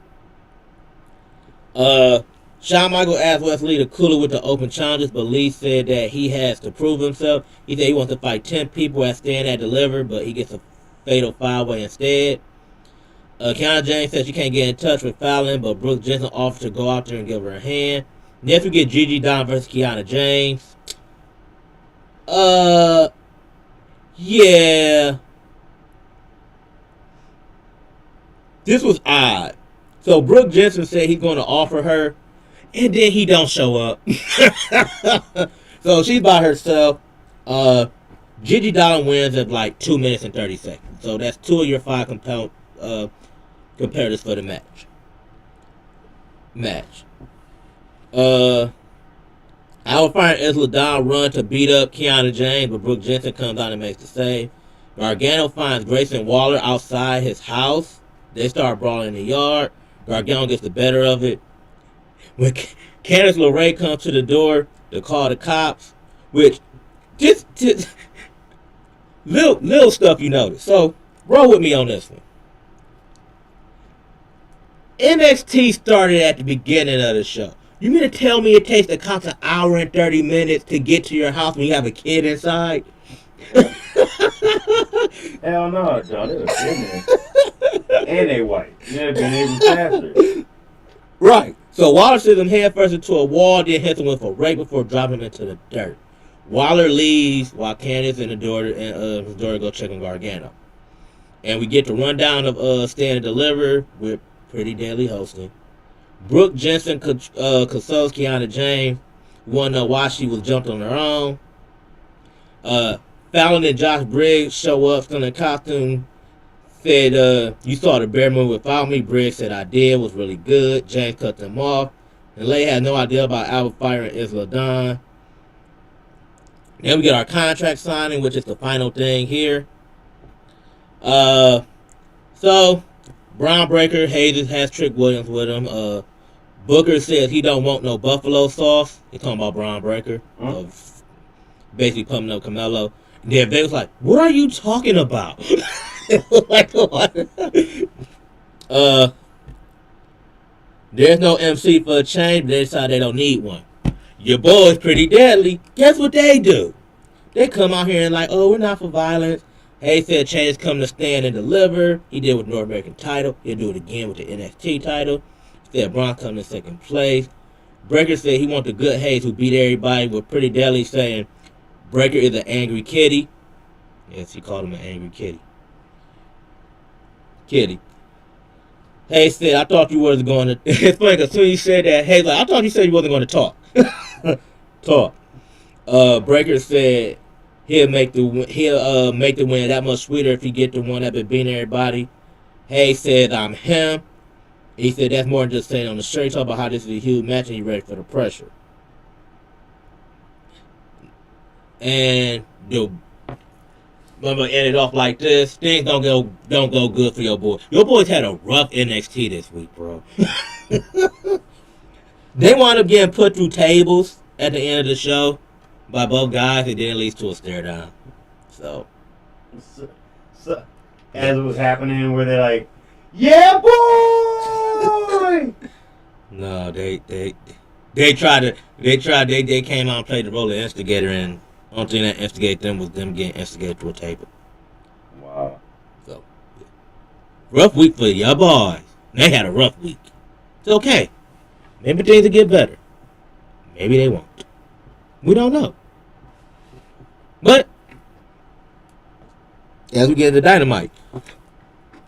Shawn Michaels asked Wesley to cool it with the open challenges, but Lee said that he has to prove himself. He said he wants to fight 10 people at Stand at Deliver, but he gets a fatal 5-way instead. Kiana James said she can't get in touch with Fallon, but Brooke Jensen offered to go out there and give her a hand. Next we get Gigi Don versus Kiana James. Yeah. This was odd. So Brooke Jensen said he's going to offer her, and then he don't show up. So she's by herself. Gigi Dolan wins at like 2 minutes and 30 seconds. So that's 2 of your 5 competitors for the match. Our Fire Isla Dawn run to beat up Kiana James, but Brooke Jensen comes out and makes the save. Gargano finds Grayson Waller outside his house. They start brawling in the yard. Gargano gets the better of it. When Candice LeRae comes to the door to call the cops, which just little stuff you notice. So roll with me on this one. NXT started at the beginning of the show. You mean to tell me it takes the cops an hour and 30 minutes to get to your house when you have a kid inside? Hell no, John. They was in there. And they white. You never been even faster. Right. So Waller sends him head first into a wall, then hits him with a rake before dropping him into the dirt. Waller leaves while Candice and his daughter go check on Gargano. And we get the rundown of Stand and Deliver with Pretty Deadly hosting. Brooke Jensen consoles Kiana James. Want to know why she was jumped on her own. Fallon and Josh Briggs show up still in costume. Said, you saw the bear move without me. Briggs said, I did. Was really good. James cut them off. And Lay had no idea about Albert Fire and Isla Dawn. Then we get our contract signing, which is the final thing here. So, Braun Breaker, Hayes has Trick Williams with him. Booker says he don't want no buffalo sauce. He's talking about Braun Breaker. Basically pumping up Carmelo. And then they was like, what are you talking about? Like, what? There's no MC for a change, but they decide they don't need one. Your boy's Pretty Deadly. Guess what they do? They come out here and like, oh, we're not for violence. Hayes said change is coming to Stand and Deliver. He did with North American title. He'll do it again with the NXT title. He said Braun coming in second place. Breaker said he wants the good Hayes who beat everybody, with Pretty Deadly saying Breaker is an angry kitty. Yes, he called him an angry kitty. Hayes said, I thought you wasn't going to... It's funny because as soon as you said that, Hayes like, I thought you said you wasn't going to talk. Breaker said he'll make the win that much sweeter if he get the one that been beating everybody. Hayes said, I'm him. He said that's more than just saying on the shirt. He talked about how this is a huge match and he's ready for the pressure. And I'm gonna end it off like this. Things don't go good for your boy. Your boys had a rough NXT this week, bro. They wound up getting put through tables at the end of the show by both guys. It then leads to a stare down. So as it was happening, where they're like, "Yeah, boy." No, they came out and played the role of instigator, and the only thing that instigated them was them getting instigated to a table. Wow. So, rough week for your boys. They had a rough week. It's okay. Maybe things will get better. Maybe they won't. We don't know. But, as we get into Dynamite.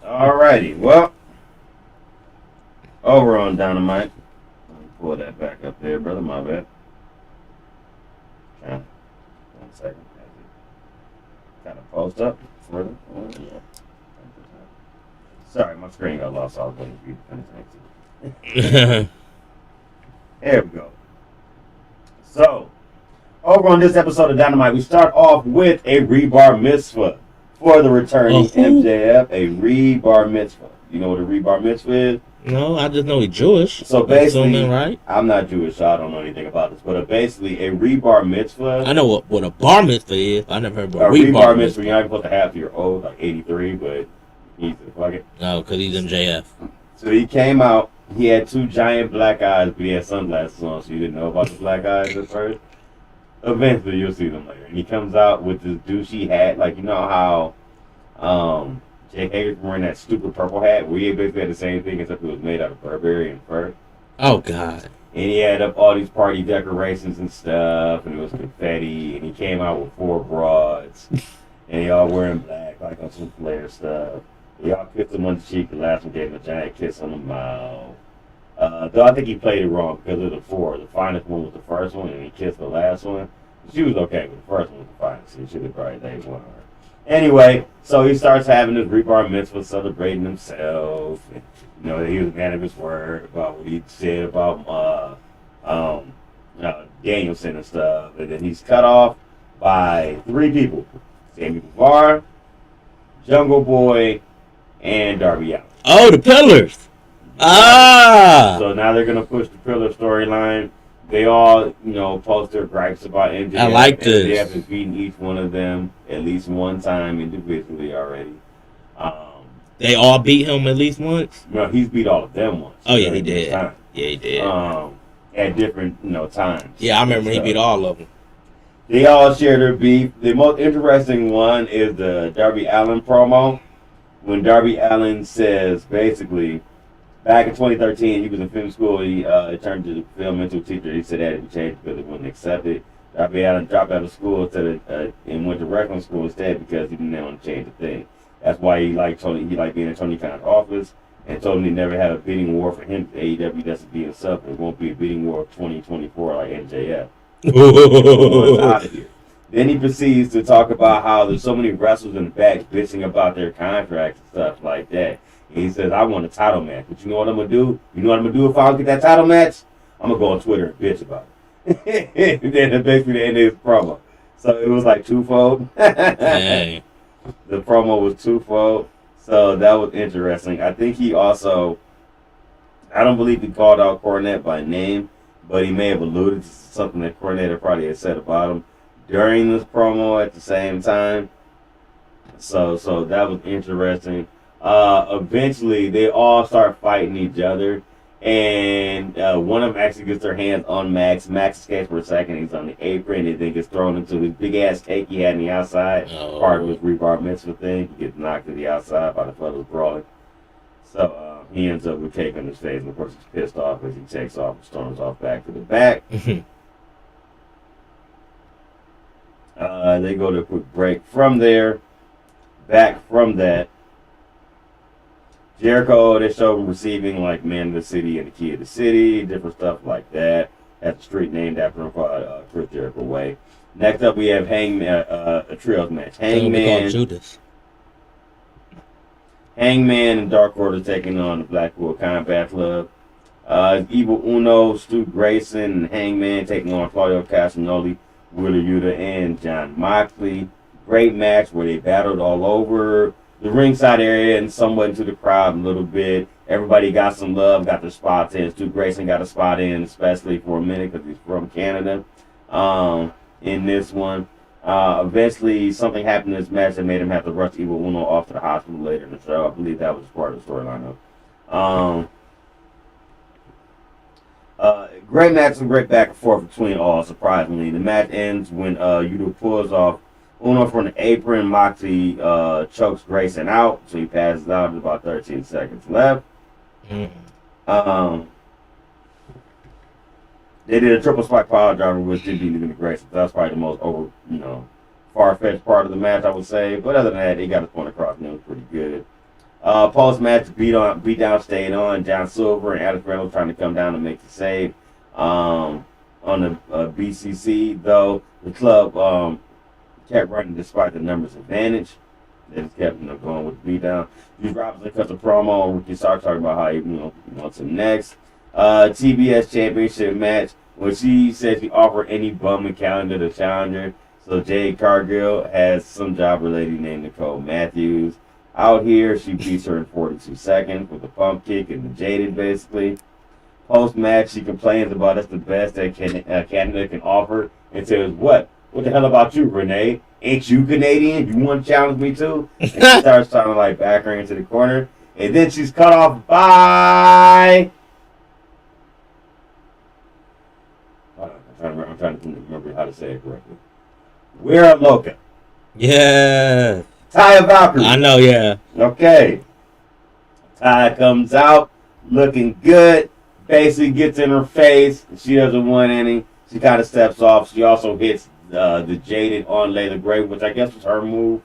Alrighty, well, over on Dynamite. Let me pull that back up there, brother. My bad. Okay. 1 second. Kind of post up further. Oh, yeah. Sorry, my screen got lost. I was waiting for you to finish. There we go. So, over on this episode of Dynamite, we start off with a rebar mitzvah for the returning MJF. A rebar mitzvah. You know what a rebar mitzvah is? No, I just know he's Jewish. So basically, assuming, right? I'm not Jewish, so I don't know anything about this. But basically, a rebar mitzvah. I know what a bar mitzvah is. I never heard of A a rebar mitzvah. You're not supposed to have your old, like 83, but he's fuck it. No, because he's MJF. So he came out. He had 2 giant black eyes, but he had sunglasses on, so you didn't know about the black eyes at first. Eventually, you'll see them later. And he comes out with this douchey hat, like you know how Jake Hager's wearing that stupid purple hat, where he basically had the same thing except it was made out of Burberry and fur. Oh God. And he had up all these party decorations and stuff, and it was confetti, and he came out with 4 broads, and they all wearing black, like on some Flair stuff. They all kissed him on the cheek, the last one gave him a giant kiss on the mouth. Though I think he played it wrong because of the 4. The finest one was the first one, and he kissed the last one. She was okay, but the first one was the finest. He should have probably laid one on her. Anyway, so he starts having this rebar mitzvah, celebrating himself. And, you know, he was a man of his word about what he said about Danielson and stuff. And then he's cut off by 3 people: Sammy Guevara, Jungle Boy, and Darby Allin. Oh, the Pillars. Ah. So now they're gonna push the Pillar storyline. They all, you know, post their gripes about MJF. I like this. MJF has beaten each one of them at least one time individually already. They all beat him at least once? No, he's beat all of them once. Oh, yeah, he did. Yeah, he did. At different, you know, times. Yeah, I remember he beat all of them. They all share their beef. The most interesting one is the Darby Allin promo. When Darby Allin says, basically, back in 2013, he was in film school. He turned to film into a teacher. He said that it would change because he wouldn't accept it. Darby Allin dropped out of school and went to wrestling school instead because he didn't want to change a thing. That's why he liked Tony. He liked being in Tony Khan's office, and told him he never had a bidding war for him. AEW doesn't be himself. It won't be a bidding war of 2024 like MJF. Then he proceeds to talk about how there's so many wrestlers in the back bitching about their contracts and stuff like that. And he says, I want a title match. But you know what I'm going to do? You know what I'm going to do if I don't get that title match? I'm going to go on Twitter and bitch about it. And then basically the end of his promo. So it was like twofold. Dang. The promo was twofold. So that was interesting. I think he also, I don't believe he called out Cornette by name, but he may have alluded to something that Cornette probably had said about him during this promo at the same time. So that was interesting. Eventually, they all start fighting each other, and one of them actually gets their hands on Max. Max escapes for a second. He's on the apron, and then gets thrown into his big-ass cake he had on the outside. Oh. Part of his rebar mitzvah thing. He gets knocked to the outside by the fellas brawling. So he ends up with cake on his face, and of course he's pissed off as he takes off and storms off back to the back. They go to a quick break. From there, back from that, Jericho, they show him receiving like Man of the City and the Key of the City, different stuff like that. At the street named after him called Chris Jericho Way. Next up, we have Hangman, a trios match. Hangman and Dark Order taking on the Blackpool Combat Club. Evil Uno, Stu Grayson, and Hangman taking on Claudio Castagnoli, Wheeler Yuta, and John Moxley. Great match where they battled all over the ringside area and somewhat into the crowd a little bit. Everybody got some love, got their spots in. Stu Grayson got a spot in, especially for a minute because he's from Canada. In this one, eventually something happened in this match that made him have to rush Evil Uno off to the hospital later in the show. I believe that was part of the storyline. Great match and great back and forth between all, surprisingly. The match ends when Yuta pulls off Uno from the apron. Moxley chokes Grayson out, so he passes out. There's about 13 seconds left. They did a triple spike power driver, which didn't even the Grayson. So that's probably the most far-fetched part of the match, I would say. But other than that, they got his point across, and it was pretty good. Post-match, beat down, stayed on. John Silver and Alex Reynolds trying to come down to make the save on the BCC, though the club kept running despite the numbers advantage. They just kept going with the beatdown. Juice Robinson cuts a promo, and we can start talking about how he wants him next. TBS Championship match, where she said she offered any bum and calendar to challenger. So Jade Cargill has some job lady named Nicole Matthews. Out here, she beats her in 42 seconds with a pump kick and the jaded, basically. Post-match, she complains about that's the best that Canada can offer and says, what? What the hell about you, Renee? Ain't you Canadian? You want to challenge me too? And she starts trying to like back her into the corner. And then she's cut off by... I'm trying to remember how to say it correctly. We're Loca. Yeah. Taya Valkyrie. I know, yeah. Okay. Taya comes out looking good. Basically gets in her face. She doesn't want any. She kind of steps off. She also hits the jaded on Layla Gray, which I guess was her move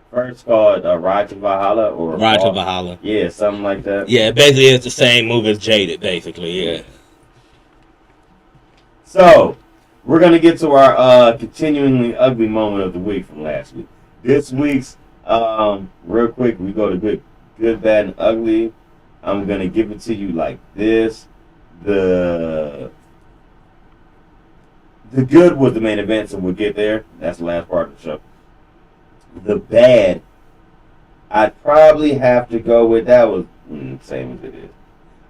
first, called Ride to Valhalla. Or Ride to Valhalla. Yeah, something like that. Yeah, basically it's the same move as jaded, basically, yeah. So, we're going to get to our continuingly ugly moment of the week from last week. This week's, real quick, we go to good, bad, and ugly. I'm going to give it to you like this. The good was the main event, so we'll get there. That's the last part of the show. The bad, I'd probably have to go with, that was same as it is.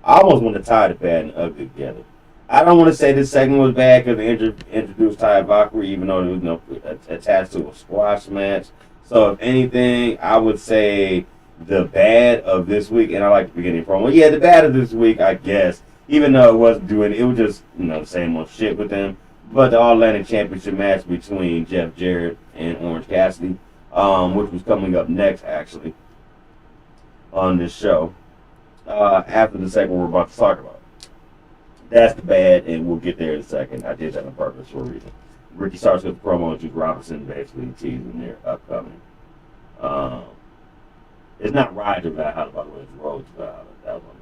I almost want to tie the bad and ugly together. I don't want to say this segment was bad because they introduced Taya Valkyrie, even though it was attached to a squash match. So if anything, I would say the bad of this week, and I like the beginning promo. Yeah, the bad of this week, I guess, even though it wasn't doing it was just the same old shit with them. But the All-Atlantic Championship match between Jeff Jarrett and Orange Cassidy, which was coming up next, actually, on this show, after the segment we're about to talk about. That's the bad, and we'll get there in a second. I did that on purpose for a reason. Ricky starts with the promo, and Juice Robinson basically teasing their upcoming. It's not Ride to Valhalla, by the way. It's Road to Valhalla. That was what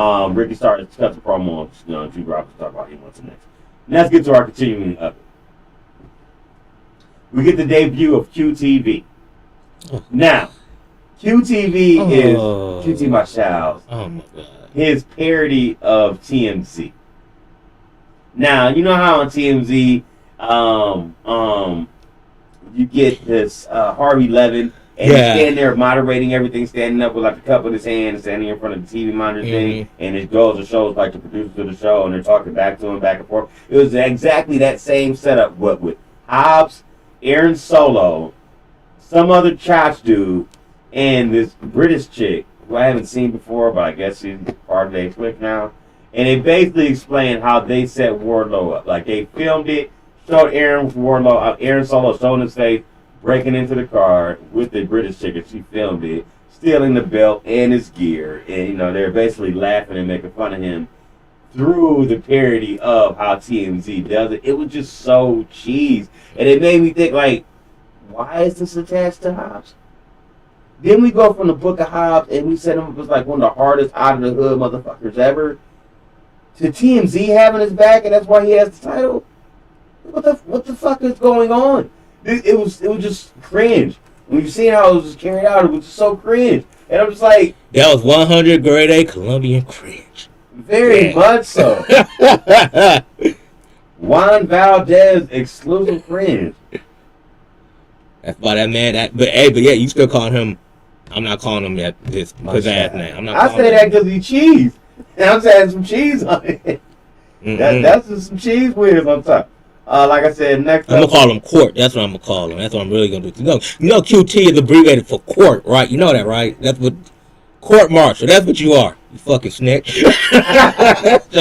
I mean. Ricky started to cut the promo, and Juice Robinson talk about he wants the next. And let's get to our continuing up. We get the debut of QTV. Now, QTV is QT Marshall's. Oh my god. His parody of TMZ. Now, you know how on TMZ, you get this Harvey Levin, and he's standing there moderating everything, standing up with like a cup in his hand, and standing in front of the TV monitor thing, and it goes and shows like the producers of the show, and they're talking back to him, back and forth. It was exactly that same setup, what with Hobbs, Aaron Solo, some other Chotch dude, and this British chick who I haven't seen before, but I guess she's part of their clique now. And it basically explained how they set Wardlow up. Like, they filmed it, showed Aaron Solo showing his face, breaking into the car with the British chick, and she filmed it, stealing the belt and his gear. And, they're basically laughing and making fun of him through the parody of how TMZ does it. It was just so cheese. And it made me think, like, why is this attached to Hobbs? Then we go from the Book of Hobbs, and we said him was like one of the hardest out of the hood motherfuckers ever, to TMZ having his back, and that's why he has the title. What the fuck is going on? It was just cringe. When you seen how it was carried out, it was just so cringe. And I'm just like, that was 100 grade A Colombian cringe. Very much so. Juan Valdez exclusive cringe. That's why that man. But yeah, you still calling him. I'm not calling him that his ass name. I'm not. I say that because he's cheese, and I'm saying some cheese on it. That's just some cheese whiz on top. Like I said, next I'm gonna call him Court. That's what I'm gonna call him. That's what I'm really gonna do. You know, QT is abbreviated for Court, right? You know that, right? That's what Court Martial. That's what you are. You fucking snitch. Next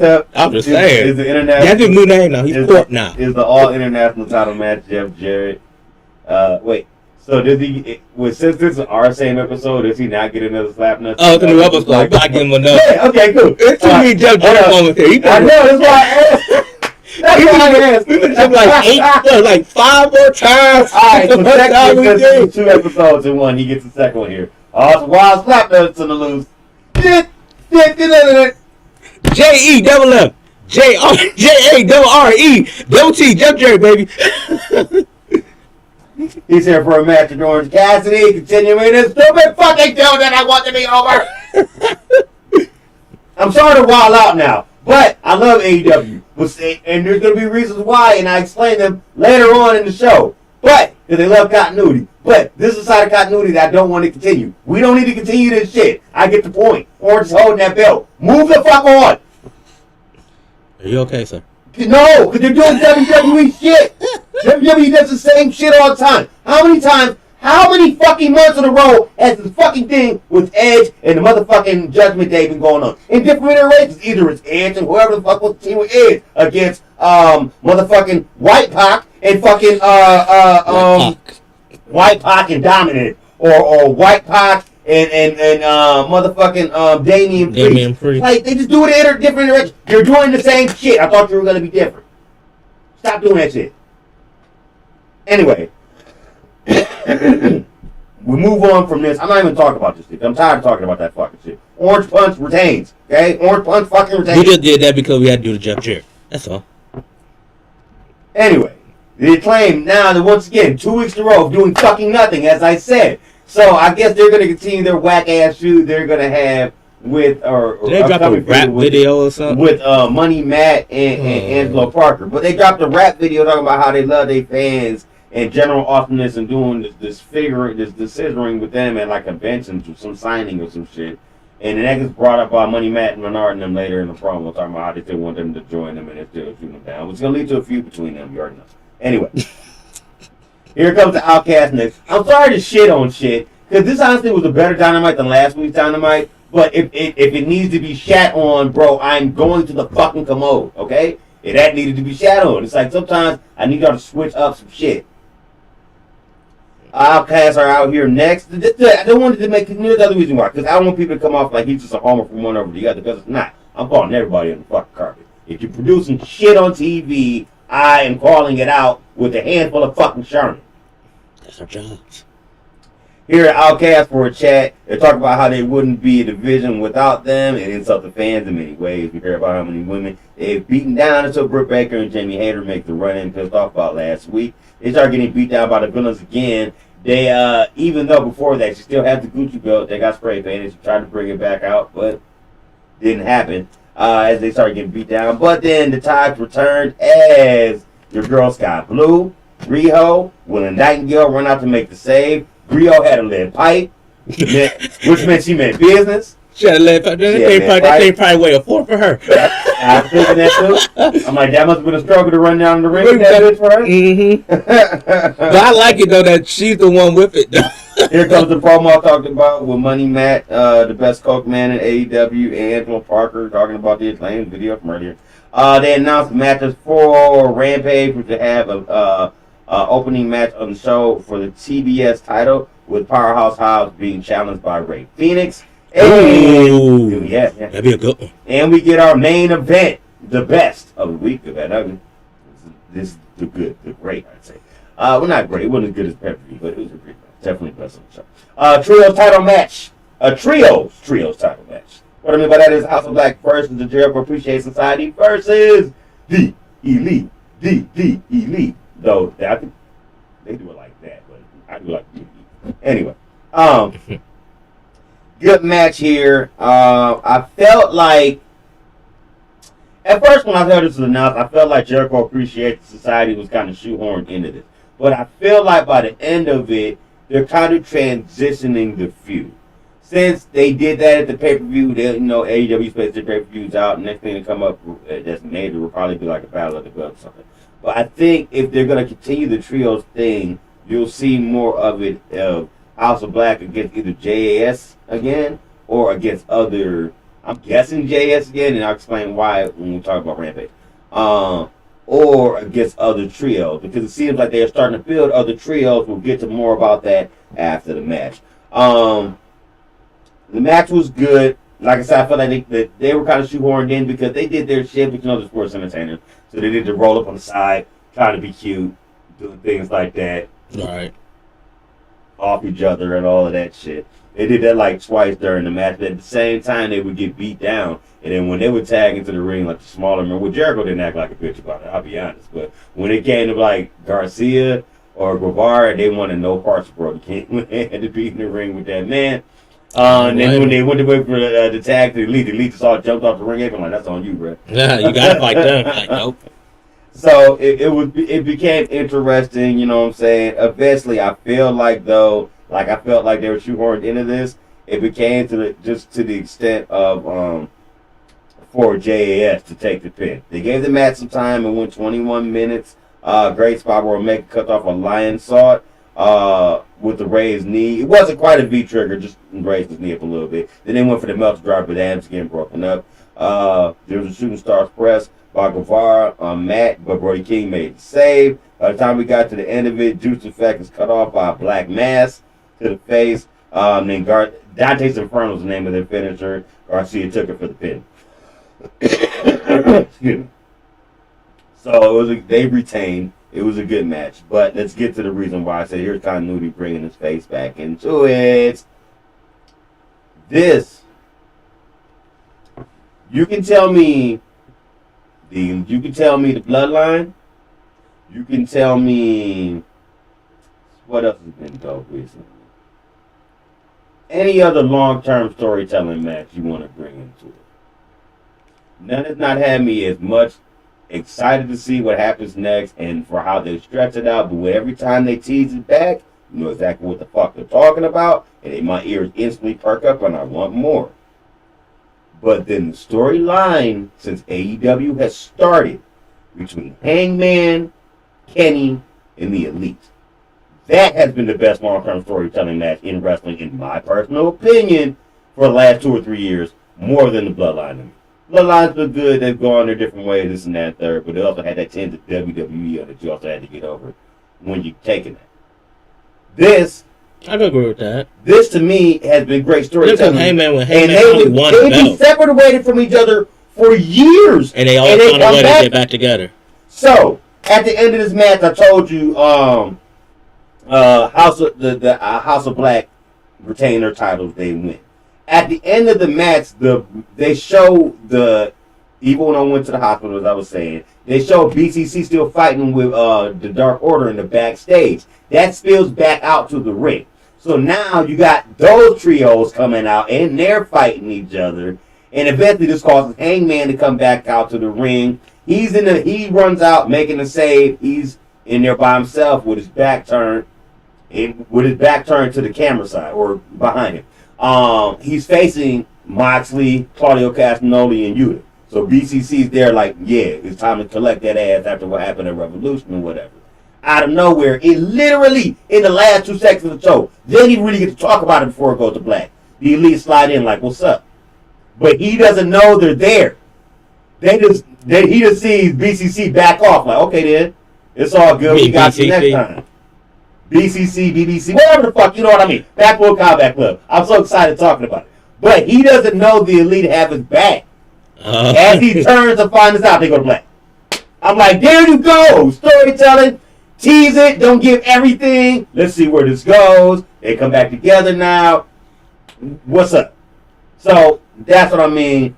up, I'm just saying, is the international. That's his new name now. He's Court now. Is the all international title match Jeff Jarrett? Wait. So does he? Since this is our same episode, does he not get another slap nuts? Oh, it's a new episode. I give him another. Yeah, okay, cool. It's too many Jeff Jarrett moments here. I know. That's why I asked. That's why I asked. We've been like 5 more times. All right, so That's how we do. 2 episodes in one. He gets the second one here. Awesome. Wild slap nuts on the loose. J-E double F. J-A-double-R-E. Double T. Jeff Jarrett, baby. He's here for a match with Orange Cassidy, continuing this stupid fucking deal that I want to be over. I'm sorry to wild out now, but I love AEW. And there's going to be reasons why, and I explain them later on in the show. But because they love continuity. But this is a side of continuity that I don't want to continue. We don't need to continue this shit. I get the point. Orange is holding that belt. Move the fuck on. Are you okay, sir? No, because they're doing WWE shit. WWE does the same shit all the time. How many fucking months in a row has this fucking thing with Edge and the motherfucking Judgment Day been going on? In different iterations. Either it's Edge and whoever the fuck was the team with Edge against motherfucking White Pac and fucking White Pac and Dominant. Or White Pac and motherfucking Damian Priest. Like, they just do it in different iterations. You're doing the same shit. I thought you were going to be different. Stop doing that shit. Anyway. We move on from this. I'm not even talking about this shit. I'm tired of talking about that fucking shit. Orange Punch retains. Okay? Orange Punch fucking retains. We just did that because we had to do the Jeff Jarrett. That's all. Anyway, the Acclaim now that once again 2 weeks in a row of doing fucking nothing, as I said. So I guess they're gonna continue their whack ass shoot they're gonna have with Did they drop a rap video or something? With Money Matt and Angelo Parker. But they dropped a rap video talking about how they love their fans and general awesomeness and doing this scissoring with them at like conventions or some signing or some shit. And then that gets brought up by Money Matt and Renard and them later in the promo, talking about how they still want them to join them and they're still shooting them down. It's going to lead to a feud between them, you already know. Anyway, here comes the Outcast next. I'm sorry to shit on shit, because this honestly was a better Dynamite than last week's Dynamite, but if it needs to be shat on, bro, I'm going to the fucking commode, okay? That needed to be shat on. It's like sometimes I need y'all to switch up some shit. Outcasts are out here next. I don't want to make here's the other reason why, because I don't want people to come off like he's just a homer from one over the other, because it's not. I'm calling everybody on the fucking carpet. If you're producing shit on TV, I am calling it out with a handful of fucking Sherman. That's our jobs. Here at Outcast for a chat, they talk about how they wouldn't be a division without them and insult the fans in many ways. We hear about how many women they've beaten down until Britt Baker and Jamie Hayter make the run-in pissed off about last week. They start getting beat down by the villains again. They, even though before that she still had the Gucci belt, they got spray painted. She tried to bring it back out, but didn't happen as they started getting beat down. But then the Tides returned as your girl Sky Blue, Riho, Will and Nightingale run out to make the save. Riho had a lead pipe, which meant she meant business. She had a lead pipe. That thing probably weigh a 4 for her. I was thinking that too. I'm like, that must have been a struggle to run down the ring with that bitch for her. Mm-hmm. But I like it though that she's the one with it. Here comes the promo I talked about with Money Matt, the best Coke man in AEW, and Angelo Parker talking about the Acclaim video from earlier. They announced matches for Rampage, which they have a opening match on the show for the TBS title, with Powerhouse Hobbs being challenged by Ray Phoenix. And, yeah, that'd be a good one. And we get our main event, the best of the week of that. This is the great, I'd say. Well, not great. It wasn't as good as pay-per-view, but it was a great match. Definitely best on the show. Trios title match. A trios title match. What I mean by that is House of Black versus the Jericho Appreciation Society versus the Elite. The Elite. Though, I think they do it like that, but I do like the Elite. Anyway. Good match here. I felt like, at first when I heard this was announced, I felt like Jericho Appreciation Society was kind of shoehorned into this. But I feel like by the end of it, they're kind of transitioning the feud. Since they did that at the pay-per-view, AEW spaced their pay-per-views out. Next thing to come up that's major will probably be like a Battle of the Belts or something. But I think if they're going to continue the trios thing, you'll see more of it of House of Black against either JAS again or against other, I'm guessing JAS again, and I'll explain why when we talk about Rampage. Or against other trios, because it seems like they're starting to build other trios. We'll get to more about that after the match. The match was good. Like I said, I felt like they were kind of shoehorned in because they did their shit, but they're sports entertainers. So they did the roll up on the side, trying to be cute, doing things like that. Right. Off each other and all of that shit. They did that like twice during the match, but at the same time they would get beat down. And then when they would tag into the ring like the smaller men, well, Jericho didn't act like a bitch about it, I'll be honest. But when it came to like Garcia or Guevara, they wanted no parts of Brody King when they had to be in the ring with that man. And then when they went to wait for the tag to the Elite just all jumped off the ring apron like, that's on you, bro. Yeah, you gotta fight them. Like, nope. So it became interesting, you know what I'm saying? Eventually I feel like though, like I felt like they were shoehorned into this. It became to the extent of for JAS to take the pin. They gave the match some time and went 21 minutes. Great spot where Omega cut off a lion sword with the raised knee. It wasn't quite a V trigger, just raised his knee up a little bit. Then they went for the melt drop, but Adams getting broken up. There was a shooting stars press by Guevara on Matt, but Brody King made the save. By the time we got to the end of it, Juice Effect is cut off by a black mass to the face. Then Dante's Inferno was the name of their finisher. Garcia took it for the pin. Excuse me. So they retained. It was a good match. But let's get to the reason why I said here's continuity bringing his face back into it. You can tell me the bloodline. You can tell me what else has been dope recently. Any other long-term storytelling match you want to bring into it. None has not had me as much excited to see what happens next and for how they stretch it out. But every time they tease it back, you know exactly what the fuck they're talking about, and my ears instantly perk up and I want more. But then the storyline since AEW has started between Hangman, Kenny, and the Elite. That has been the best long-term storytelling match in wrestling, in my personal opinion, for the last 2 or 3 years, more than the Bloodline to me. Bloodline's been good, they've gone their different ways, this and that, third, but they also had that tint of WWE that you also had to get over when you're taking that. This, I can agree with that. This to me has been great storytelling. Hangman They've been separated from each other for years. And they all found a way to get back together. So, at the end of this match, I told you, House of Black retain their titles, they win. At the end of the match, they show even when I went to the hospital, as I was saying, they show BCC still fighting with the Dark Order in the backstage. That spills back out to the ring. So now you got those trios coming out, and they're fighting each other. And eventually this causes Hangman to come back out to the ring. He runs out making a save. He's in there by himself with his back turned. With his back turned to the camera side or behind him. He's facing Moxley, Claudio Castagnoli, and Yuta. So BCC's there like, yeah, it's time to collect that ass after what happened at Revolution or whatever. Out of nowhere, it literally, in the last 2 seconds of the show, they didn't even really get to talk about it before it goes to black. The Elite slide in like, what's up? But he doesn't know they're there. He just sees BCC back off like, okay then, it's all good, we got you next time. BCC, BBC, whatever the fuck, you know what I mean. Backwood Combat Club. I'm so excited talking about it. But he doesn't know the Elite have his back. As he turns to find this out, they go to black. I'm like, there you go. Storytelling. Tease it. Don't give everything. Let's see where this goes. They come back together now. What's up? So, that's what I mean.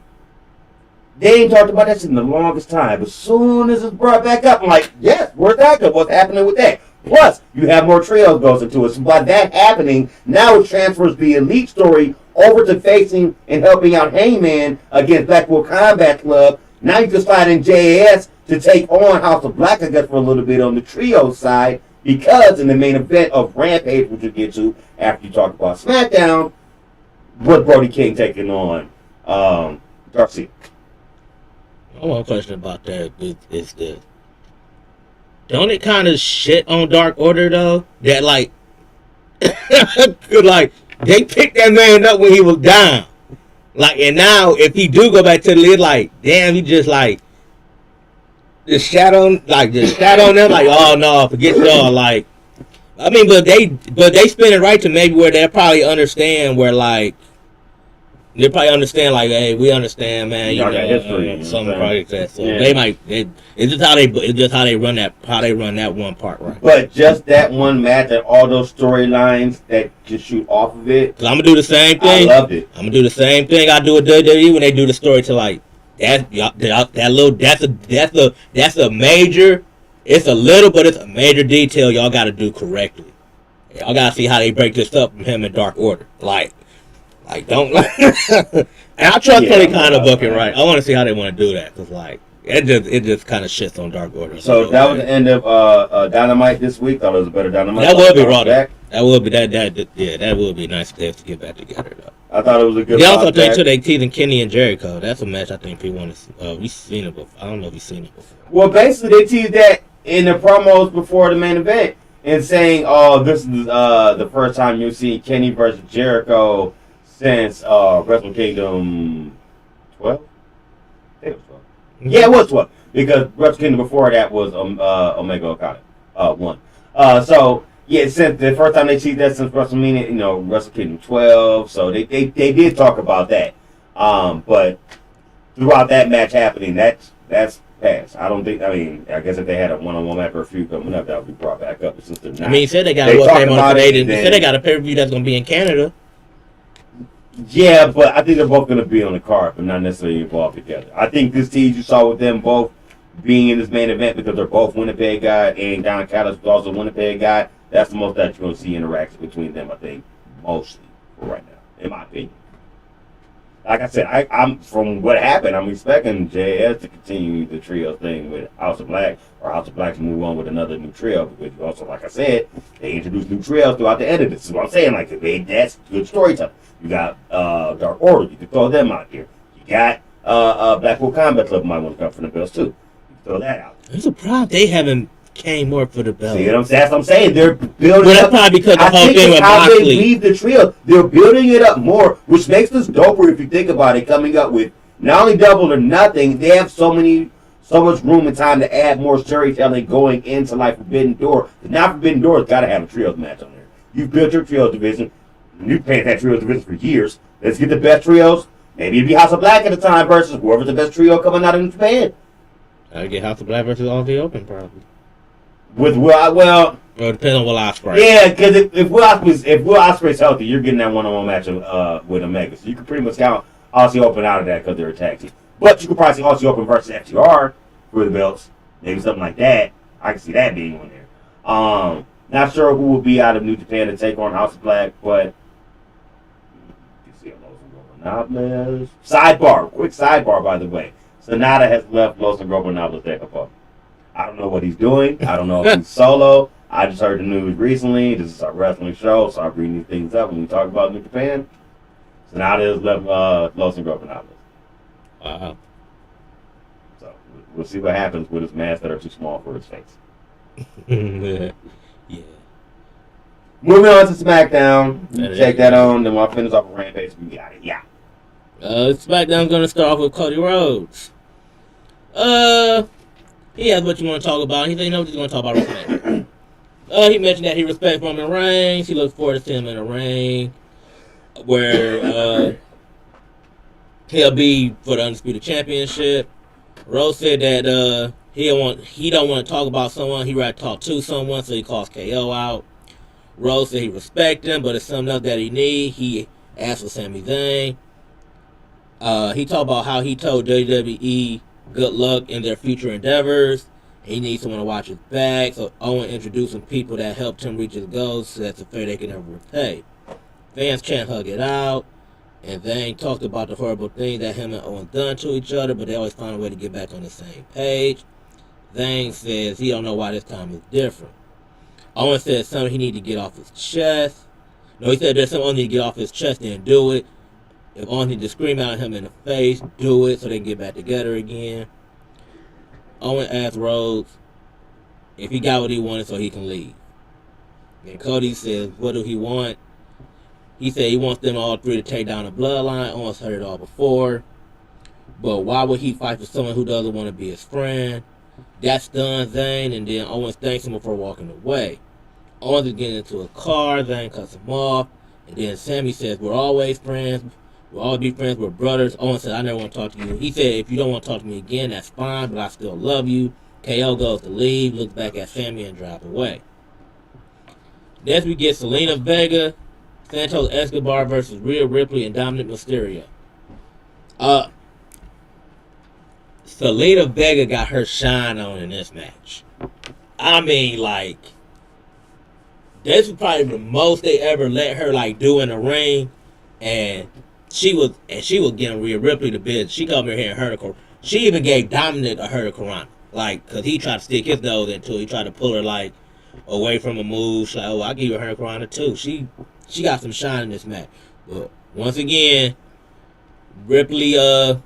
They ain't talked about that shit in the longest time. As soon as it's brought back up, I'm like, yes, where's that go? What's happening with that? Plus, you have more trios goes into it. So by that happening, now it transfers the Elite story over to facing and helping out Hangman against Blackpool Combat Club. Now you can slide in JAS to take on House of Black, I guess, for a little bit on the trio side. Because in the main event of Rampage, which we'll get to after you talk about SmackDown, with Brody King taking on Garcia. One question about that is this. Don't it kind of shit on Dark Order, though? That, like, like, they picked that man up when he was down. Like, and now, if he do go back to the lead, like, damn, he just, like, just shat on them, like, oh, no, forget y'all, like, I mean, but they spin it right to maybe where they'll probably understand where, like, they probably understand, like, hey, we understand, man. You know, history, something like that. So yeah. They might. It's just how they run that one part, right? But just that one match and all those storylines that just shoot off of it. Cause I'm gonna do the same thing. I loved it. I'm gonna do the same thing I do with WWE when they do the story to like that's a major. It's a little, but it's a major detail y'all got to do correctly. Y'all got to see how they break this up from him in Dark Order, like don't. And I trust they kind of booking right. I want to see how they want to do that, cause like It just kind of shits on Dark Order. So that was the end of Dynamite this week. Thought it was a better Dynamite. That would be raw. Back. That would be that would be nice if they have to get back together though. I thought it was a good. They also think too they teasing Kenny and Jericho. That's a match I think people want to. We've seen it before. I don't know if you've seen it before. Well, basically they teased that in the promos before the main event and saying, "Oh, this is the first time you've seen Kenny versus Jericho since Wrestle Kingdom 12." I think it was 12. Yeah, it was 12 because Wrestle Kingdom before that was Omega Okada 1. So. Yeah, since the first time they teased that since WrestleMania, Wrestle Kingdom 12, so they did talk about that. But throughout that match happening, that's passed. I guess if they had a one-on-one match or a feud coming up, that would be brought back up. But since they're not, he said they got they said they got a pay-per-view that's gonna be in Canada. Yeah, but I think they're both gonna be on the card, but not necessarily involved together. I think this tease you saw with them both being in this main event because they're both Winnipeg guy and Don Callis was also a Winnipeg guy. That's the most that you're going to see interaction between them, I think, mostly for right now, in my opinion. Like I said, I'm from what happened, I'm expecting JS to continue the trio thing with House of Black, or House of Black to move on with another new trio. Because also, like I said, they introduced new trios throughout the end of this. This is what I'm saying. Like, that's good storytelling. You got Dark Order. You can throw them out here. You got Blackpool Combat Club might want to come from the belts, too. You can throw that out. I'm surprised they haven't came more for the belt. See what I'm saying? That's what I'm saying. They're building well, it that's up. probably because the I whole think thing it's with how Moxley. they leave the trio. They're building it up more, which makes this doper if you think about it, coming up with not only Double or Nothing, they have so much room and time to add more storytelling going into like Forbidden Door. Now Forbidden Door's got to have a trios match on there. You've built your trios division. You've played that trios division for years. Let's get the best trios. Maybe it'd be House of Black at the time versus whoever's the best trio coming out of Japan. I'd get House of Black versus All the Open probably. With well, it depends on Will Ospreay. Yeah, because if Will Ospreay's healthy, you're getting that one-on-one match with Omega. So you can pretty much count Aussie Open out of that because they're a tag team. But you could probably see Aussie Open versus FTR for the belts, maybe something like that. I can see that being on there. Not sure who will be out of New Japan to take on House of Black, but you see Los Ingobernables. Quick sidebar, by the way. Sonata has left Los Ingobernables deck apart. I don't know what he's doing. I don't know if he's solo. I just heard the news recently. This is our wrestling show, so I bring these things up when we talk about New Japan. So now there's left Los Ingobernables. Wow. So we'll see what happens with his masks that are too small for his face. Yeah. Moving on to SmackDown. Check that on. Then when I finish off with Rampage, we got it. Yeah. SmackDown's going to start off with Cody Rhodes. He has what you want to talk about. He knows what he's going to talk about WrestleMania. He mentioned that he respects Roman Reigns. He looks forward to seeing him in a ring where he'll be for the Undisputed Championship. Rhodes said that he don't want to talk about someone. He'd rather talk to someone, so he calls KO out. Rhodes said he respects him, but it's something else that he needs. He asked for Sami Zayn. He talked about how he told WWE good luck in their future endeavors. He needs someone to watch his back. So Owen introduced some people that helped him reach his goals, so that's a fair they can never repay. Fans can't hug it out. And Zayn talked about the horrible thing that him and Owen done to each other, but they always find a way to get back on the same page. Zayn says he don't know why this time is different. Owen said something he need to get off his chest. No, he said there's something Owen need to get off his chest and do it. If Owen need to scream at him in the face, do it so they can get back together again. Owen asked Rhodes if he got what he wanted so he can leave. And Cody says, what do he want? He said he wants them all three to take down the bloodline. Owen's heard it all before. But why would he fight for someone who doesn't want to be his friend? That stuns Zayn, and then Owens thanks him for walking away. Owens is getting into a car. Zayn cuts him off. And then Sami says, we're always friends. We'll always be friends. We're brothers. Owens said, I never want to talk to you. He said, if you don't want to talk to me again, that's fine, but I still love you. KO goes to leave, looks back at Sami, and drives away. Next, we get Selena Vega, Santos Escobar versus Rhea Ripley and Dominic Mysterio. Selena Vega got her shine on in this match. I mean, like, this was probably the most they ever let her do in the ring, and she was getting Rhea Ripley the bitch. She come in here and She even gave Dominic a hurricanrana, like, cause he tried to stick his nose into it. He tried to pull her like away from a move. She's like, oh, I'll give you a hurricanrana too. She got some shine in this match. But once again, Ripley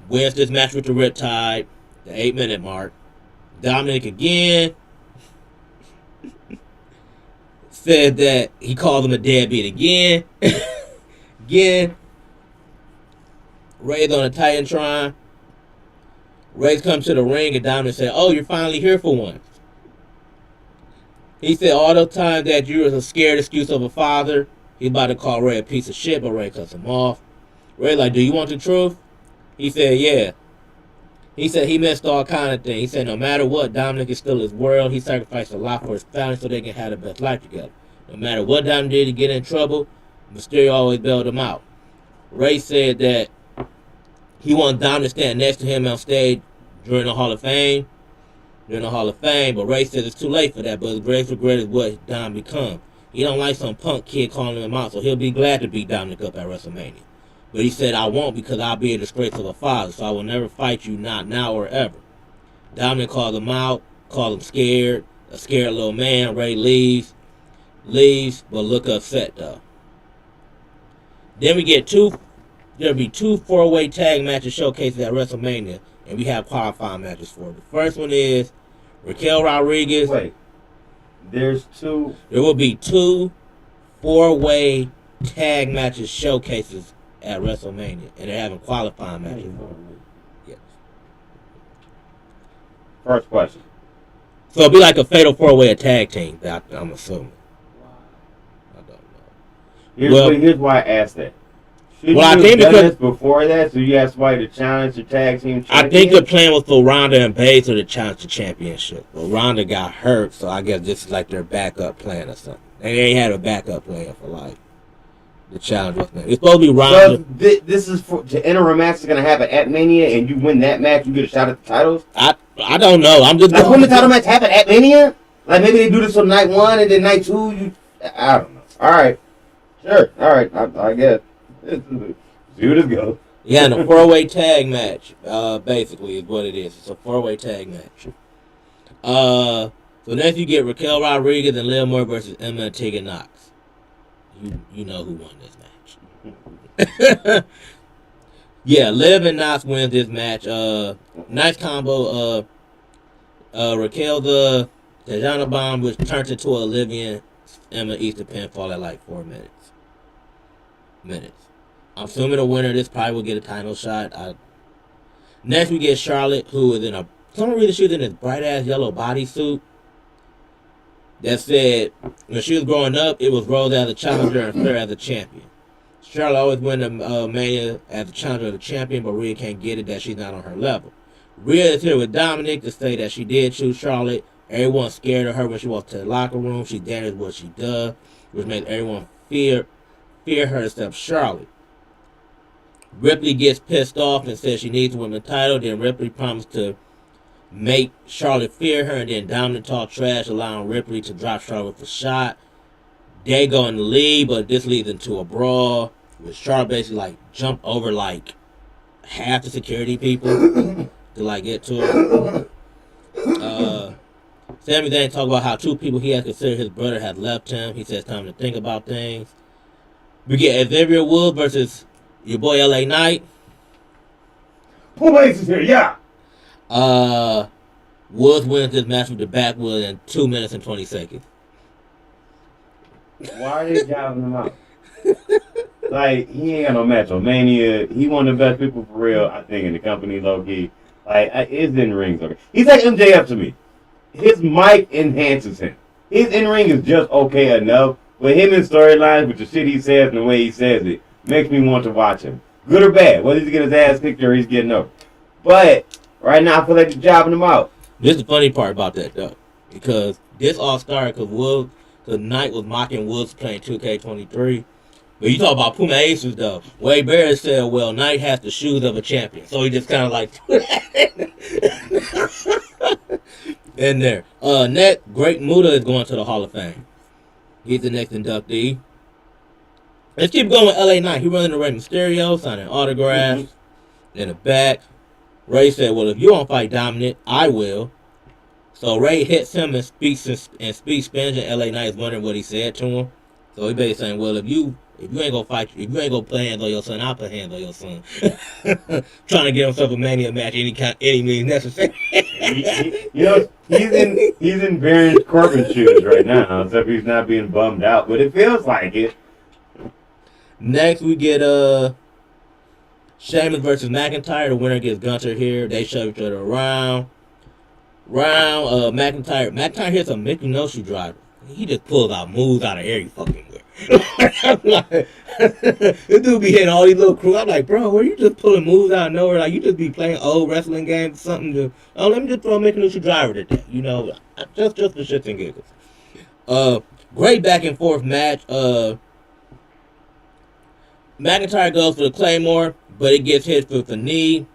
wins this match with the Riptide, the 8-minute mark. Dominic again said that he called him a deadbeat again. Again. Ray's on a Titantron. Ray comes to the ring and Dominic said, oh, you're finally here for once. He said all those times that you was a scared excuse of a father, he's about to call Ray a piece of shit, but Ray cuts him off. Ray like, do you want the truth? He said, yeah. He said he missed all kind of things. He said no matter what, Dominic is still his world. He sacrificed a lot for his family so they can have the best life together. No matter what Dominic did to get in trouble, Mysterio always bailed him out. Ray said that he wanted Dominic to stand next to him on stage during the Hall of Fame. But Ray said it's too late for that, but his greatest regret is what Dom become. He don't like some punk kid calling him out, so he'll be glad to beat Dominic up at WrestleMania. But he said, I won't because I'll be a disgrace of a father, so I will never fight you, not now or ever. Dominic called him out, called him scared, a scared little man. Ray leaves, but look upset though. Then we get there'll be two 4-way tag matches showcases at WrestleMania, and we have qualifying matches for it. The first one is Raquel Rodriguez. Wait, there's two. There will be two 4-way tag matches showcases at WrestleMania, and they're having qualifying matches for it. Yes. First question. So it'll be like a fatal 4-way tag team, I'm assuming. I don't know. Here's why I asked that. Should well, you I think have done because this before that, so you asked somebody to challenge the tag team champion? I think the plan was for Ronda and Baszler to challenge the championship. But Ronda got hurt, so I guess this is like their backup plan or something. They ain't had a backup plan for like the challenge. It's supposed to be Ronda. So this is to enter a match that's gonna happen at Mania, and you win that match, you get a shot at the titles. I don't know. I'm just like when the title match happen at Mania. Like maybe they do this on night 1 and then night 2. I don't know. All right, sure. All right, I guess. See what it goes. Yeah, and a 4-way tag match, basically, is what it is. It's a 4-way tag match. So next you get Raquel Rodriguez and Liv Morgan versus Emma and Tegan Knox. You know who won this match. Yeah, Liv and Knox wins this match. Nice combo. Raquel the Tajana Bomb, which turns into a Olivia Emma Easter pinfall at like 4 minutes. I'm assuming the winner of this probably will get a title shot. Next we get Charlotte, who is in a some reason she was in this bright ass yellow bodysuit. That said, when she was growing up, it was Rose as a challenger and Flair as a champion. Charlotte always win the Mania as a challenger of the champion, but Rhea can't get it that she's not on her level. Rhea is here with Dominic to say that she did choose Charlotte. Everyone's scared of her when she walks to the locker room. She dances what she does, which makes everyone fear her except Charlotte. Ripley gets pissed off and says she needs to win the title. Then Ripley promised to make Charlotte fear her, and then Dominic talk trash, allowing Ripley to drop Charlotte with a shot. They go in the lead, but this leads into a brawl, with Charlotte basically like jump over like half the security people to like get to her. Sami Zayn talk about how 2 people he has considered his brother had left him. He says time to think about things. We get Xavier Woods versus your boy LA Knight. Who is here? Yeah. Woods wins this match with the backwood in 2 minutes and 20 seconds. Why are they jobbing him out? Like, he ain't got no match on Mania. He one of the best people for real, I think, in the company, low-key. Like, it's in rings. Okay. He's like MJF to me. His mic enhances him. His in-ring is just okay enough, but him in storylines with the shit he says and the way he says it makes me want to watch him. Good or bad, whether he's getting his ass kicked or he's getting over. But right now, I feel like they're jobbing him out. This is the funny part about that, though, because this all started because Knight was mocking Woods playing 2K23. But you talk about Puma Aces, though. Wade Barrett said, well, Knight has the shoes of a champion. So he just kind of like in there. Next, Great Muta is going to the Hall of Fame. He's the next inductee. Let's keep going with LA Knight. He running the Rey Mysterio, signing autographs in the back. Ray said, well, if you don't fight Dominic, I will. So Ray hits him and speaks Spanish, and LA Knight's wondering what he said to him. So he basically saying, well, if you ain't gonna fight, if you ain't gonna put hands on your son, I'll put hands on your son. Trying to get himself a Mania match any means necessary. He's in Baron Corbin's shoes right now, except he's not being bummed out, but it feels like it. Next we get Sheamus versus McIntyre. The winner gets Gunter here. They shove each other around. McIntyre hits a Mickey No-Shoe driver. He just pulls out moves out of every fucking way. This dude be hitting all these little crews. I'm like, bro, where you just pulling moves out of nowhere? Like, you just be playing old wrestling games or something to, let me just throw a Mickey No-Shoe driver today. Just for shits and giggles. Great back and forth match. McIntyre goes for the Claymore, but it gets hit with the knee.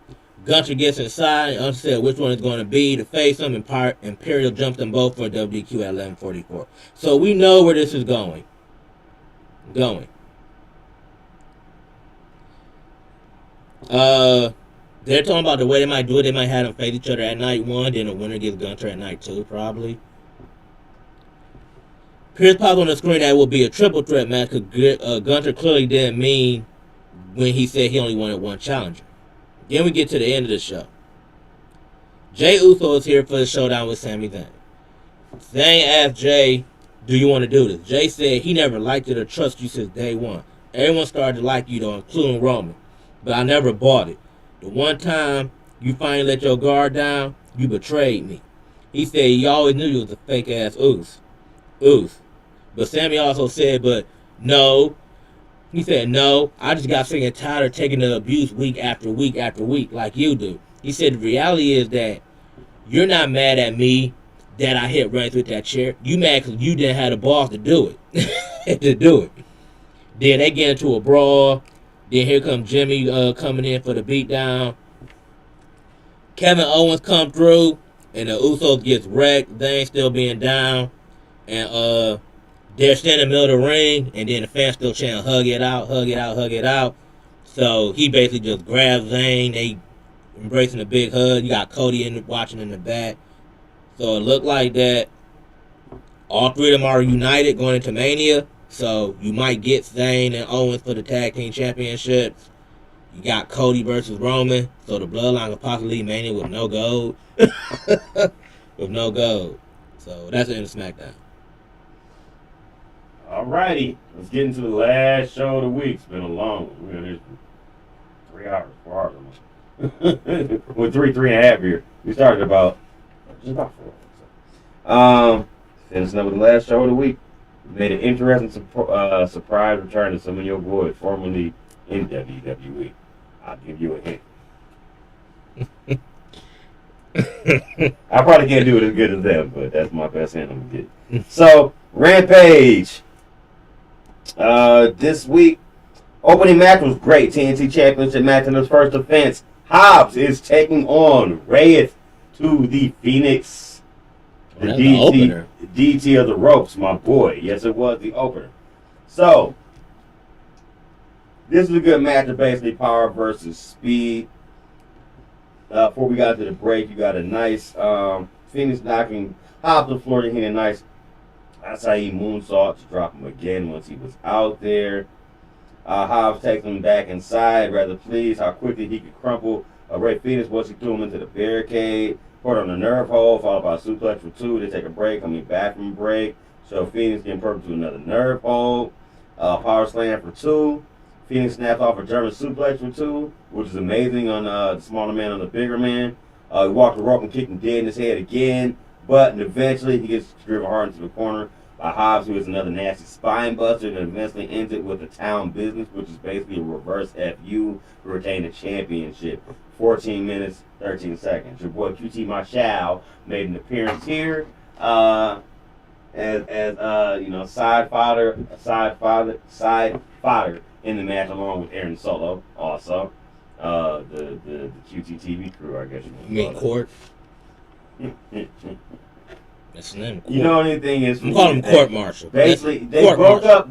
Gunter gets inside and unsaid which one is going to be to face him. Imperial jumps them both for WDQ at 11:44. So we know where this is going. They're talking about the way they might do it. They might have them face each other at night 1, then the winner gets Gunter at night 2, probably. Pierce pops on the screen that will be a triple threat match because Gunter clearly didn't mean when he said he only wanted one challenger. Then we get to the end of the show. Jey Uso is here for the showdown with Sami Zayn. Zayn asked Jey, do you want to do this? Jey said he never liked it or trusted you since day one. Everyone started to like you though, including Roman. But I never bought it. The one time you finally let your guard down, you betrayed me. He said he always knew you was a fake ass Oos. But Sami also said, but no. He said, no, I just got sick and tired of taking the abuse week after week after week like you do. He said, the reality is that you're not mad at me that I hit Reigns with that chair. You mad because you didn't have the balls to do it. Then they get into a brawl. Then here comes Jimmy coming in for the beatdown. Kevin Owens come through, and the Usos gets wrecked. They ain't still being down. And they're standing in the middle of the ring, and then the fans still chanting, hug it out, hug it out, hug it out. So he basically just grabs Zayn. They embracing a big hug. You got Cody watching in the back. So it looked like that all three of them are united going into Mania. So you might get Zayn and Owens for the tag team championships. You got Cody versus Roman. So the Bloodline could possibly leave Mania with no gold. With no gold. So that's the end of SmackDown. Alrighty, let's get into the last show of the week. It's been a long one. We're here for 3 hours, 4 hours almost. We're 3.5 here. We started about 4 hours. Finishing up with the last show of the week. We made an interesting surprise return to some of your boys formerly in WWE. I'll give you a hint. I probably can't do it as good as them, but that's my best hint I'm gonna get. So, Rampage. This week, opening match was great. TNT Championship match in his first defense. Hobbs is taking on Reyes to the Phoenix. The DT of the ropes, my boy. Yes, it was the opener. So, this is a good match of basically power versus speed. Before we got to the break, you got a nice Phoenix knocking Hobbs to the floor and hitting a nice Acai moonsault to drop him again once he was out there. Hobbs takes him back inside, rather pleased how quickly he could crumple Ray Phoenix once he threw him into the barricade. Put on the nerve hole, followed by a suplex for 2. They take a break, coming back from break. So Phoenix getting perfect to another nerve hole. Power slam for 2. Phoenix snaps off a German suplex for 2, which is amazing on the smaller man on the bigger man. He walked the rope and kicked him dead in his head again. But eventually he gets driven hard into the corner by Hobbs, who is another nasty spine buster, and eventually ends it with a town business, which is basically a reverse FU to retain the championship. 14 minutes, 13 seconds. Your boy QT Marshall made an appearance here as side fodder in the match, along with Aaron Solo, also the QT TV crew, I guess you mean Court. That's the name. Court. You know, anything is. I'm calling him Court Marshall. Basically, they broke up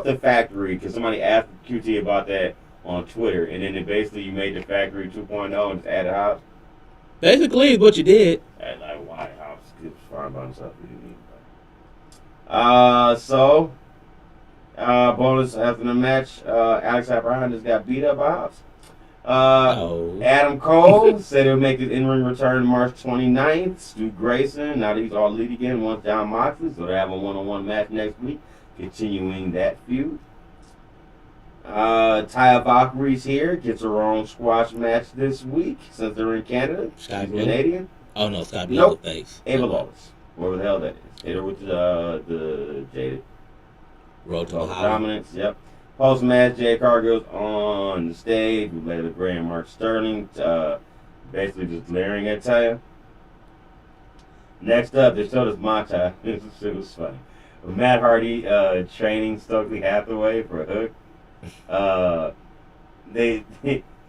the factory because somebody asked QT about that on Twitter, and then you made the factory 2.0 and just added Hobbs. Basically, is what you did. And like, why? House keeps fine by himself. Bonus after the match, Alex O'Brien just got beat up by Hobbs. Oh. Adam Cole said he'll make his in-ring return March 29th. Stu Grayson, now that he's all elite again, wants John Moxley, so they have a one-on-one match next week, continuing that feud. Taya Valkyrie's here, gets her own squash match this week since they're in Canada. Sky She's Blue? Canadian. Oh no, Sky Blue Nope. face. Ava Lawless, whatever the hell that is. Hit her with the Jaded. Road to Holland. Dominance, yep. Post match, Jay Cargill's on the stage with Layla Gray and Mark Sterling, basically just glaring at Taya. Next up, they showed us montage. This shit was funny. Matt Hardy training Stokely Hathaway for a hook.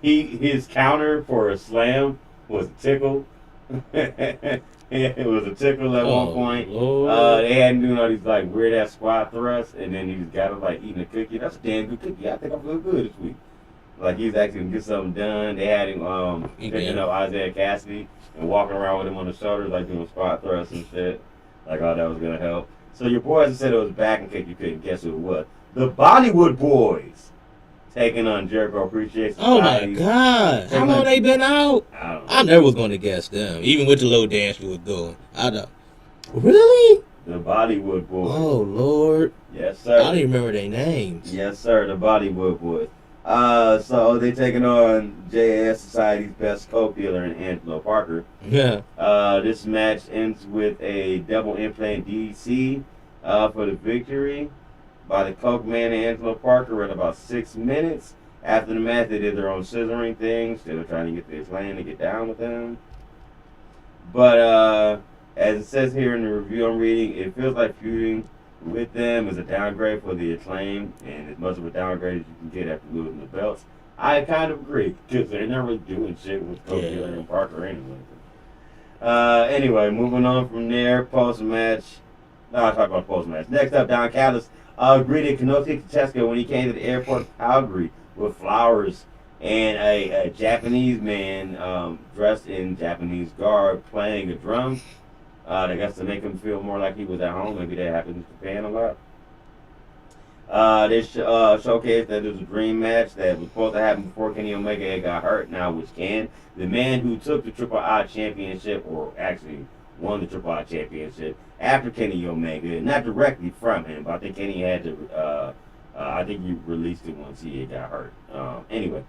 His counter for a slam was a tickle. It was a tickle at one point. They had him doing all these like weird ass squat thrusts, and then he just got him like eating a cookie. That's a damn good cookie. I think I feel good this week. Like he was actually gonna get something done. They had him picking up Isaiah Cassidy and walking around with him on the shoulders, like doing squat thrusts and shit. Like, oh, that was gonna help. So your boys said it was back in case you couldn't guess who it was. The Bollywood Boys taking on Jericho Appreciation Oh my Society. God! How long they been out? I don't know. I never was going to guess them, even with the little dance we was doing. I don't. Really? The Bollywood Boys. Oh Lord! Yes, I sir. don't even remember their names. Yes, sir. The Bollywood Boys. So they taking on JAS Society's best co-dealer in Angelo Parker. Yeah. This match ends with a double implant DDC for the victory by the Coke Man and Angelo Parker at about 6 minutes. After the match, they did their own scissoring things. They were trying to get this lane to get down with them. But as it says here in the review I'm reading, it feels like feuding with them is a downgrade for the Acclaim, and as much of a downgrade as you can get after losing the belts. I kind of agree, because they're not really doing shit with Coke Dealer and Parker anyway. Anyway, moving on from there, post-match. No, I'll talk about post-match. Next up, Don Callis greeted Kenosi Kacheska when he came to the airport of Calgary with flowers and a Japanese man dressed in Japanese garb playing a drum. I guess to make him feel more like he was at home. Maybe that happens in Japan a lot. They showcased that it was a dream match that was supposed to happen before Kenny Omega got hurt, now which can. The man who took the Triple I Championship, or actually won the Triple I Championship, after Kenny Omega, not directly from him, but I think Kenny had to, I think he released it once he had got hurt. Anyway,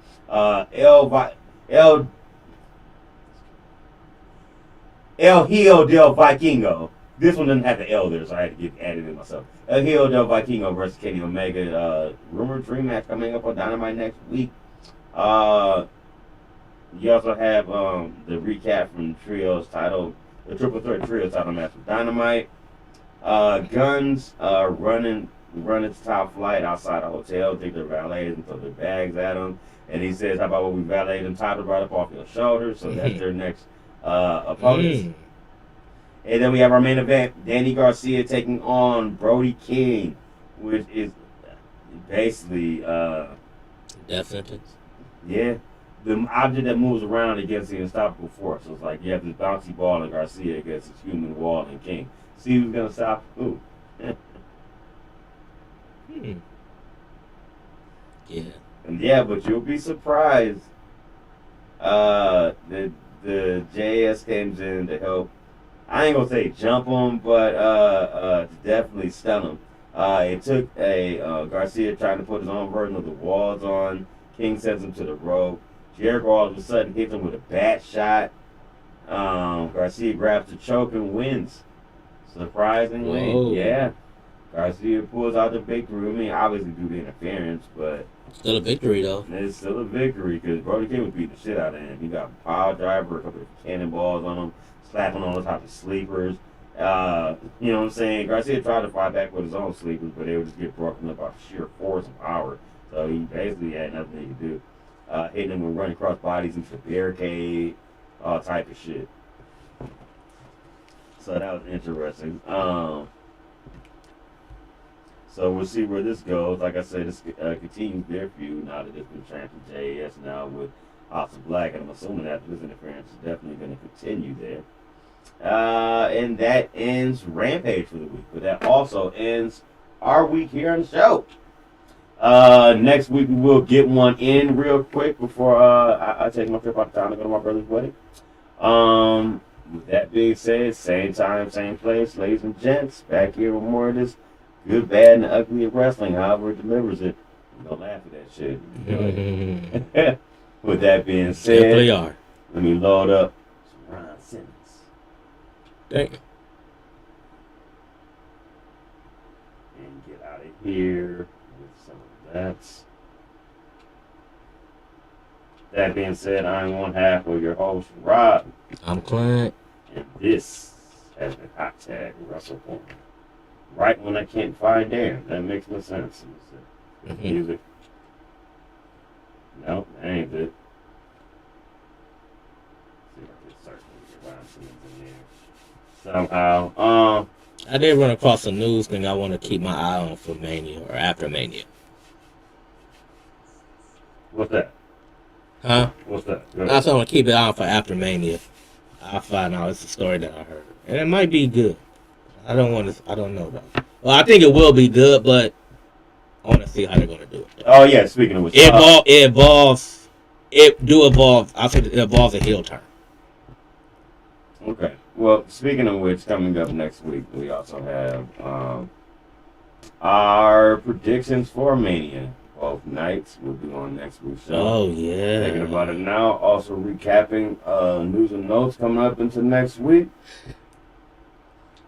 El Hijo del Vikingo. This one doesn't have the L there, so I had to get added in myself. El Hijo del Vikingo versus Kenny Omega. Rumored dream match coming up on Dynamite next week. You also have the recap from the Triple Threat Trios title match with Dynamite. Guns running its top flight outside a hotel. Think they're valets and throw their bags at them. And he says, how about when we valet them title right up off your shoulders? So that's their next opponents. And then we have our main event, Danny Garcia taking on Brody King, which is basically Death sentence. Yeah, the object that moves around against the unstoppable force. So it's like you have this bouncy ball in Garcia against this human wall and King. See who's gonna stop who. Yeah. And yeah, but you'll be surprised. The JS comes in to help. I ain't gonna say jump him, but to definitely stun him. It took a Garcia trying to put his own version of the walls on. King sends him to the rope. Jericho all of a sudden hits him with a bat shot. Garcia grabs the choke and wins. Surprisingly, Whoa. yeah. Garcia pulls out the victory. I mean, obviously due to interference, but Still a victory though. it's still a victory because Brody King was beating the shit out of him. He got a pile driver, a couple of cannonballs on him, slapping on top of sleepers. You know what I'm saying? Garcia tried to fight back with his own sleepers, but they would just get broken up by sheer force and power. So he basically had nothing he could do. Hitting him with running cross bodies into the barricade, all type of shit. So that was interesting. So we'll see where this goes. Like I said, this continues their feud now that it's been transferred to JAS now with House of Black, and I'm assuming that this interference is definitely going to continue there. And that ends Rampage for the week, but that also ends our week here on the show. Next week we will get one in real quick before I take my trip out of town to go to my brother's wedding. With that being said, same time, same place, ladies and gents, back here with more of this good, bad, and ugly of wrestling, however it delivers it. Don't laugh at that shit. With that being said, Definitely are. let me load up some Ron Simmons. Thank you. And get out of here with some of that. That being said, I'm one half of your host, Rob. I'm Clint. And this has been Hot Tag Wrestle Corner. Right when I can't find Dan. That makes no sense. Music. Nope, that ain't it. See if I can search and get Ron Simmons in there. Somehow. I did run across a news thing I want to keep my eye on for Mania or after Mania. What's that? Huh? What's that? I also want to keep it on for after Mania. I'll find out. It's a story that I heard. And it might be good. I don't know though. Well, I think it will be good, but I want to see how they're going to do it. Oh, yeah, speaking of which. It evolves. I said it involves a heel turn. Okay. Well, speaking of which, coming up next week, we also have our predictions for Mania. Both nights will be on next week's show. Oh, yeah. Thinking about it now. Also recapping news and notes coming up into next week.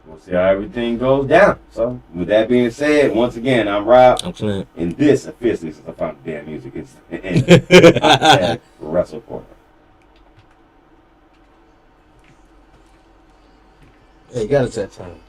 We'll see how everything goes down. So, with that being said, once again, I'm Rob. I'm Clint. And this, officially, since I found the damn music, is the Wrestle Corner. Hey, you got it that time.